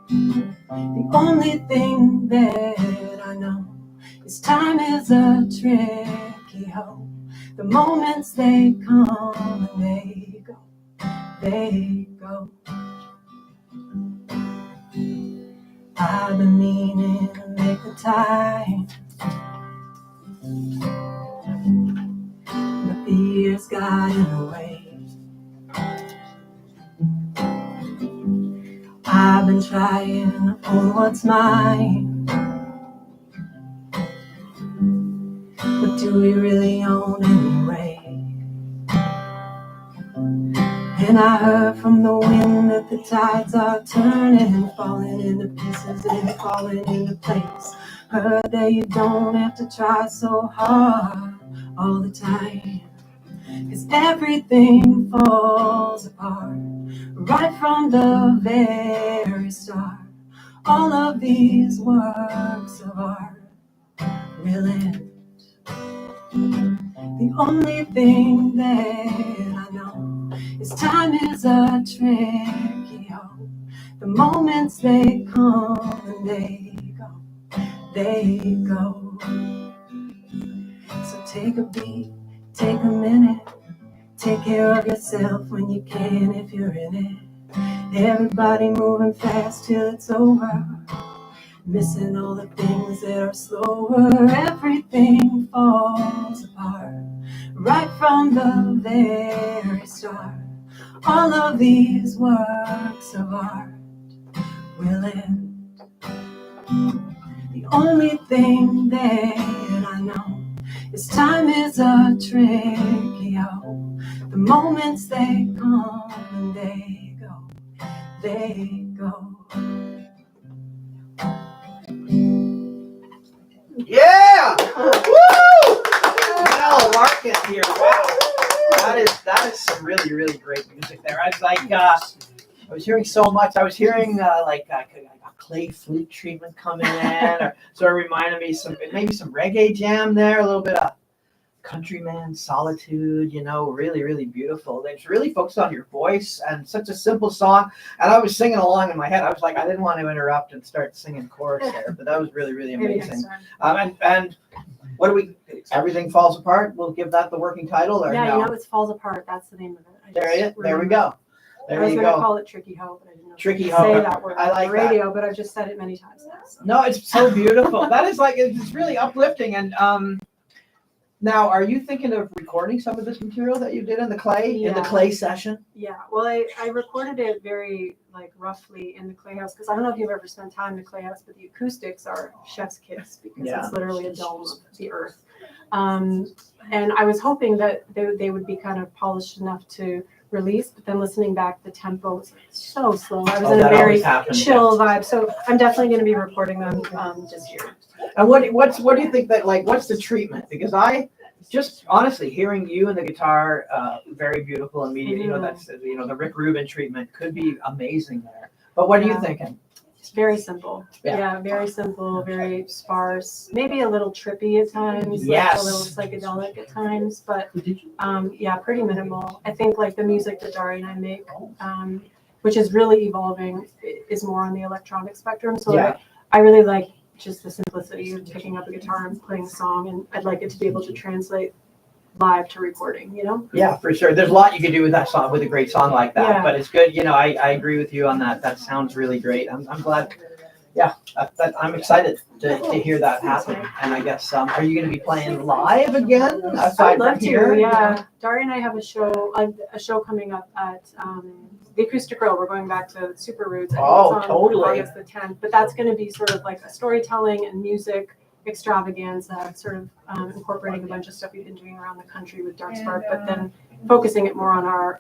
The only thing that I know is time is a tricky hoe. The moments they come and they go, they go. I've been meaning to make the time, but the years got in the way. I've been trying to own what's mine, but do we really own anyway? And I heard from the wind that the tides are turning, falling into pieces and falling into place. Heard that you don't have to try so hard all the time, 'cause everything falls apart right from the very start. All of these works of art will end. The only thing that I know is time is a tricky hoe. The moments they come and and they go. So take a beat, take a minute, take care of yourself when you can if you're in it. Everybody moving fast till it's over, missing all the things that are slower. Everything falls apart right from the very start. All of these works of art will end. The only thing that I know is time is a tricky hoe. The moments they come and they go, they go. Yeah! Woo! Mel Larkin here. Wow. That is some really, really great music there. I was like, I was hearing so much. I was hearing like a clay flute treatment coming in, or sort of reminded me maybe some reggae jam there, a little bit of countryman solitude, you know, really, really beautiful. It's really focused on your voice and such a simple song. And I was singing along in my head. I was like, I didn't want to interrupt and start singing chorus there, but that was really, really amazing. And what do we? Everything Falls Apart. We'll give that the working title, or yeah, no? You know, it's Falls Apart. That's the name of it. There we go. There I was you going to go. call it Tricky Hoe, but I didn't know Tricky to Hoe. say that word I like on the radio, but I've just said it many times now. So. No, it's so beautiful. That is like, it's really uplifting. And now, are you thinking of recording some of this material that you did in the clay session? Yeah, well, I recorded it very like roughly in the clay house, because I don't know if you've ever spent time in the clay house, but the acoustics are chef's kiss, because it's literally a dome of the earth. And I was hoping that they would be kind of polished enough to release, but then listening back, the tempo was so slow. I was in a very chill vibe, so I'm definitely going to be recording them this year. And what do you think that, like, what's the treatment? Because I just honestly hearing you and the guitar, very beautiful and media, you know, that's, you know, the Rick Rubin treatment could be amazing there. But what are you thinking? It's very simple. Yeah, very simple, very sparse, maybe a little trippy at times, like a little psychedelic at times, but yeah, pretty minimal. I think like the music that Dari and I make, which is really evolving, is more on the electronic spectrum. So I really like just the simplicity of picking up a guitar and playing a song, and I'd like it to be able to translate live to recording, you know? Yeah, for sure. There's a lot you can do with that song, with a great song like that, but it's good. You know, I agree with you on that. That sounds really great. I'm glad. Yeah, I'm excited to hear that happen. And I guess, are you going to be playing live again? I'd love to, yeah. Dari and I have a show coming up at the Acoustic Grill. We're going back to Super Roots. Totally. August the 10th. But that's going to be sort of like a storytelling and music extravaganza, sort of incorporating a bunch of stuff we've been doing around the country with Dark Spark, but then focusing it more on our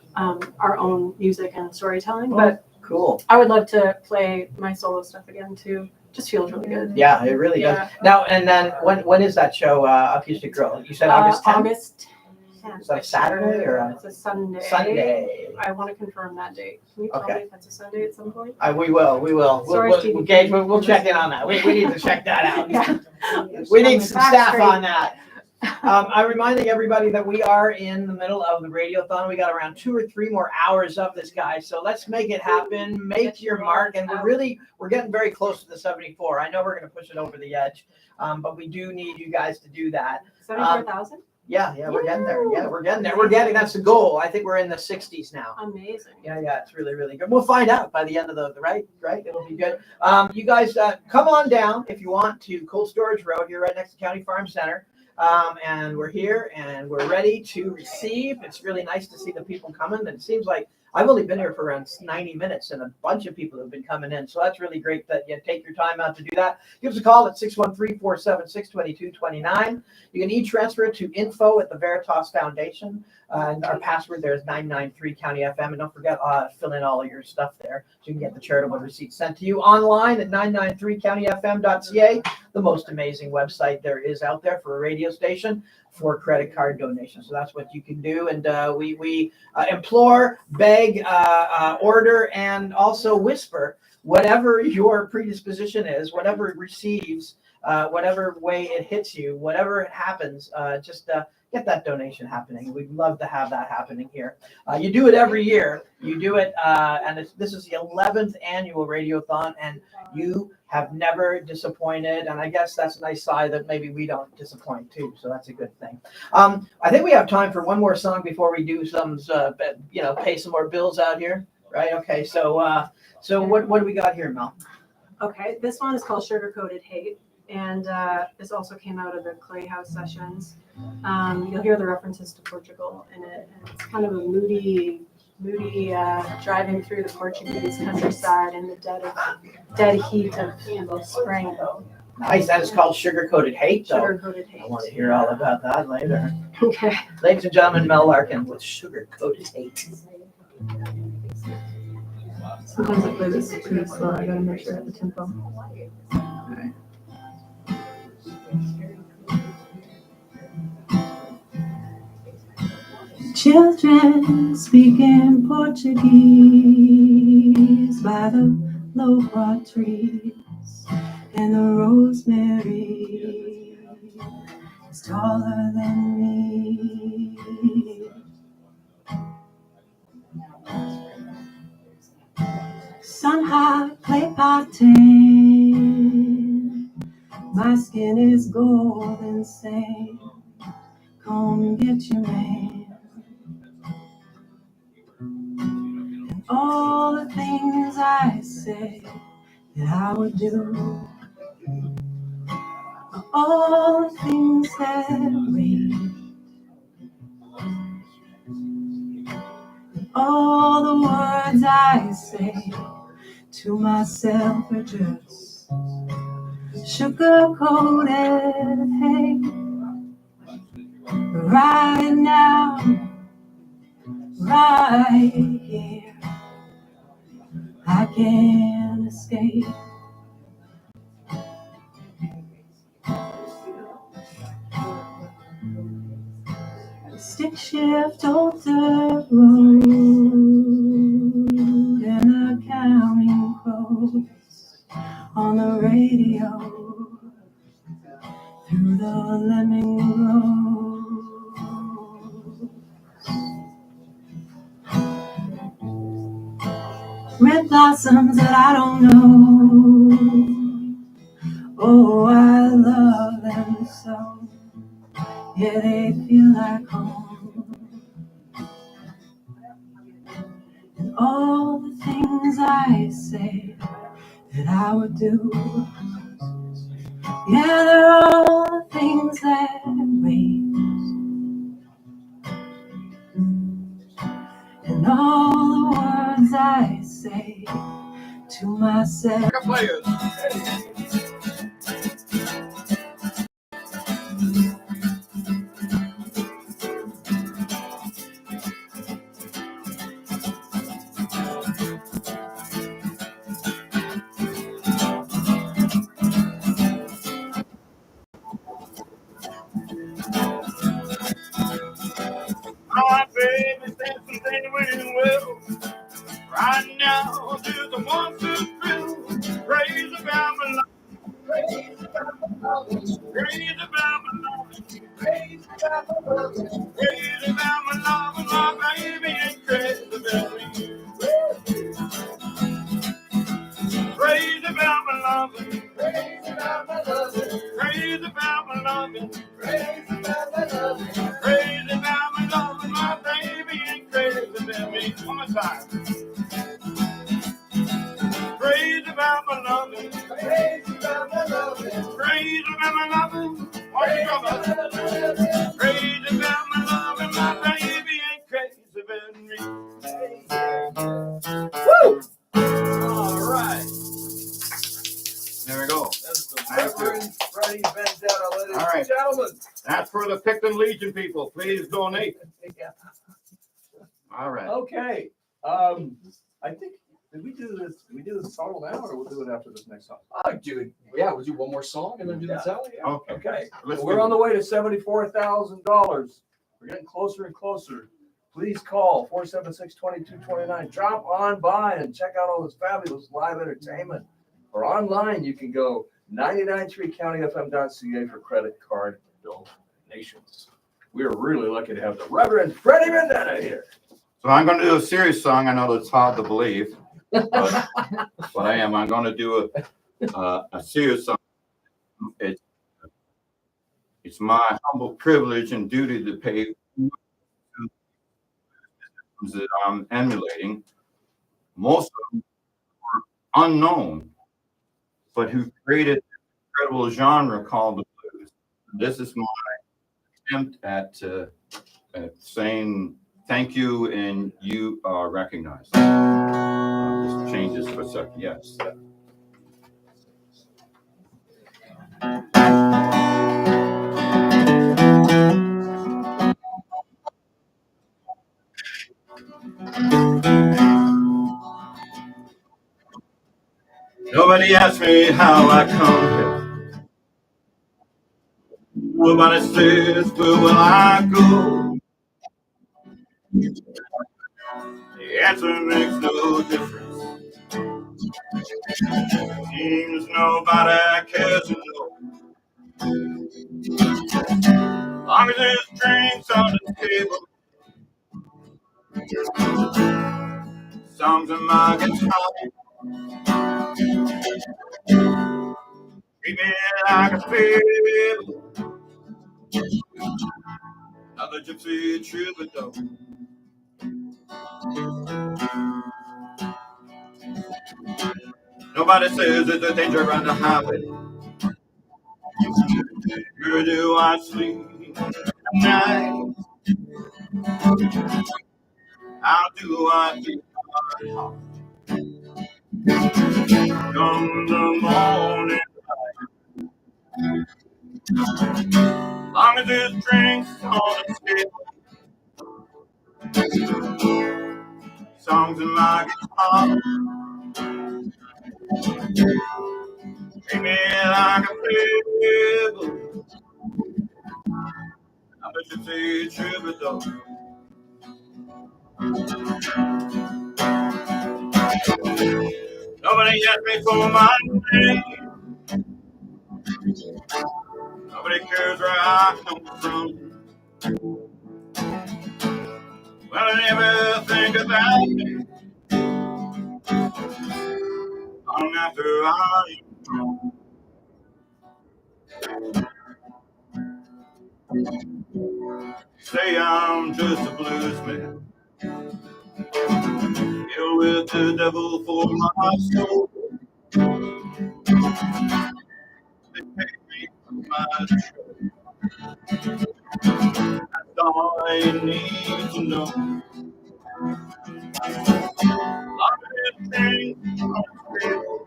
own music and storytelling. But cool. I would love to play my solo stuff again too. Just feels really good. Yeah, it really does. Now, and then when is that show, Acoustic Grill? You said August 10th? August 10th. Is that a Saturday or? It's a Sunday. Sunday. I want to confirm that date. Can you tell me if that's a Sunday at some point? We will. Sorry, Gage, we'll check in on that. We need to check that out. Yeah. We need some staff on that. I'm reminding everybody that we are in the middle of the Radiothon. We got around 2 or 3 more hours of this, guys. So let's make it happen. Make your mark. And we're getting very close to the 74. I know we're going to push it over the edge, but we do need you guys to do that. 74,000? Yeah, we're getting there. Yeah, we're getting there. That's the goal. I think we're in the 60s now. Amazing. Yeah, it's really, really good. We'll find out by the end of the right. It'll be good. You guys, come on down if you want to Cold Storage Road here right next to County Farm Center. And we're here and we're ready to receive. It's really nice to see the people coming. And it seems like I've only been here for around 90 minutes and a bunch of people have been coming in. So that's really great that you take your time out to do that. Give us a call at 613-476-2229. You can e-transfer it to info at the Veritas Foundation. And our password there is 993 County FM. And don't forget, fill in all of your stuff there so you can get the charitable receipts sent to you online at 993countyfm.ca, the most amazing website there is out there for a radio station for credit card donations. So that's what you can do. And we implore, beg, order, and also whisper, whatever your predisposition is, whatever it receives, whatever way it hits you, whatever it happens, just get that donation happening. We'd love to have that happening here. You do it every year. You do it, and this is the 11th annual Radiothon, and you have never disappointed. And I guess that's a nice sign that maybe we don't disappoint too. So that's a good thing. I think we have time for one more song before we do some, pay some more bills out here, right? Okay. So what do we got here, Mel? Okay, this one is called Sugar Coated Hate, and this also came out of the Clay House sessions. You'll hear the references to Portugal in it, and it's kind of a moody driving through the Portuguese countryside in the dead heat of spring. Nice. That is called Sugar Coated Hate, though. Sugar Coated Hate. I want to hear all about that later. Okay. Ladies and gentlemen, Mel Larkin with Sugar Coated Hate. Sometimes I play this pretty slow. I gotta make sure I have the tempo. Children speaking Portuguese by the loquat trees, and the rosemary is taller than me. Sun hot clay pot tan, my skin is golden sand. Come get your man. And all the things I say that I would do, are all the things that we, and all the words I say to myself are just sugar-coated hate. Right now, right here, I can't escape. Stick shift old dirt road, and the counting crows on the radio through the lemon grove. Red blossoms that I don't know, oh, I love them so. Yeah, they feel like home. And all the things I say that I would do, yeah, they're all the things that raise. And all the words I say to myself. My baby's dancing anywhere well. Right now, to the one to thrill. Praise about my love. Praise about my love. Praise about my love. Praise about my love. Praise about my love. And my baby ain't crazy about me. Praise about my love. Praise about my love. Praise about my love. Praise about my love. Praise about my love. And my baby ain't crazy about me. One more time. Praise about my loving. Praise about my loving. Praise about my loving. Praise about my loving. My baby ain't crazy about me. Woo! All right. There we go. That's the Reverend Freddie Vendetta, ladies All right. and gentlemen. That's for the Picton Legion people. Please donate. All right. Okay. I think, did we do this? Did we do this song now, or we'll do it after this next song? Dude, yeah, we'll do one more song and then do the tally. Yeah. Okay. Okay. Let's We're do on it. the way to $74,000. We're getting closer and closer. Please call 476-2229. Drop on by and check out all this fabulous live entertainment. Or online, you can go 99.3countyfm.ca for credit card donations. We're really lucky to have the Reverend Freddie Vendetta here. So I'm going to do a serious song. I know that's hard to believe, but I am. I'm going to do a serious song. It's my humble privilege and duty to pay that I'm emulating. Most of them are unknown, but who created an incredible genre called the blues. This is my attempt at saying thank you, and you are recognized. Just change this for a second. Yes. Nobody asked me how I come here. Nobody says where will I go. The answer makes no difference. Seems nobody cares to know. Long as there's drinks on the table, songs in my guitar. Treat me like a fiddle, another gypsy troubadour. Nobody says there's a danger on the highway. Where do I sleep at night? How do I keep my heart? Come the morning light. Long as there's drinks on the table, songs in my guitar. Treat me like a fiddle, I bet you say troubadour. Nobody asked me for my name. Nobody cares where I come from. Well, I never think about me long after I'm gone. Say I'm just a blues man, ill with the devil for my soul. They take me from my show. That's all I need to know. Long as things on the table,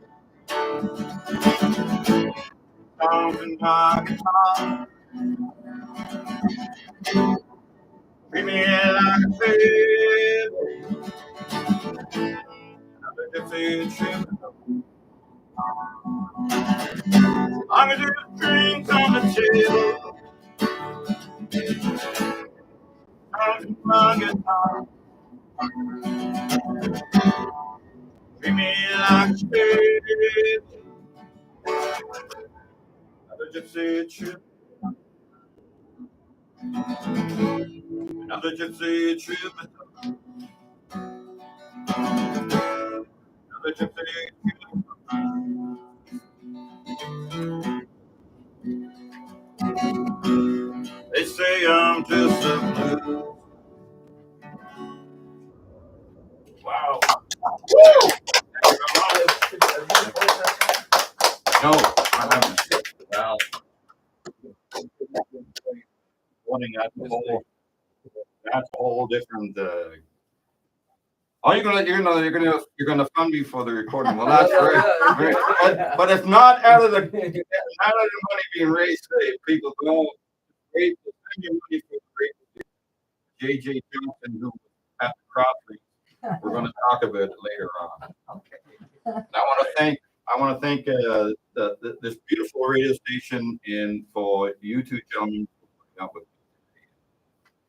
songs in my guitar. Treat me like a fiddle, another gypsy troubadour. Long as there's drinks on the table, songs in my guitar. Treat me like a fiddle, another gypsy troubadour. Another gypsy troubadour. Another gypsy troubadour. They say I'm just a blues. Wow. Woo! No, I haven't. Wow. That's a whole different. Oh, you're gonna fund me for the recording. Well, that's great. But it's not out of the money being raised today. People don't send your money for great J.J. Johnson, who was at the Crosby. We're going to talk about it later on. Okay. I want to thank this beautiful radio station and for you two gentlemen for putting up with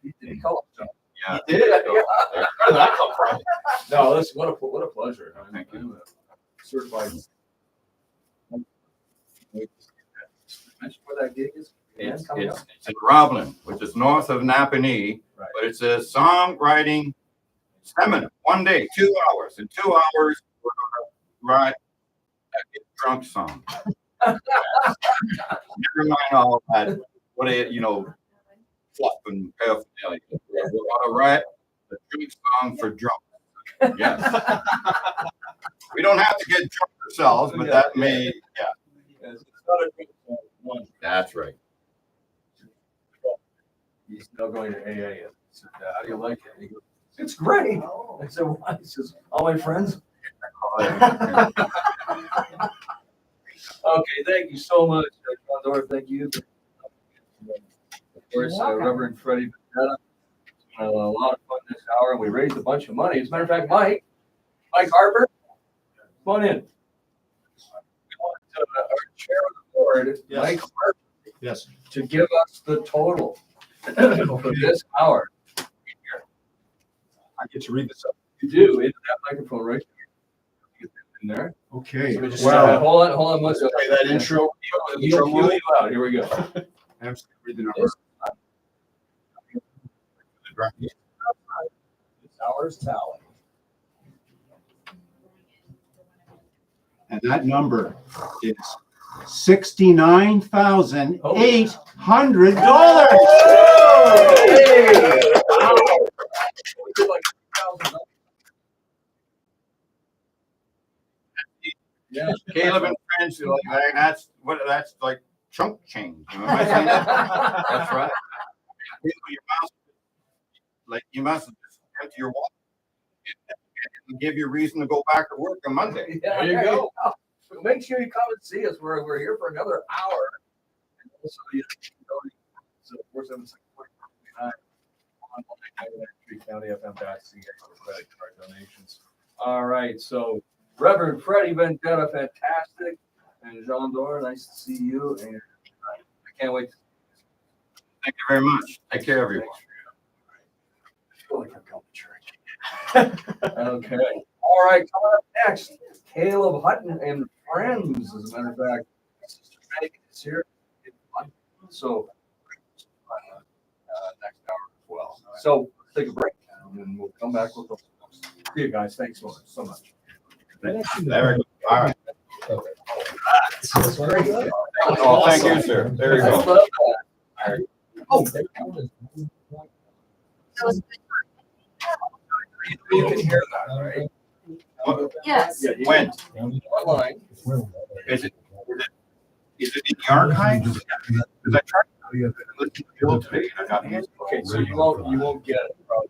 me. Did he call himself? Yeah. He did? Where did that come from? No, listen, what a pleasure. Thank you. Certified. that gig is? It's in Roblin, which is north of Napanee, Right. but it's a songwriting seminar, 1 day, 2 hours. In 2 hours, we're gonna write a Get Drunk song. Never mind all that, what fluff and paraphernalia. We're gonna write a drink song for drunk. Yes. We don't have to get drunk ourselves, but that may, Yes, it's not a good one. that's right. He's still going to AA. I said, how do you like it? And he goes, it's great. I said, why? He says, all my friends. Okay, thank you so much, John Dora. Thank you. Of course, Reverend Freddie Benetta. A lot of fun this hour, and we raised a bunch of money. As a matter of fact, Mike Harper, come on in. We want our chair of the board, Yes. Mike Harper, Yes. to give us the total for this hour. I get to read this up. You do, into that microphone right there. Get that in there. Okay. So we just, Wow. hold on. Let's Play that intro. You leave out. Here we go. I'm just gonna read the number. This hour's tally. And that number is $69,800. Hey! Wow. We did like $1,000. Yeah. Caleb and friends, that's like chunk change. You know what I'm saying? That's right. You must empty your wallet and give you a reason to go back to work on Monday. Yeah, there you go. So make sure you come and see us. We're here for another hour. And also, so 476-49 online countyfm.ca for credit card donations. All right, so Reverend Freddie Vendetta, fantastic, and Jean Dora, nice to see you, and I can't wait. Thank you very much. Take care, everyone. I feel like I'm going to church. Okay. All right, coming up next, Caleb Hutton and friends. As a matter of fact, Sister Megan is here. So next hour as well. So let's take a break and we'll come back with those. See you guys. Thanks so much. There we go. All right. That's very good. Oh, thank you, sir. There you I go. love that. Oh, you can hear that, right? Yes. Yeah, you When? can. Online. Is it in the archives? Because I tried to listen to the old today and I got answers. Okay, so you won't get it probably.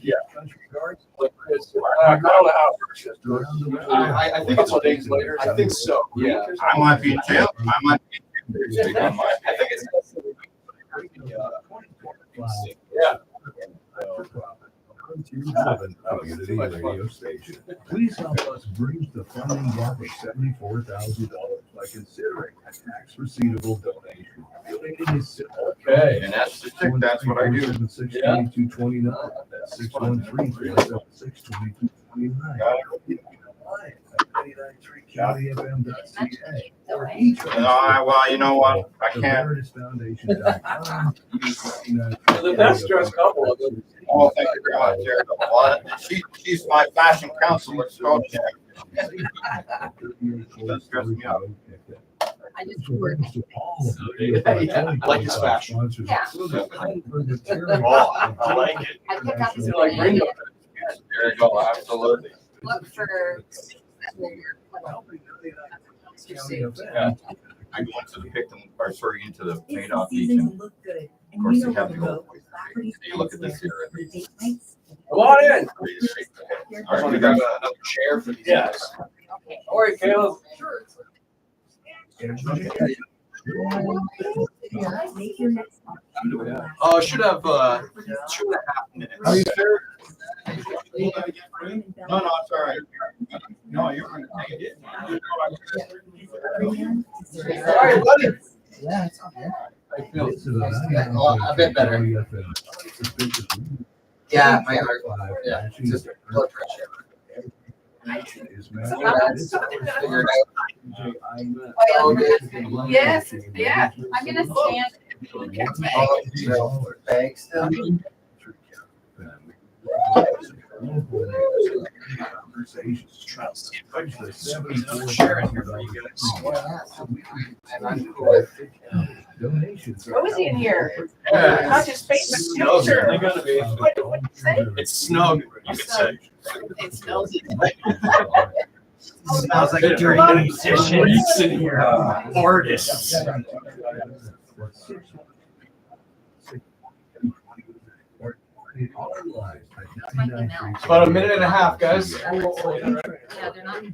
Yeah. Like Chris, I don't know how it works. I think it's days later. I think so. Yeah. I might be in jail. I might be in jail. I think it's. Yeah. Community radio station. Please help us bridge the funding gap of $74,000 by considering a tax receivable donation. Donating is simple. Okay. And that's what I do. 62229. That's 613-476-2229. CountyFM.ca. Or each Well, you know what? I can't. The best dressed couple of them. Oh, thank you very much, Jared. Well, she's my fashion counselor. So that's dressing me up. I just work. Like his fashion. Yeah. Oh, I like it. I pick up his You're like Ringo. There you go. Absolutely. look for that will work. Yeah. I go into the victim, or sorry, into the It's paid the off season beach. to And look good. of course, they have the old place. You look at this here. Come on in. All right, we got another chair for these guys. Okay. All right, Caleb. Should have 2.5 minutes. Are you sure? No, it's all right. No, you're going to take it. All right, buddy. Yeah, it's okay. I feel A bit better. Yeah, my heart. Yeah, just blood pressure. Yes, yeah, I'm gonna stand. Thanks. What was he in here? Not just space, but temperature. It's snug, you could say. It smells. Smells like a dirty musician. Reeks in here. Artists. It's about a minute and a half, guys. Yeah, they're not real.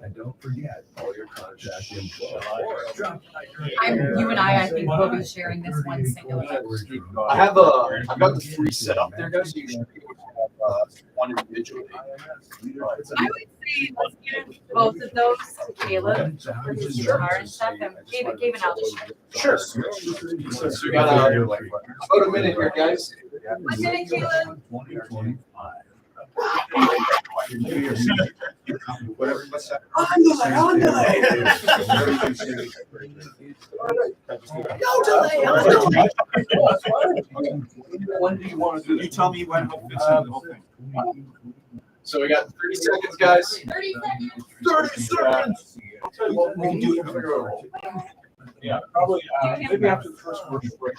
And don't forget all your contact info. You and I think we'll be sharing this one singular. I've got the three set up there, guys. So you should be able to have one individually. I would say let's give both of those to Caleb for his guitar and stuff, and Gabe and I'll just share. Sure. So we got about a minute here, guys. 1 minute, Caleb. Whatever. What's that? No delay. When do you want to do that? You tell me when it fits in the whole thing. So we got 30 seconds, guys. 30 seconds. 30 seconds. We can do it. Yeah, probably maybe after the first commercial break.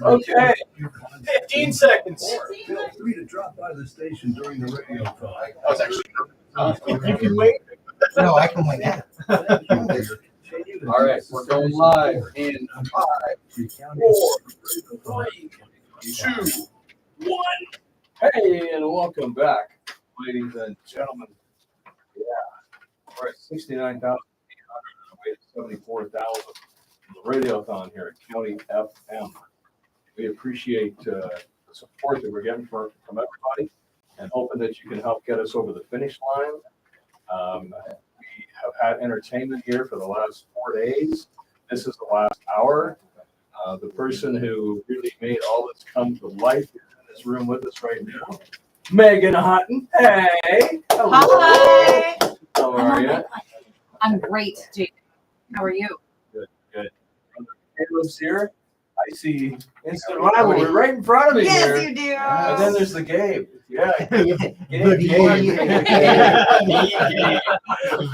Okay. 15 seconds. Feel free to drop by the station during the radiothon. That was actually you can wait. No, I can wait. All right, we're going live in 5, 4, 3, 2, 1. Hey, and welcome back, ladies and gentlemen. Yeah, we're at 69,800 way to 74,000. The Radiothon here at County FM. We appreciate the support that we're getting from everybody, and hoping that you can help get us over the finish line. We have had entertainment here for the last 4 days. This is the last hour. The person who really made all this come to life is in this room with us right now. Megan Hutton. Hey. Hello. Hi. How are you? I'm great, Jake. How are you? Good, good. Caleb's here. I see instant rivalry right in front of me here. Yes, you do. And then there's the Gabe. Yeah. The Gabe.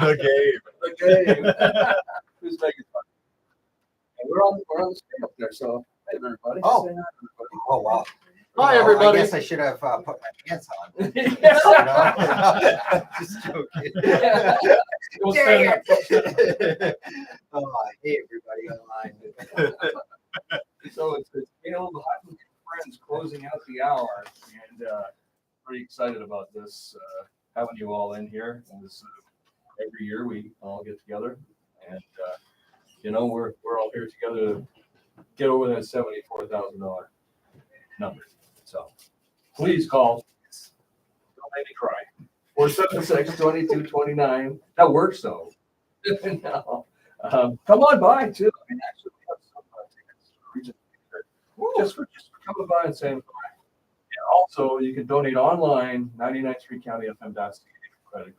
Gabe. The Gabe. Who's Megan? And we're on the screen up there, so hey everybody. Oh. Say hi, everybody. Oh, wow. Hi everybody. I guess I should have put my pants on. Just joking. We'll stand up. Oh, hey, everybody online. So it's Caleb Hutton and friends closing out the hour, and pretty excited about this, having you all in here. And this every year we all get together, and we're all here together to get over that $74,000 number. So please call. Don't make me cry. 476-2229. That works though. No. Come on by too. I mean, actually, we have some tickets just for coming by and saying hi. And also, you can donate online, 99.3countyfm.ca credit card.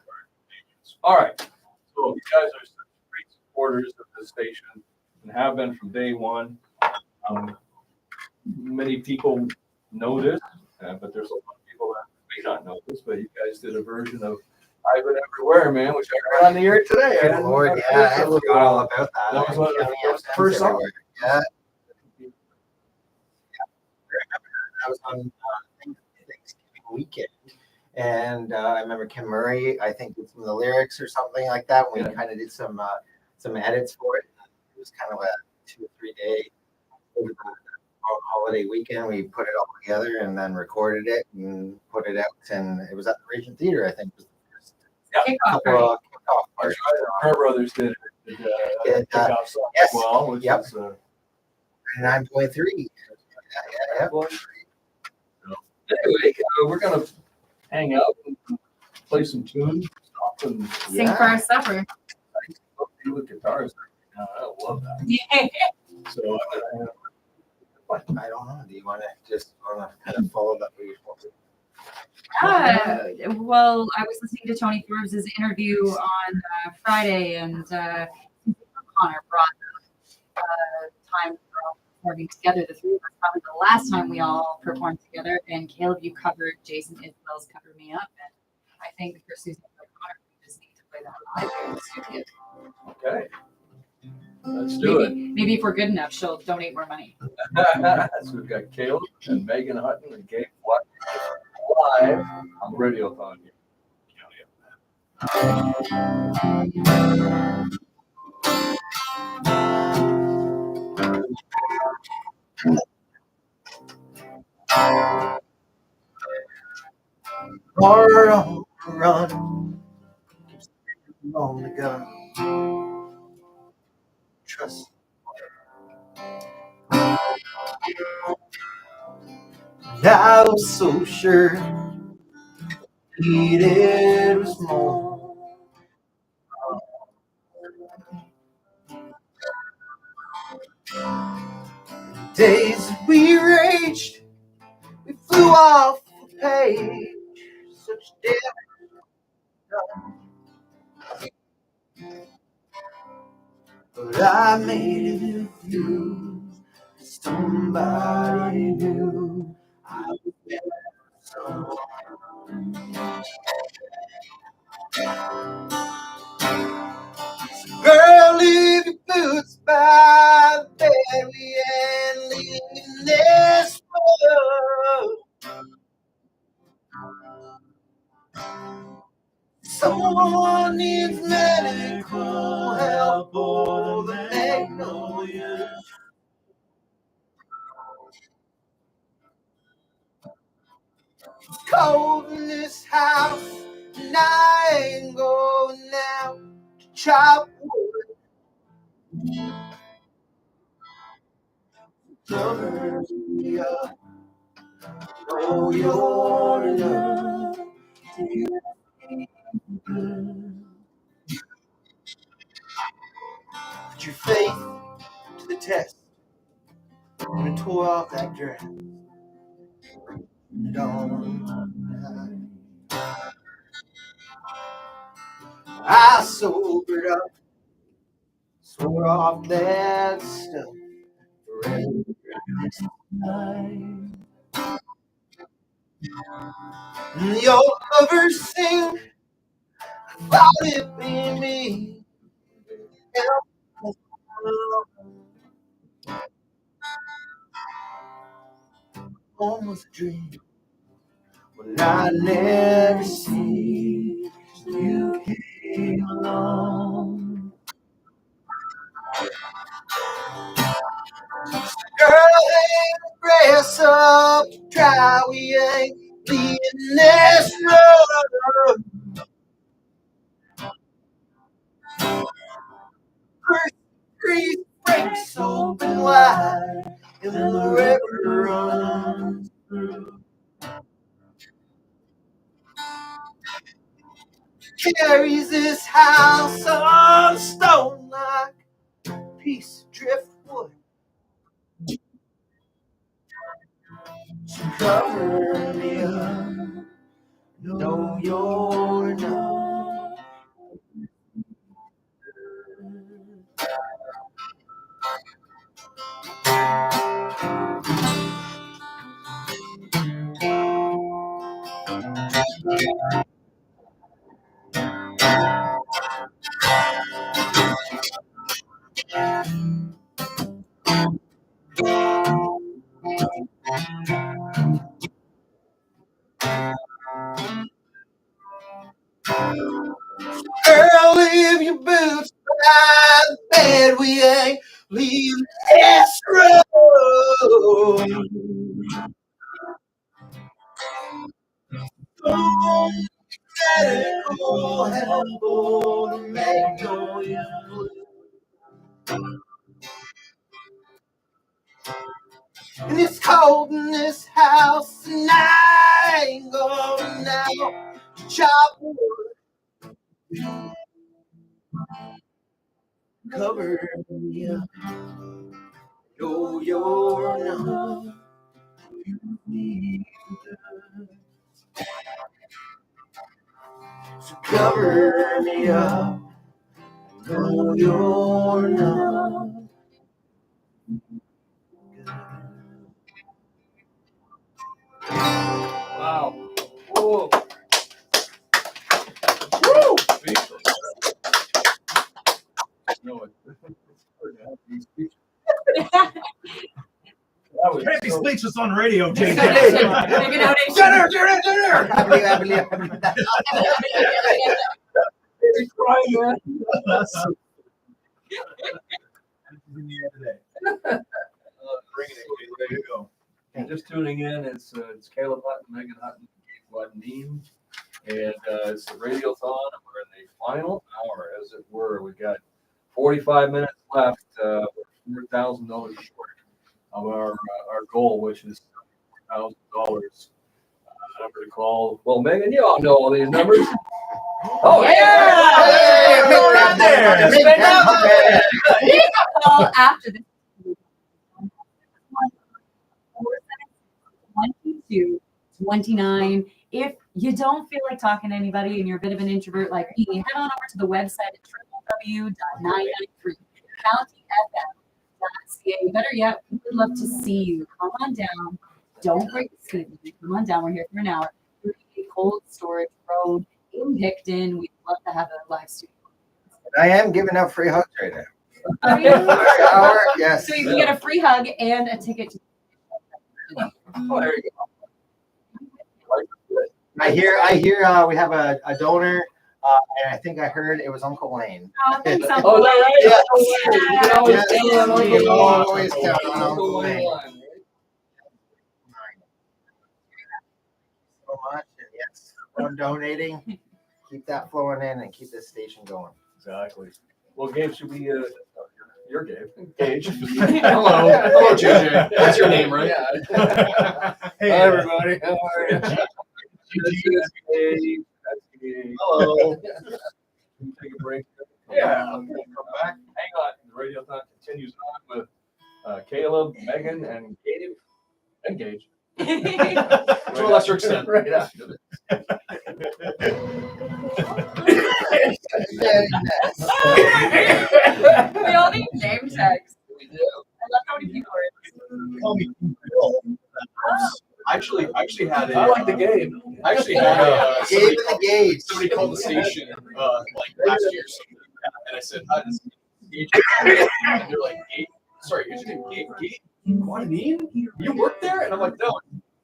All right. So you guys are such great supporters of this station and have been from day one. Many people know this, but there's a lot of people that may not know this, but you guys did a version of I've Been Everywhere, Man, which I heard on the air today. Good Lord, yeah, I forgot all about that. That was one of the first songs. Yeah. I was on Thanksgiving weekend, and I remember Kim Murray, I think, did some of the lyrics or something like that. We kind of did some edits for it. It was kind of a 2 or 3 day over the holiday weekend. We put it all together and then recorded it and put it out, and it was at the Regent Theater, I think. Was the first Kickoff party. Her brothers did kickoff song as well, which is 9.3. Yeah. Anyway, we're gonna hang out and play some tunes, talk, and Sing for our supper. with guitars. I love that. So I don't know. Do you want to just kind of follow that? Well, I was listening to Tony Forbes' interview on Friday, and Connor brought time for all performing together. The three of us, probably the last time we all performed together. And Caleb, you covered Jason Isbell's "Cover Me Up," and I think for Susan O'Connor, we just need to play that live here in the studio. Okay. Let's do it. Maybe if we're good enough, she'll donate more money. So we've got Caleb and Megan Hutton and Gabe Watt live on Radiothon. Hard on the run, on the gun. Trust. I was so sure it was more. Days that we raged, we flew off the page. Such damage. But I made it through. Somebody knew I was there. Girl, leave your boots by the bed. We ain't leaving this world. Someone needs medical help or the magnolia. It's cold in this house, and I ain't going out to chop wood. Cover me up. Oh, you're enough. Put your faith to the test. When I tore off that dress. I sobered up, swore off that stuff forever. Your lovers sing, thought it'd be me. Almost a dream when I never see you came along. Girl, hang the grass up dry. We ain't leaving this road. First breeze breaks open wide, and the river runs through. Carries this house on stone like a piece of driftwood. So cover me up, know you're enough. Girl, leave your boots by the bed. We ain't leaving this road. Medical help or the magnolia. And it's cold in this house, and I ain't going out to chop wood. Cover me up. know you're not. You need to cover me up. No, you're not. Wow. Whoa. Woo! No, You can't be speechless on radio, JJ. Dinner! There you go. And just tuning in, it's Caleb Hutton, Megan Hutton, Dean, and it's the Radiothon. We're in the final hour, as it were. We got 45 minutes left. We're $4,000 short of our goal, which is $1,000. Number to call. Well, Megan, you all know all these numbers. Oh yeah! Hey, Going out there. Big call after this. 472-29. If you don't feel like talking to anybody and you're a bit of an introvert like me, head on over to the website at www.993countyfm.ca. Better yet, we would love to see you. Come on down. Don't break the skin. Come on down. We're here for an hour. 38 Cold Storage Road in Picton. We'd love to have a live studio. I am giving out free hugs right now. Are you? Hour, yes. So you can get a free hug and a ticket to. Oh, there you go. I hear we have a donor, and I think I heard it was Uncle Wayne. Oh, thanks, Oh, Uncle is that right? Yes. You can always Yes. count on You can always count on Uncle Wayne. So much, and yes, I'm donating. Keep that flowing in and keep this station going. Exactly. Well, Gabe, should we? You're Gabe. Gage. Hello, JJ. That's your name, right? Yeah. Hey, hi, everybody. How are you? That's Gabe. Hello. Can we take a break? Yeah. Come back. Hang on. The Radiothon continues on with Caleb, Megan, and Gabe. And Gage. To a lesser extent. Right after this. We all need name tags. We do. I love how many people are Call me I actually had a. I like the game. I actually had Gabe and the Gage. somebody called the station like last year or something, and I said, "Hi, this is Gage." And they're like, "Gage? Sorry, who's your name? Gage? Guadagnine? You work there?" And I'm like, "No,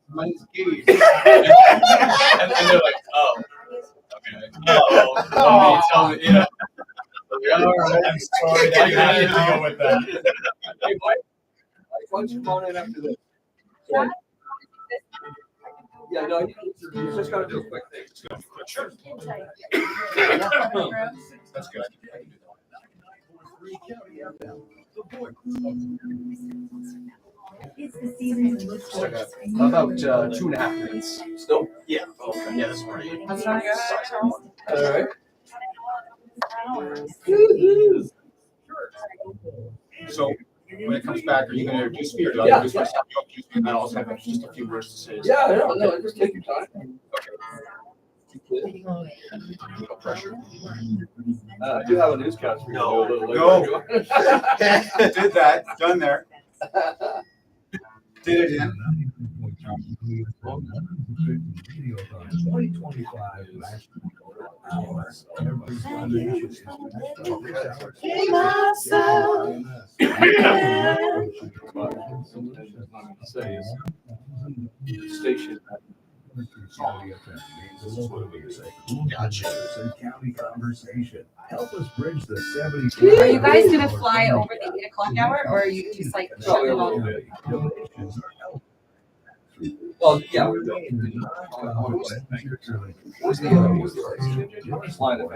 my name's Gage." and they're like, "Oh, okay. Oh, tell me, you know." All right, I'm sorry that you had to deal with that. Hey, Mike, why don't you come on in after this? Yeah, no, you just got to do a quick thing. Just go quick. Sure. That's good. It's the season to look forward to. About 2.5 minutes. Still? Yeah. Okay. Yeah, this morning. All right. So when it comes back, are you going to introduce me or do I introduce myself? You introduce me, and I also have just a few words to say. Yeah, no, just take your time. Okay. No pressure. I do have a newscast for you. No. To do a little No. later. Did that. Done there. Did it in. 2025 Station. Gotcha. County conversation. Help us bridge the 70. Are you guys gonna fly over the 8 o'clock hour, or are you just like shutting it all? Well, yeah. What's the slide of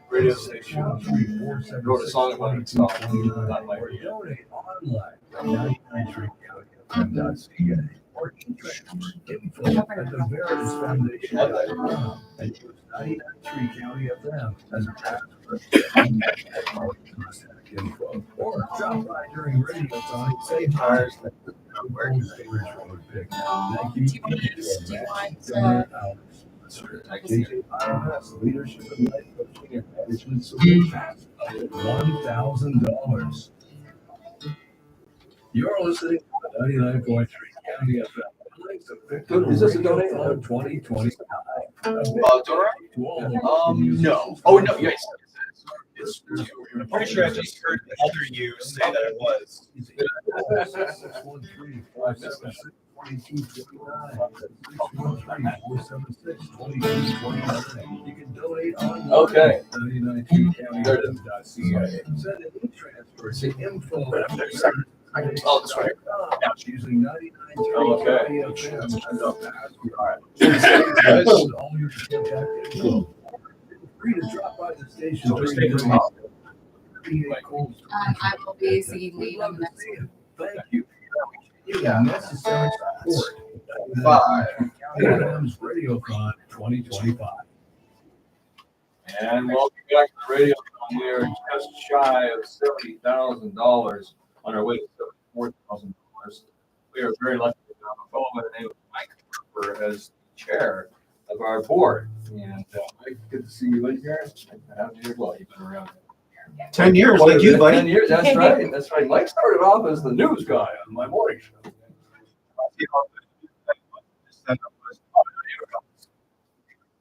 radio station. Wrote a song about it. On my radio. or interest. Info at the Veritas Foundation.com and use 99.3 County FM as a password. Contact info or drop by during Radiothon and say hi. Cold Storage Road pick. Thank you. IRS Leadership and Life Coaching and Management Solutions. $1,000. You're listening to 99.3 County FM. Is this a donate? 2025. No. Oh, no, yes. I'm pretty sure I just heard the other you say that it was. Okay. Oh, that's right. Using 99. Okay. Free to drop by the station. I will be singing lead on the next one. Thank you. Necessary support. 5. AM's Radiothon 2025. And welcome back to the Radiothon. We are just shy of $70,000 on our way to $74,000. We are very lucky to have a fellow by the name of Mike Harper as chair of our board. And Mike, good to see you in here. I have you well. You've been around 10 years, like you, buddy. 10 years, that's right. That's right. Mike started off as the news guy on my morning show.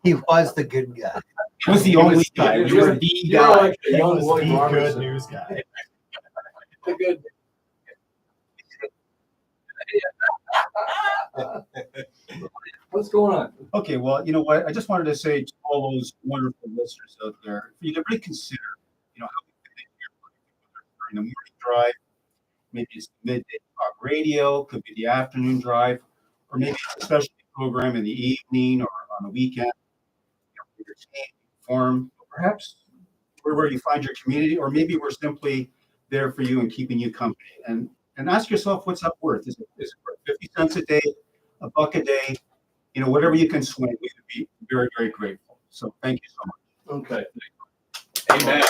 He was the good guy. He was the only guy. He was the You're guy. like the young He was Lloyd the Robertson. good news guy. The good. What's going on? Okay, well, you know what? I just wanted to say to all those wonderful listeners out there, for you to really consider, how we can make your during the morning drive, maybe it's midday talk radio, could be the afternoon drive, or maybe it's a specialty program in the evening or on the weekend. Your team, form, perhaps where you find your community, or maybe we're simply there for you and keeping you company. And ask yourself, what's that worth? Is it worth 50 cents a day, $1 a day? Whatever you can swing, we would be very, very grateful. So thank you so much. Okay. Amen.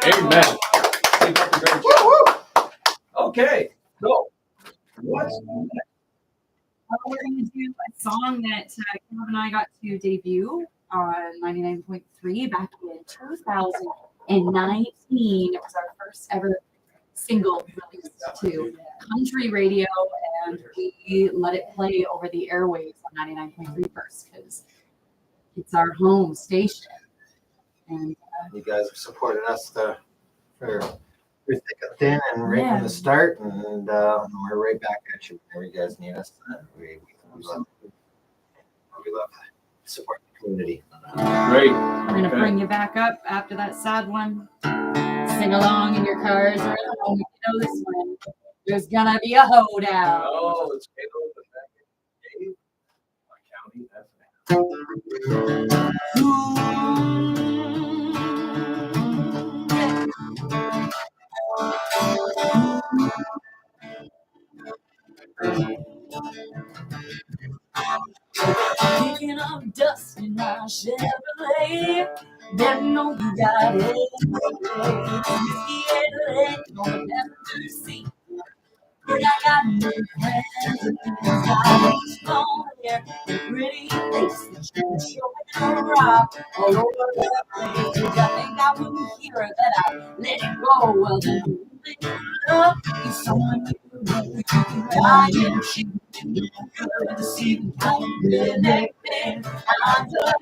Amen. Okay. So, what's next? We're going to do a song that Caleb and I got to debut on 99.3 back in 2019. It was our first ever single released to country radio, and we let it play over the airwaves on 99.3 first because it's our home station. And You guys have supported us for thick and thin and right from the start, and we're right back at you whenever you guys need us. We love to support the community. Great. we're going to bring you back up after that sad one. Sing along in your cars or at home if you know this one. There's gonna be a hoedown. Oh, it's Dave on County Picking up dust in my Chevrolet. Never know you got it. Whiskey and leg on the passenger seat. But I got no friends. Got each long hair, a pretty face that you can show in a rock all over the place. I think I wouldn't hear it, that I let it go. Well, then love is someone you know you can die and she good to see them come connected. I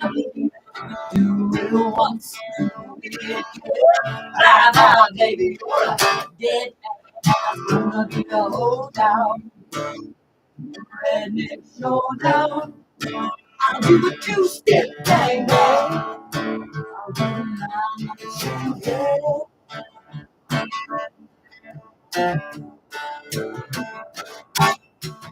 love you. Do it once, do it again. Bye, baby, you're a dead man. I'm gonna be a holdown. Redneck showdown. I'll do a two-step bang bang. I'll do a nine-shot.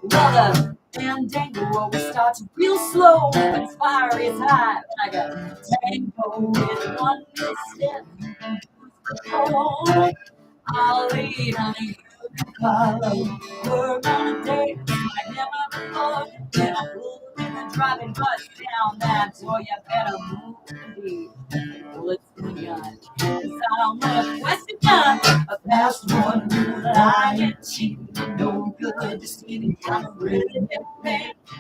Well, the fandango always starts real slow. When fire is high, I got tango with one step. Oh, I'll lean on you follow her on a date like never before. Then I pull in the driving bus down that door. You better move. What's the gun? 'Cause I don't wanna question none. A fast one, lying, cheating, no good, deceiving, kind of really man. I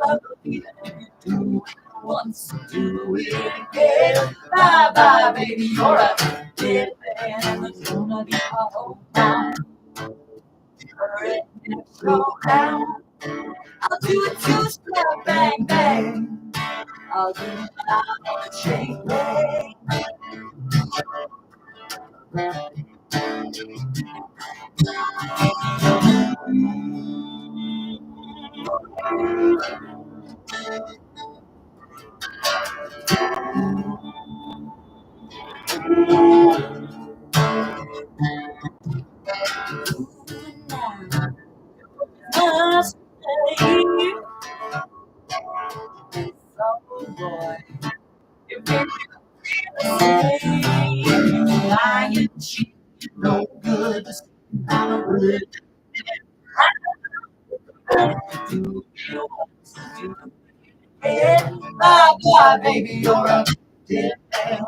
love the feeling if you do it once, do it again. Bye bye, baby, you're a dead man, and there's gonna be a whole time. Hurry, go down. I'll do a two-step bang bang. I'll do it on a chain gang. Must say, oh boy, if you lying, cheating, no good. I'm a good do you want to do? Yeah, bye bye, baby, you're a dead man.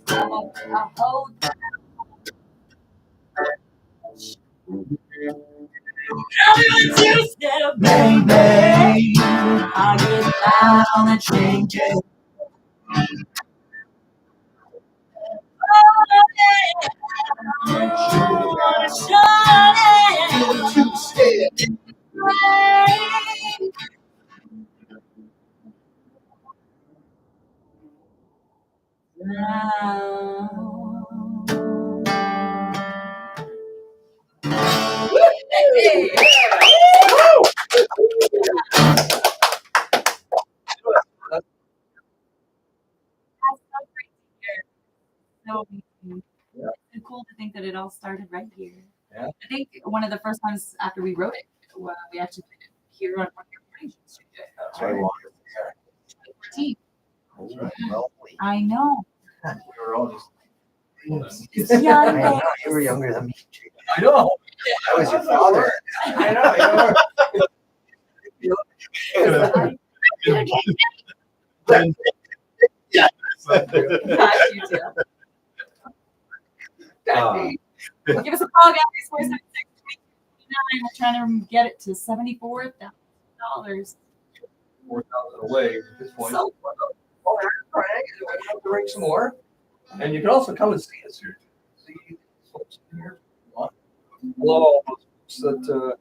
I hold I'm two step bang bang. I get down on the train, just So it's cool to think that it all started right here. Yeah. I think one of the first times after we wrote it, we actually played it here on one of your morning shows. That's right. 2014. That's right. Lovely. I know. We were all just. Yeah, I know, you were younger than me. I know. I was your father. I know. You were. Yeah. Gosh, you too. Give us a call, guys. 476-2229. We're trying to get it to $74,000. 4,000 away at this point. So, Oh, we're going to have to bring some more. And you can also come and see us here. See folks here. Hello, all those folks that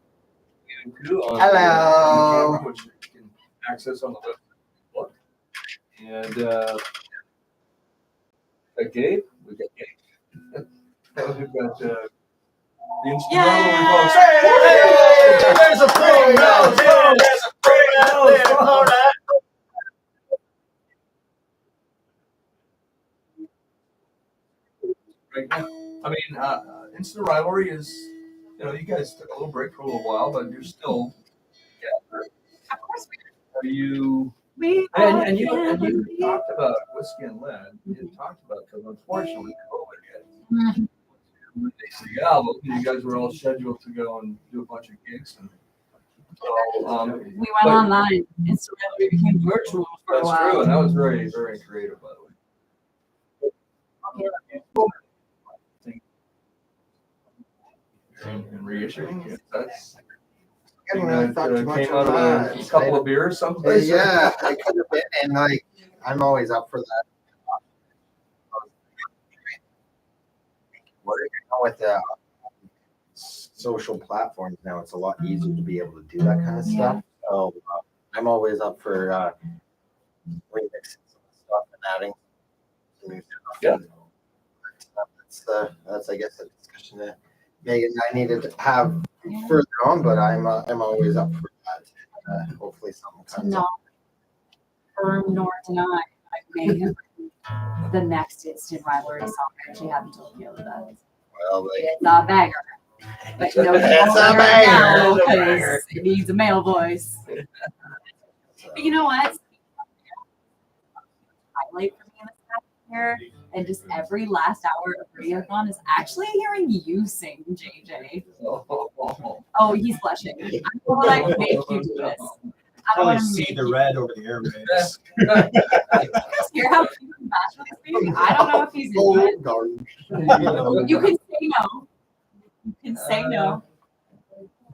we do on Hello. which you can access on the website. And Gabe, we got Gabe. We've got the Instagram folks. Hey, there's a free mouse. There's a free mouse. Right now. I mean, instant rivalry is, you guys took a little break for a little while, but you're still together. of course Are you? we And you talked about whiskey and lead. You talked about because unfortunately COVID hit. Released the album. You guys were all scheduled to go and do a bunch of gigs, and so we went online. Instagram became virtual for a that's while. true, and that was very, very creative, by the way. And reissuing it. That's I haven't really thought too much came out about of a it. couple of beers someplace. Yeah, I could have been, and I'm always up for that. With the social platforms now, it's a lot easier to be able to do that kind of stuff. So I'm always up for remixing some stuff and adding some new stuff. Yeah. That's I guess a discussion that Megan and I needed to have further on, but I'm always up for that. Hopefully something comes up. Confirm nor deny. I may have the next instant rivalry song. I actually haven't told you that. Well, It's a banger. But you know, It's a banger. It's a banger. it needs a male voice. But you know what? Highlight for me in this past year And just every last hour of Radiothon is actually hearing you sing, JJ. Oh, he's blushing. I don't want to make you do this. I don't Only want to see make the you. red over the airwaves. You guys hear how cute and bashful he's being? I don't know if he's into it. You can say no. You can say no,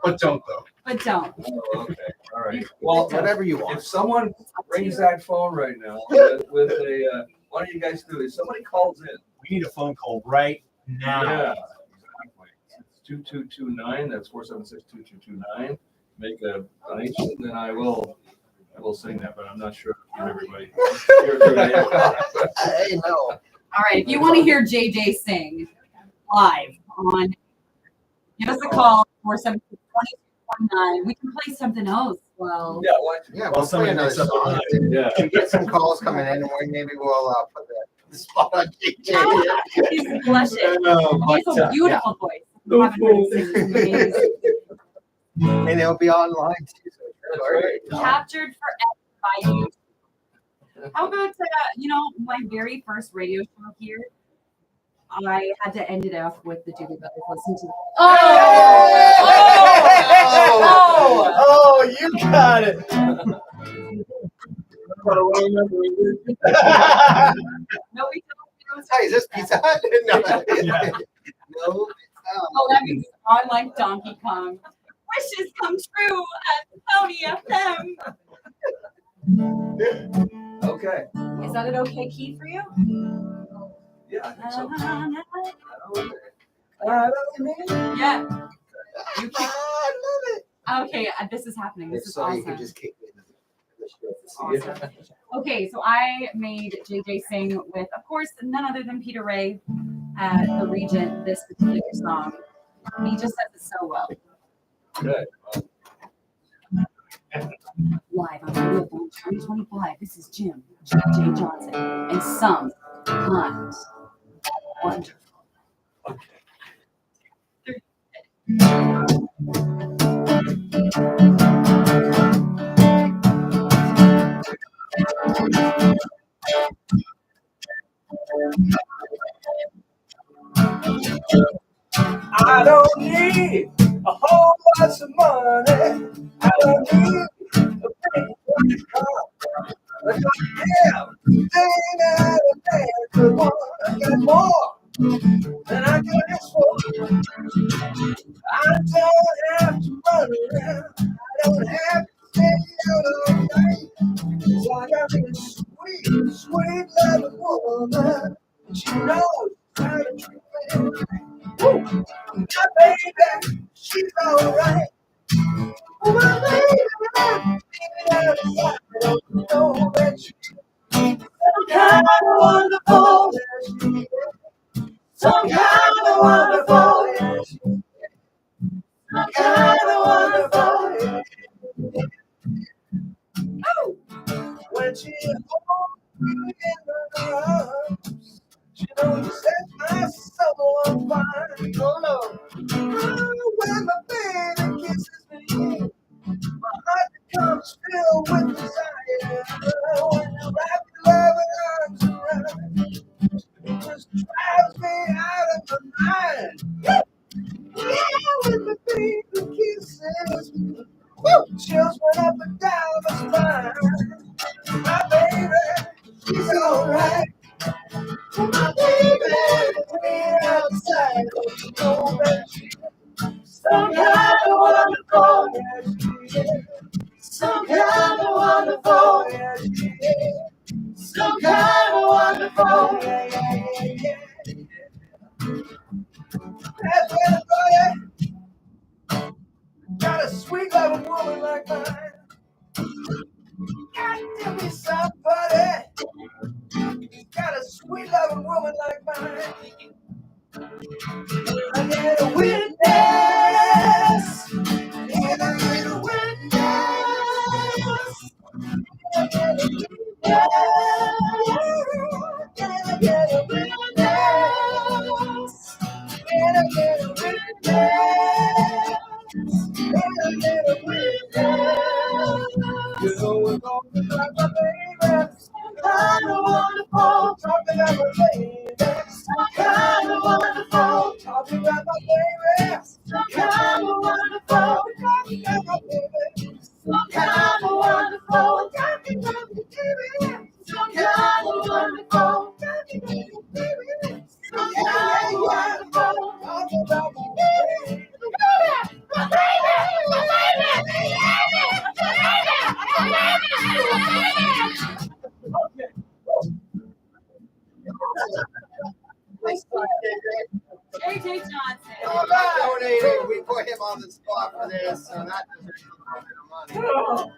But don't though. but don't. Oh, okay, all right. Well, Whatever you want. if someone rings that phone right now with a, what do you guys do? If somebody calls in. We need a phone call right now. Yeah, exactly. It's 2229, that's 476-2229. Make a donation, then I will sing that, but I'm not sure if everybody. Hey, no. All right, if you want to hear JJ sing live on, give us a call, 476-2229. We can play something else. Well, Yeah, why? Yeah, we'll play another song. Yeah. Get some calls coming in, and maybe we'll put the spot on JJ. he's blushing. No, He has but, a beautiful voice. You haven't heard him sing. It's amazing. And it'll be online too. So Captured forever by you. How about my very first radio show here? I had to end it off with the Doobie Brothers. Listen to Oh, you got it. No, we don't. Hey, is this Pizza Hut? No. No. Oh, that means I like Donkey Kong. Wishes come true at Tony FM. Okay. Is that an okay key for you? Yeah, I think so. Yeah. You I love it. okay, this is happening. This is So you can awesome. just kick me in the Awesome. Okay, so I made JJ sing with, of course, none other than Peter Ray at the Regent, this particular song. He just says it so well. Good. Live on Radiothon 2025, this is Jim, JJ Johnson, and some times wonderful. I don't need a whole bunch of money. I don't need a big car. But yeah, thing that a man could want, I got more than I can ask for. I don't have to run around. I don't have to stay out all night. So I got me a sweet, sweet loving woman. She knows how to treat me. Woo! My baby, she's alright. Oh, my baby, I don't know that she's some kind of wonderful. Some kind of wonderful. Some kind of wonderful. When she holds me in her arms, she knows you set my soul on fire. Oh no. When my baby kisses me, my heart becomes filled with desire. When you wrap your loving arms around me, it just drives me out of my mind. Yeah, when my baby kisses me, woo, chills went up and down my spine. My baby, she's alright. My baby, we're outside. You know that she's some kind of wonderful. Yeah, she is. Some kind of wonderful. Yeah, she is. Some kind of wonderful. Yeah, yeah, yeah, yeah. That's everybody. Got a sweet loving woman like mine. Got to be somebody. Got a sweet loving woman like mine. I get a witness. And I get a witness. I get a witness. And I get a witness. And I get a witness. And I get a witness. You know we're talking about my baby. Kind of wonderful. Talking about my baby. JJ Johnson. I'm not donating. We put him on the spot for this, so that deserves a little bit of money. All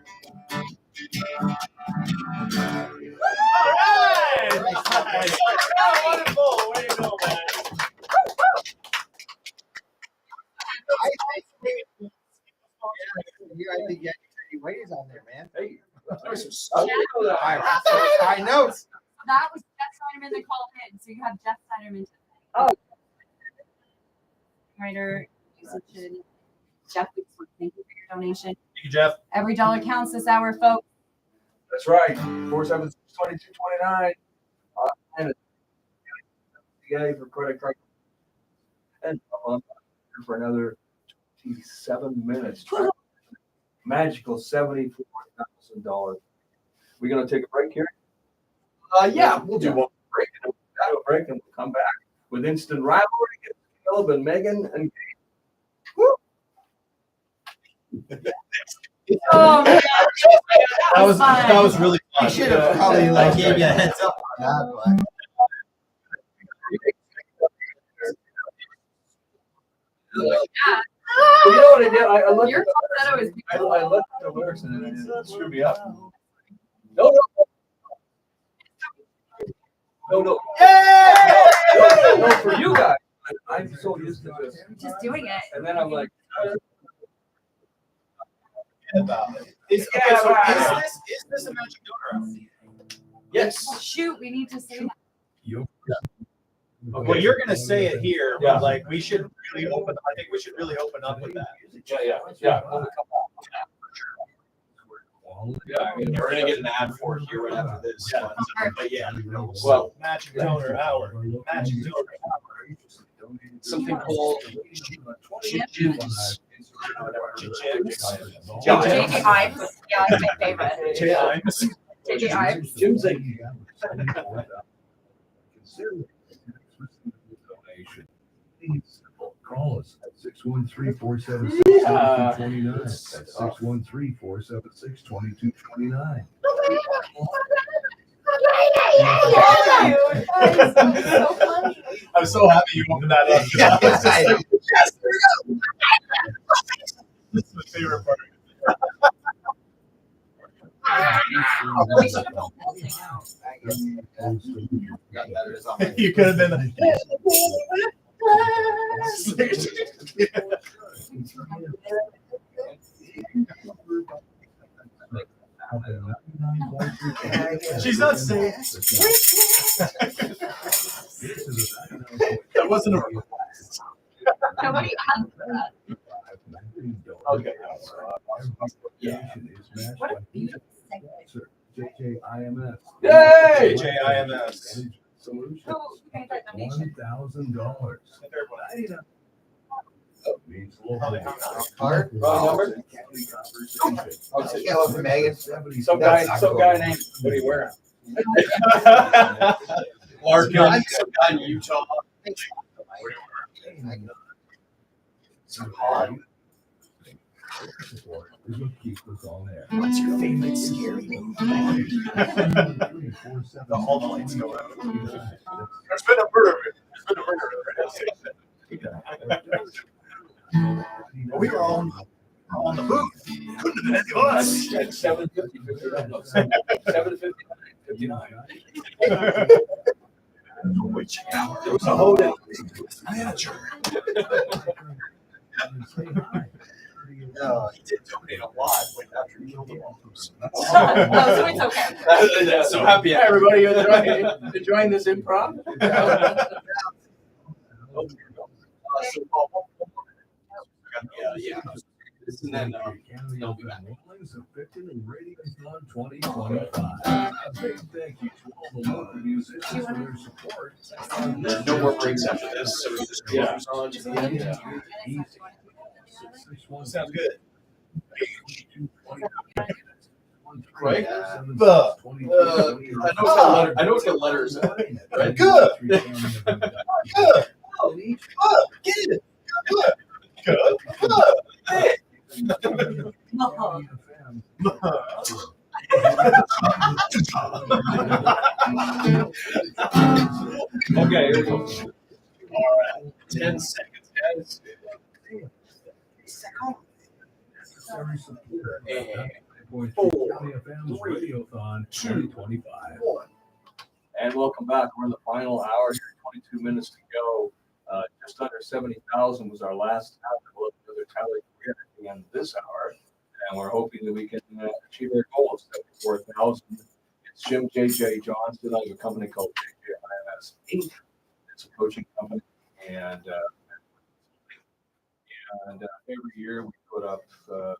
right. Wonderful. Way to go, man. I think you had ways on there, man. Hey, there's some high notes. That was Jeff Steinerman that called in. So you have Jeff Steinerman. Oh. Writer, musician. Jeff, we just want to thank you for your donation. Thank you, Jeff. Every dollar counts this hour, folks. That's right. 476-2229. And PA for credit card. And I'm here for another 27 minutes. Magical $74,000. We're gonna take a break here. Yeah, we'll do one break and we'll have a break and we'll come back with instant rivalry. Caleb and Megan and Kate. Woo! Oh, man. That was really fun. You should have probably gave you a heads up on that, but. You know what I did? I looked Your at the falsetto is I looked at the lyrics and it screwed me up. No. No, for you guys. I'm so used to this. Just doing it. And then I'm like, About it. Is this a magic donor hour? Yes. Shoot, we need to say that. Well, you're gonna say it here, but like we should really open. I think we should really open up with that. Yeah. Yeah, I mean, we're gonna get an ad for it here right after this. But yeah, well, magic donor hour. Magic donor hour. Something called Jim's. JJ Ives. Yeah, that's my favorite. JJ Ives. Jim's a Call us at 613-476-2229. That's 613-476-2229. I'm so happy you opened that up. Yes, this is my favorite part. You could have been. She's not saying. That wasn't a request. Nobody asked for that. Okay. Yeah. What a beautiful JJIMS. Yay! JJIMS. Solutions. Who made that donation? $1,000. Means Card? Wrong number? Caleb and Megan. Some guy named, what are you wearing? Larkin, some guy in Utah. Some hard. Is what keeps us on air. What's your favorite scary movie? All the lights go out. There's been a murder. We were all on the booth. Couldn't have been any of us. At 7:59. Which There was a hoedown. manager. No. He did donate a lot when after he killed them all. So it's okay. So happy. Hey, everybody, enjoying this improv? Yeah. And then, Radiothon 2025. A big thank you to all the local musicians for their support. no more breaks after this, so we just cruise on to the end. Sounds good. Right? I know it's got letters in it. Right? Good. Good. Get it. Good. Good. Good. Hey. Okay, here we go. 10 seconds, guys. Necessary support. And 9.3 County FM's Radiothon 2025. And welcome back. We're in the final hour here, 22 minutes to go. Just under 70,000 was our last hour. We'll have another tally at the end of this hour. And we're hoping that we can achieve our goal of 74,000. It's Jim J.J. Johnson. I have a company called JJIMS Inc. It's a coaching company. And every year we put up $1,000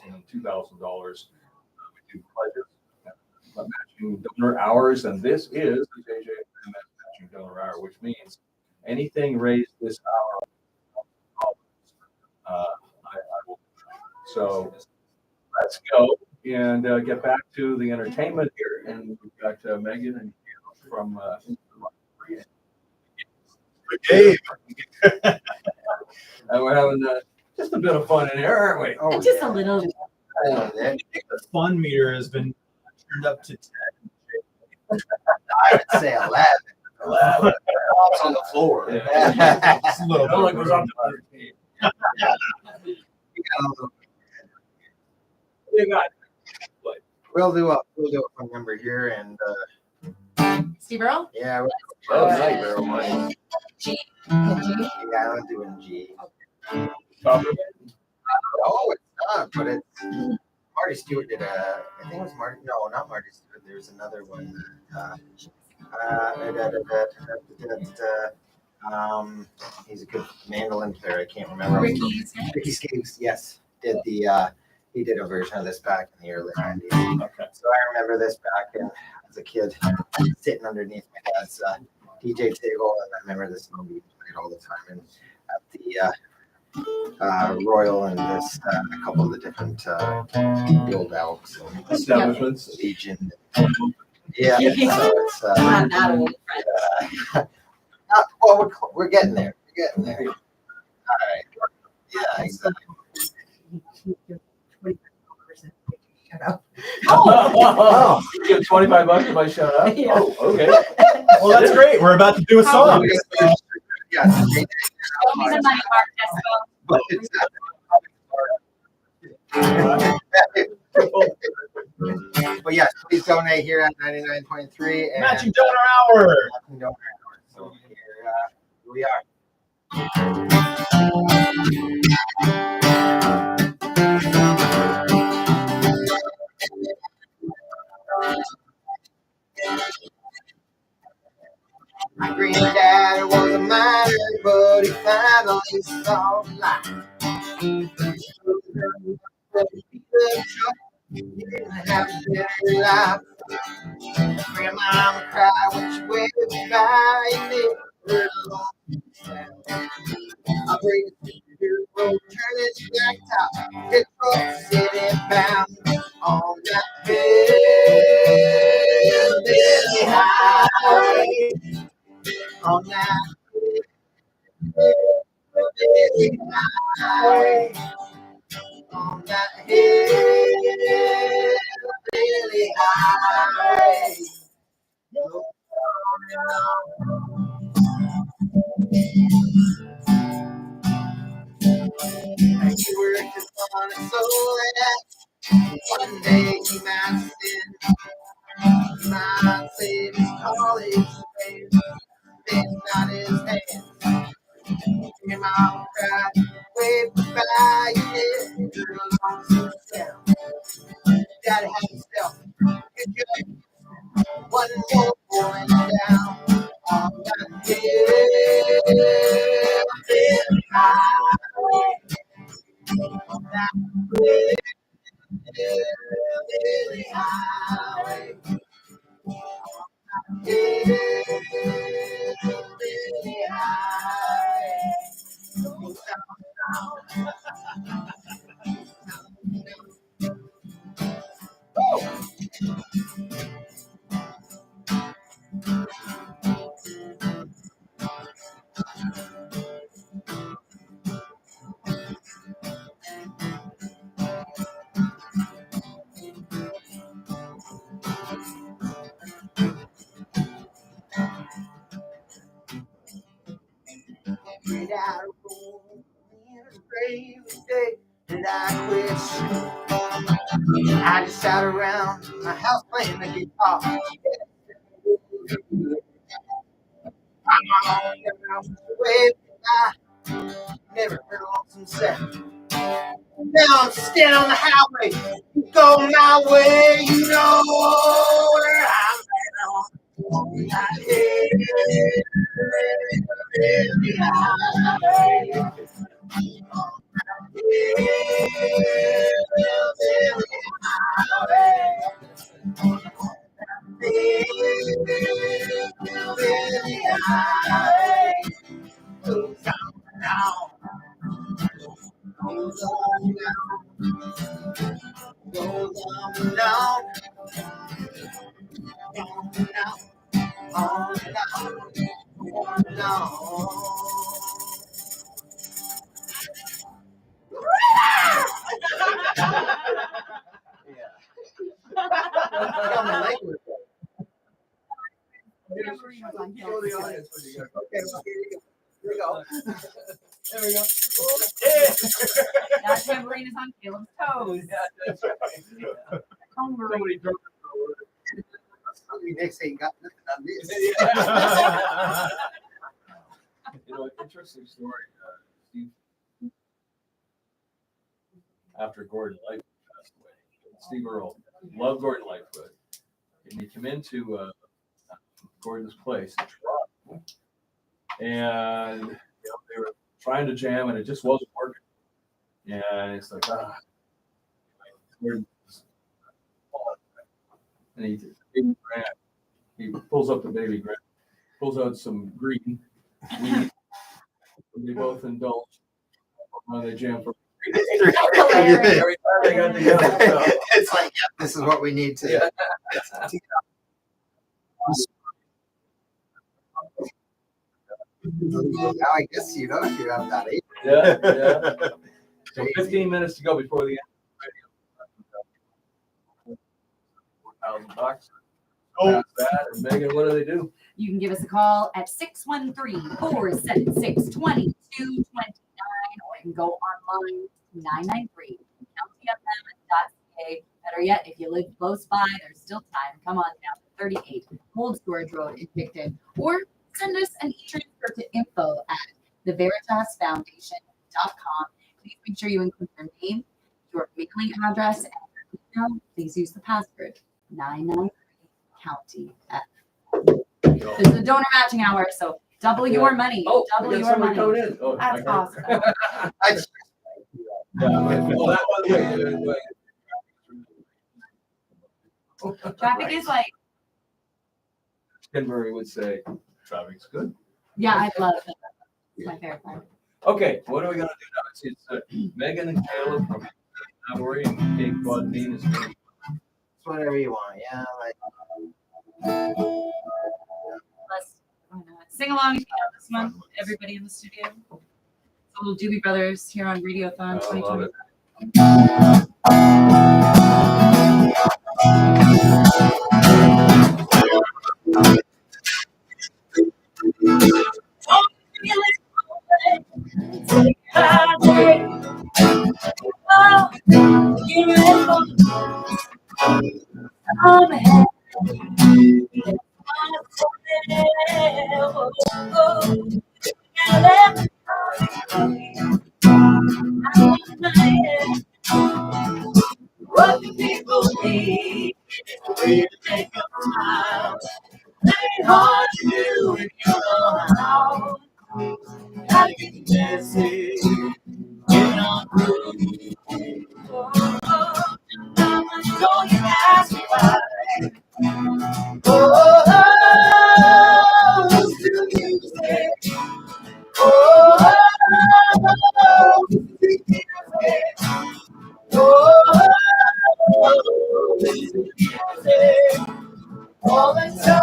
and $2,000. We do pledges, matching donor hours, and this is the JJIMS matching donor hour, which means anything raised this hour, I will. So let's go and get back to the entertainment here, and we've got Megan and from Dave. and we're having just a bit of fun in here, aren't we? Oh, Just a little. I think the fun meter has been turned up to 10. I would say 11. 11. It's on the floor. Yeah. It's a little It only goes up to 13. You got We'll do a phone number here and Steve Earl? yeah. Oh, nice. G. Yeah, I'm doing G. Top Oh, it's not, but it's Marty Stewart did a. I think it was Marty. No, not Marty Stewart. There's another one. He's a good mandolin player. I can't remember. Ricky Scaves. Yes, did the. He did a version of this back in the early 90s. Okay. So I remember this back as a kid, sitting underneath my dad's DJ table, and I remember this song being played all the time. And at the Royal and this a couple of the different Old Elks establishments, Legion. Yeah, so it's Not that old. well, we're getting there. We're getting there. All right. Yeah, exactly. Oh, you give $25 if I shut up? Yeah. Oh, okay. Well, that's great. We're about to do a song. Yeah. Show me the money, Mark Tesco. But yes, please donate here at 99.3 and Matching donor hour. Matching donor hour. So here we are. My granddad was a miner, but he finally saw the light. He didn't have a better life. Grandma cried when she waved goodbye, and it hurt a long time. I bring the road, turn its blacktop, hit truck city bound on that hillbilly highway. On that hillbilly highway. On that hillbilly highway. He worked his on a soul and one day he might sin. He might save his college days, things not his hands. Your mom cried, wave goodbye, you did along so down. Daddy had himself good job. One more going down on that hillbilly highway. On that hillbilly highway. Hillbilly highway. around my house playing the guitar. I'm on the way, I never heard a lonesome set. Now I'm standing on the highway, go my way, you know where I'm Here we go. There we go. That tambourine is on Caleb's toes. That's right. Somebody drove Next ain't got nothing on this. You know, interesting story. Steve, after Gordon Lightfoot passed away, Steve Earle loved Gordon Lightfoot, and he came into Gordon's place in Toronto, and they were trying to jam, and it just wasn't working. And it's like, and he pulls up the baby Grant, pulls out some green weed, and they both indulge while they jam for every time they got together. So. It's like, yeah, this is what we need to. Yeah. Now I guess you know if you have that age. Yeah. So 15 minutes to go before the end of the radio. $4,000. Pass that, and Megan, what do they do? You can give us a call at 613-476-2229, or you can go online to 993-countyfm.ca. Better yet, if you live close by, there's still time. Come on down to 38 Cold Storage Road in Picton, or send us an e-transfer to info@theveritasfoundation.com. Please make sure you include your name, your mailing address, and your email. Please use the password 993 County F. This is a donor matching hour, so double your money. Double your money. Coming in. Oh, that's awesome. Traffic is like, Kenbury would say, traffic's good. yeah, I love it. It's my favorite part. Okay, what are we gonna do now? It's Megan and Caleb from Cavalry and Cape Cod Bean is going. It's whatever you want, yeah. Like, Let's sing along to this one, everybody in the studio. So little Doobie Brothers here on Radiothon 2020. What do people need? Way to take a smile. Ain't hard to do if you know how. Gotta get the message. Get on through. Don't you ask me why. To music. All the time.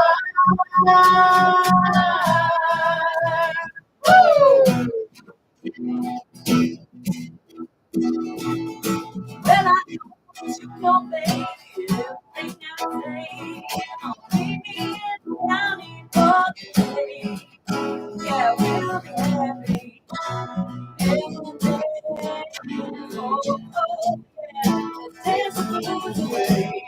Then I want you know, baby, everything I say. I'll be down in for the day. Yeah, we'll be happy. Dance the blues away.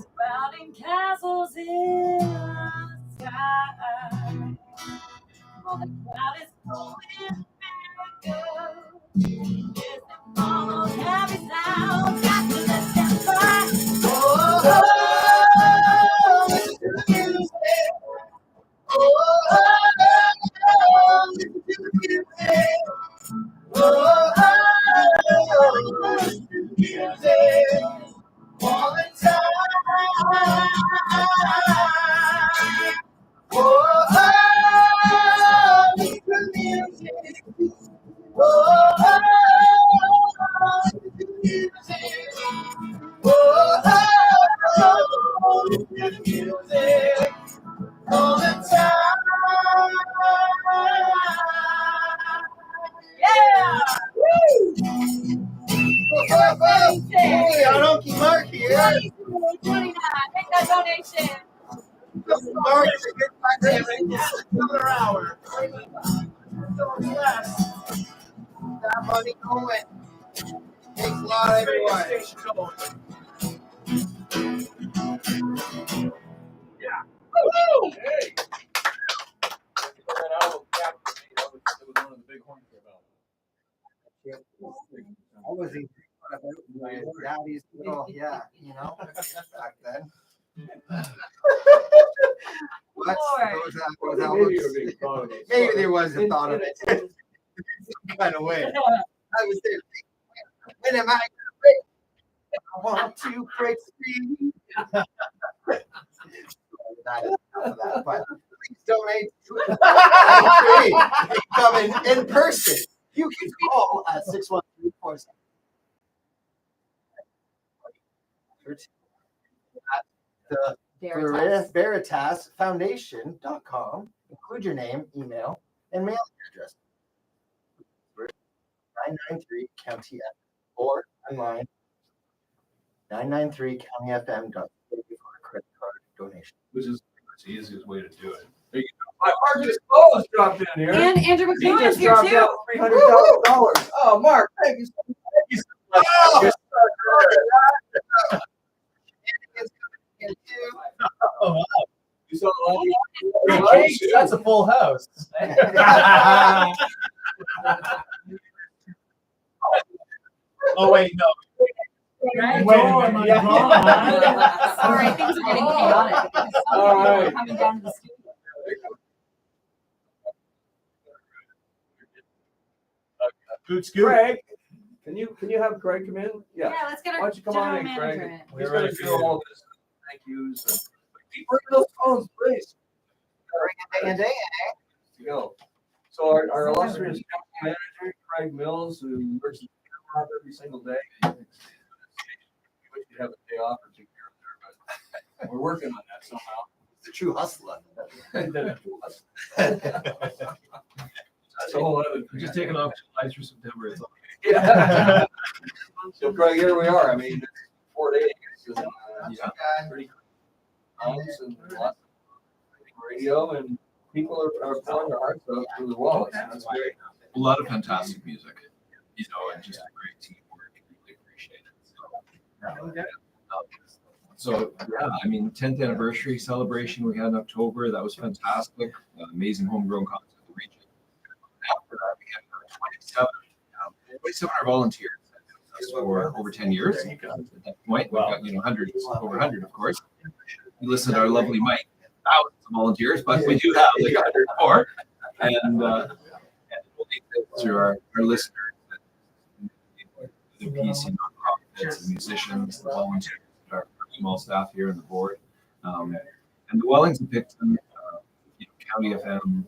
Sprouting castles in the sky. All the cloud is going bigger. It's all happy sounds. Got to let them fly. Oh, oh, listen to the music. Oh, oh, listen to the music. Oh, oh, listen to the music. All the time. Oh, oh, listen to the music. Oh, oh, listen to the music. Oh, oh, listen to the music. All the time. Yeah! Woo! Hey, Donkey Mark here. 29, make that donation. Mark is a good time. Another hour. Yes. That money going. Takes a lot of everyone. Yeah. Woo! Hey. That was one of the big horns about. I was even about my daddy's little, yeah, you know, back then. What? Maybe there was a thought of it. Some kind of way. I was there. When am I going to break? I want to break free. That is enough of that, but please donate to it. Come in person. You can call at 613-47. At the Veritas Foundation.com. Include your name, email, and mailing address. 993 County FM or online 993countyfm.ca for a credit card donation. Which is the easiest way to do it. There you go. My Mark just almost dropped in here. And Andrew He McMillan is just here dropped too. out $300,000. Oh, Mark, thank you so much. Thank you so much. Oh, wow. You saw a lot of That's a full house. Oh, wait, no. Right? Wait a minute. Yeah. Sorry, things are getting chaotic. Some people are coming down to the studio. Good scoop. Craig, can you have Craig come in? Yeah, let's get our Why don't you come on general in, Craig? manager in. He's going to do all this. Thank yous. Keep bringing those phones, please. Go. So our illustrious company manager, Craig Mills, who works in the job every single day. We wish you'd have a day off or two here or there, but we're working on that somehow. The true hustler. That's a whole other. Just taking off July through September. It's Yeah. So Craig, here we are. I mean, 4 days. And, yeah, pretty times and lots of radio, and people are pouring their hearts out through the walls. That's great. A lot of fantastic music, you know, and just a great teamwork. Really appreciate it. So yeah, I mean, 10th anniversary celebration we had in October. That was fantastic. Amazing homegrown concert in the region. After that, we had 27 volunteers for over 10 years. At that point, we've got, you know, hundreds, over 100, of course. We listed our lovely Mike, thousands of volunteers, but we do have like 100 more. And we'll leave it to our listeners, the PC nonprofits, the musicians, the volunteers, our email staff here and the board. And the Wellington Picton County FM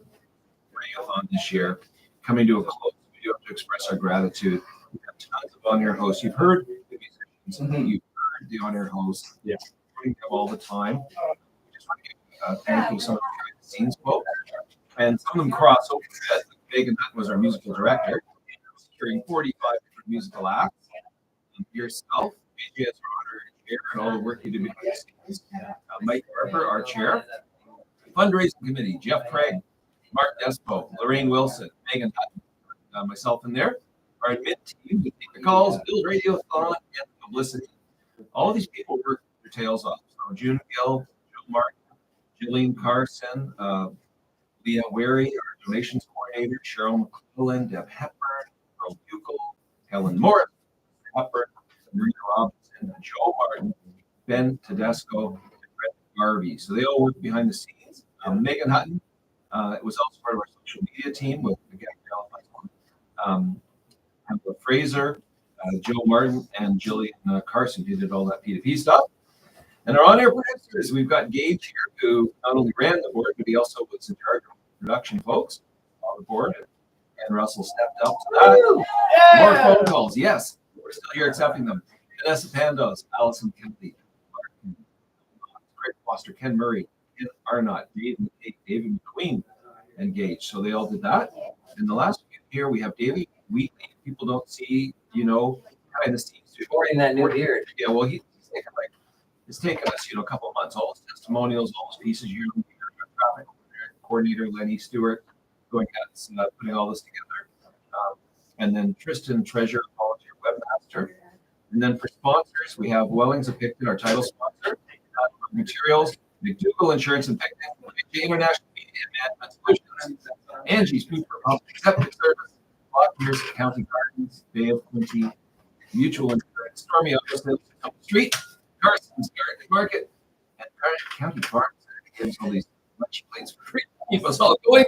Radiothon this year coming to a close. We do have to express our gratitude. We have tons of on-air hosts. You've heard the musicians something you heard the on-air host. Yeah. All the time. Just want to thank you some of the behind the scenes folks. And some of them cross over a bit. Megan Hutton was our musical director, securing 45 different musical acts. Yourself, AJ as our honorary chair, and all the work you do behind the scenes. Mike Harper, our chair. Fundraising committee, Jeff Craig, Mark Despo, Lorraine Wilson, Megan Hutton, myself in there. Our admin team, we take the calls, build Radiothon, and publicity. All these people work their tails off. So June Gill, Joe Martin, Jillian Carson, Leah Wary, our donations coordinator, Cheryl McClellan, Deb Hepburn, Earl Buchel, Helen Morris, Hepburn, Marina Robinson, Joe Martin, Ben Tedesco, and Brett Garvey. So they all work behind the scenes. Megan Hutton was also part of our social media team with Pamela Fraser, Joe Martin, and Jillian Carson, who did all that P2P stuff. And our on-air producers, we've got Gage here, who not only ran the board, but he also was in charge of production folks on the board. And Russell stepped up to that. Yeah. More phone calls, yes. We're still here accepting them. Vanessa Pandos, Allison Kennedy, Craig Foster, Ken Murray, Ken Arnott, David McQueen, and Gage. So they all did that. And the last here we have David Wheatley. People don't see, behind the scenes. Supporting that new beard. Yeah, well, it's taken us, a couple of months. All those testimonials, all those pieces. You're traffic coordinator Lenny Stewart going at putting all this together, and then Tristan Treasure, volunteer webmaster. And then for sponsors, we have Wellings of Picton, our title sponsor, materials, McDougall Insurance and Picton, International Media and Management Solutions, Angie's Food for Public Septic Service, Lockyear's County Gardens, Bay of Quincy, Mutual Insurance, Stormy Auto Street, Carson's Garden Market, and County Farms. It gives all these lunch plates for free to keep us all going.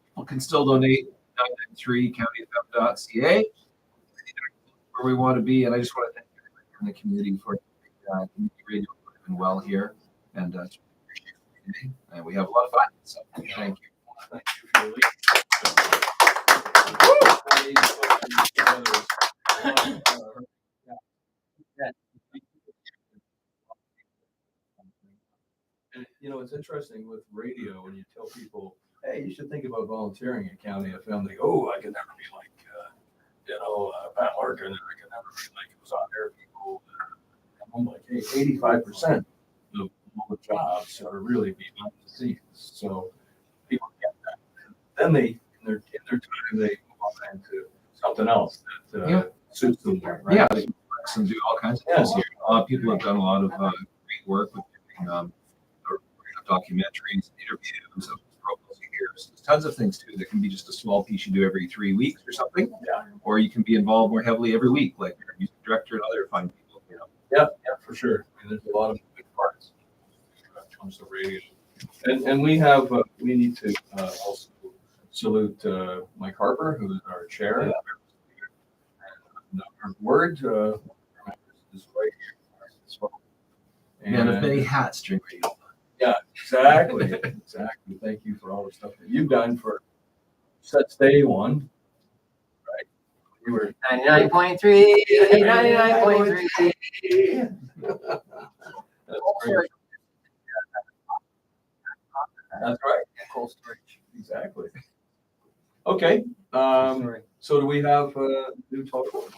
People can still donate 993countyfm.ca where we want to be. And I just want to thank everybody in the community for community radio working well here. And appreciate it today. And we have a lot of fun. So thank you. Thank you for And it's interesting with radio when you tell people, hey, you should think about volunteering at County FM. They go, oh, I could never be like, Pat Larkin, and I could never be like those on air people. I'm like, hey, 85% of all the jobs are really behind the scenes. So people get that. And then in their time, they move on into something else that suits them more, right? Yeah, they can flex and do all kinds of things here. A lot of people have done a lot of great work with documentaries, interviews of locals here. So there's tons of things too that can be just a small piece you do every 3 weeks or something, or you can be involved more heavily every week, like your music director and other fine people. Yeah, for sure. I mean, there's a lot of big parts when it comes to radio, and we have we need to also salute Mike Harper, who is our chair. And our board is right here as well. Man of many hats during radio. Yeah, exactly. Exactly. Thank you for all the stuff that you've done since day one. Right? You were 99.3, 99.3. That's right. Cold storage. Exactly. Okay. So do we have a new total?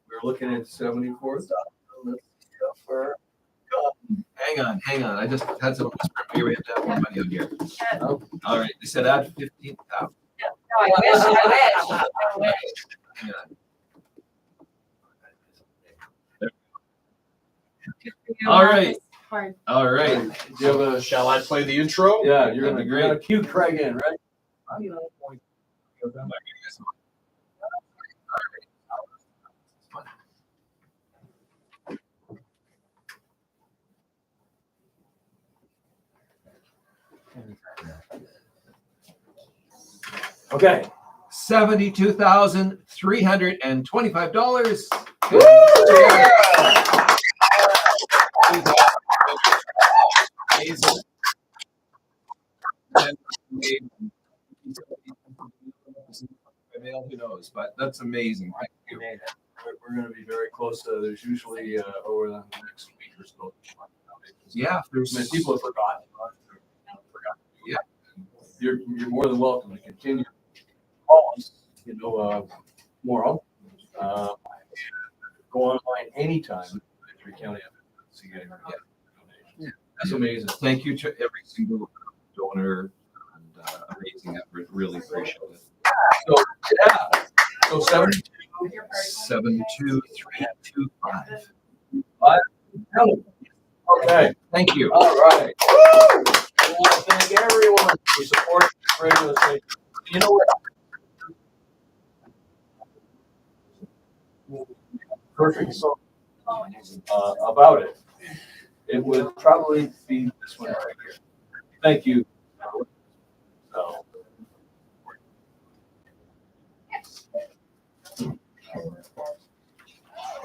We're looking at 74,000. Let's go for. Hang on. I just had some whisper. We have to have more money on here. Oh, all right. They said add 15,000. No, I wish. Hang on. All right. All right. Do you have a? Shall I play the intro? Yeah, you're gonna great. Cue Craig in, right? Okay. $72,325. Amazing. Who knows? But that's amazing. Thank you. we're gonna be very close. There's usually over the next week or so. Yeah, I mean, people have forgotten. Yeah, you're more than welcome to continue. Call us, more often. Go online anytime. Victory County. Yeah. That's amazing. Thank you to every single donor and amazing effort. Really appreciate it. So yeah. So 72325. Okay. Thank you. All right. Woo! I want to thank everyone for supporting this radio station. You know what? Perfect song about it. It would probably be this one right here. Thank you. So.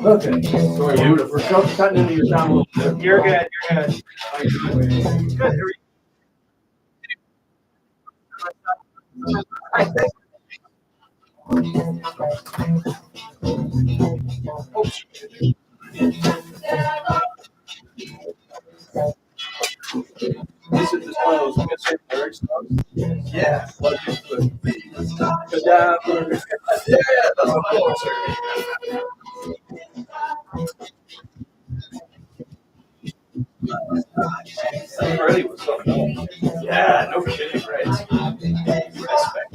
Okay. Sorry, dude, if we're cutting into your time a little bit. You're good. You're good. Good. This is just one of those missing lyrics songs. Yeah. What you put me. Yeah, that's what I want to I'm ready with something else. Yeah, no kidding, right? Respect.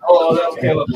Oh, that's Caleb.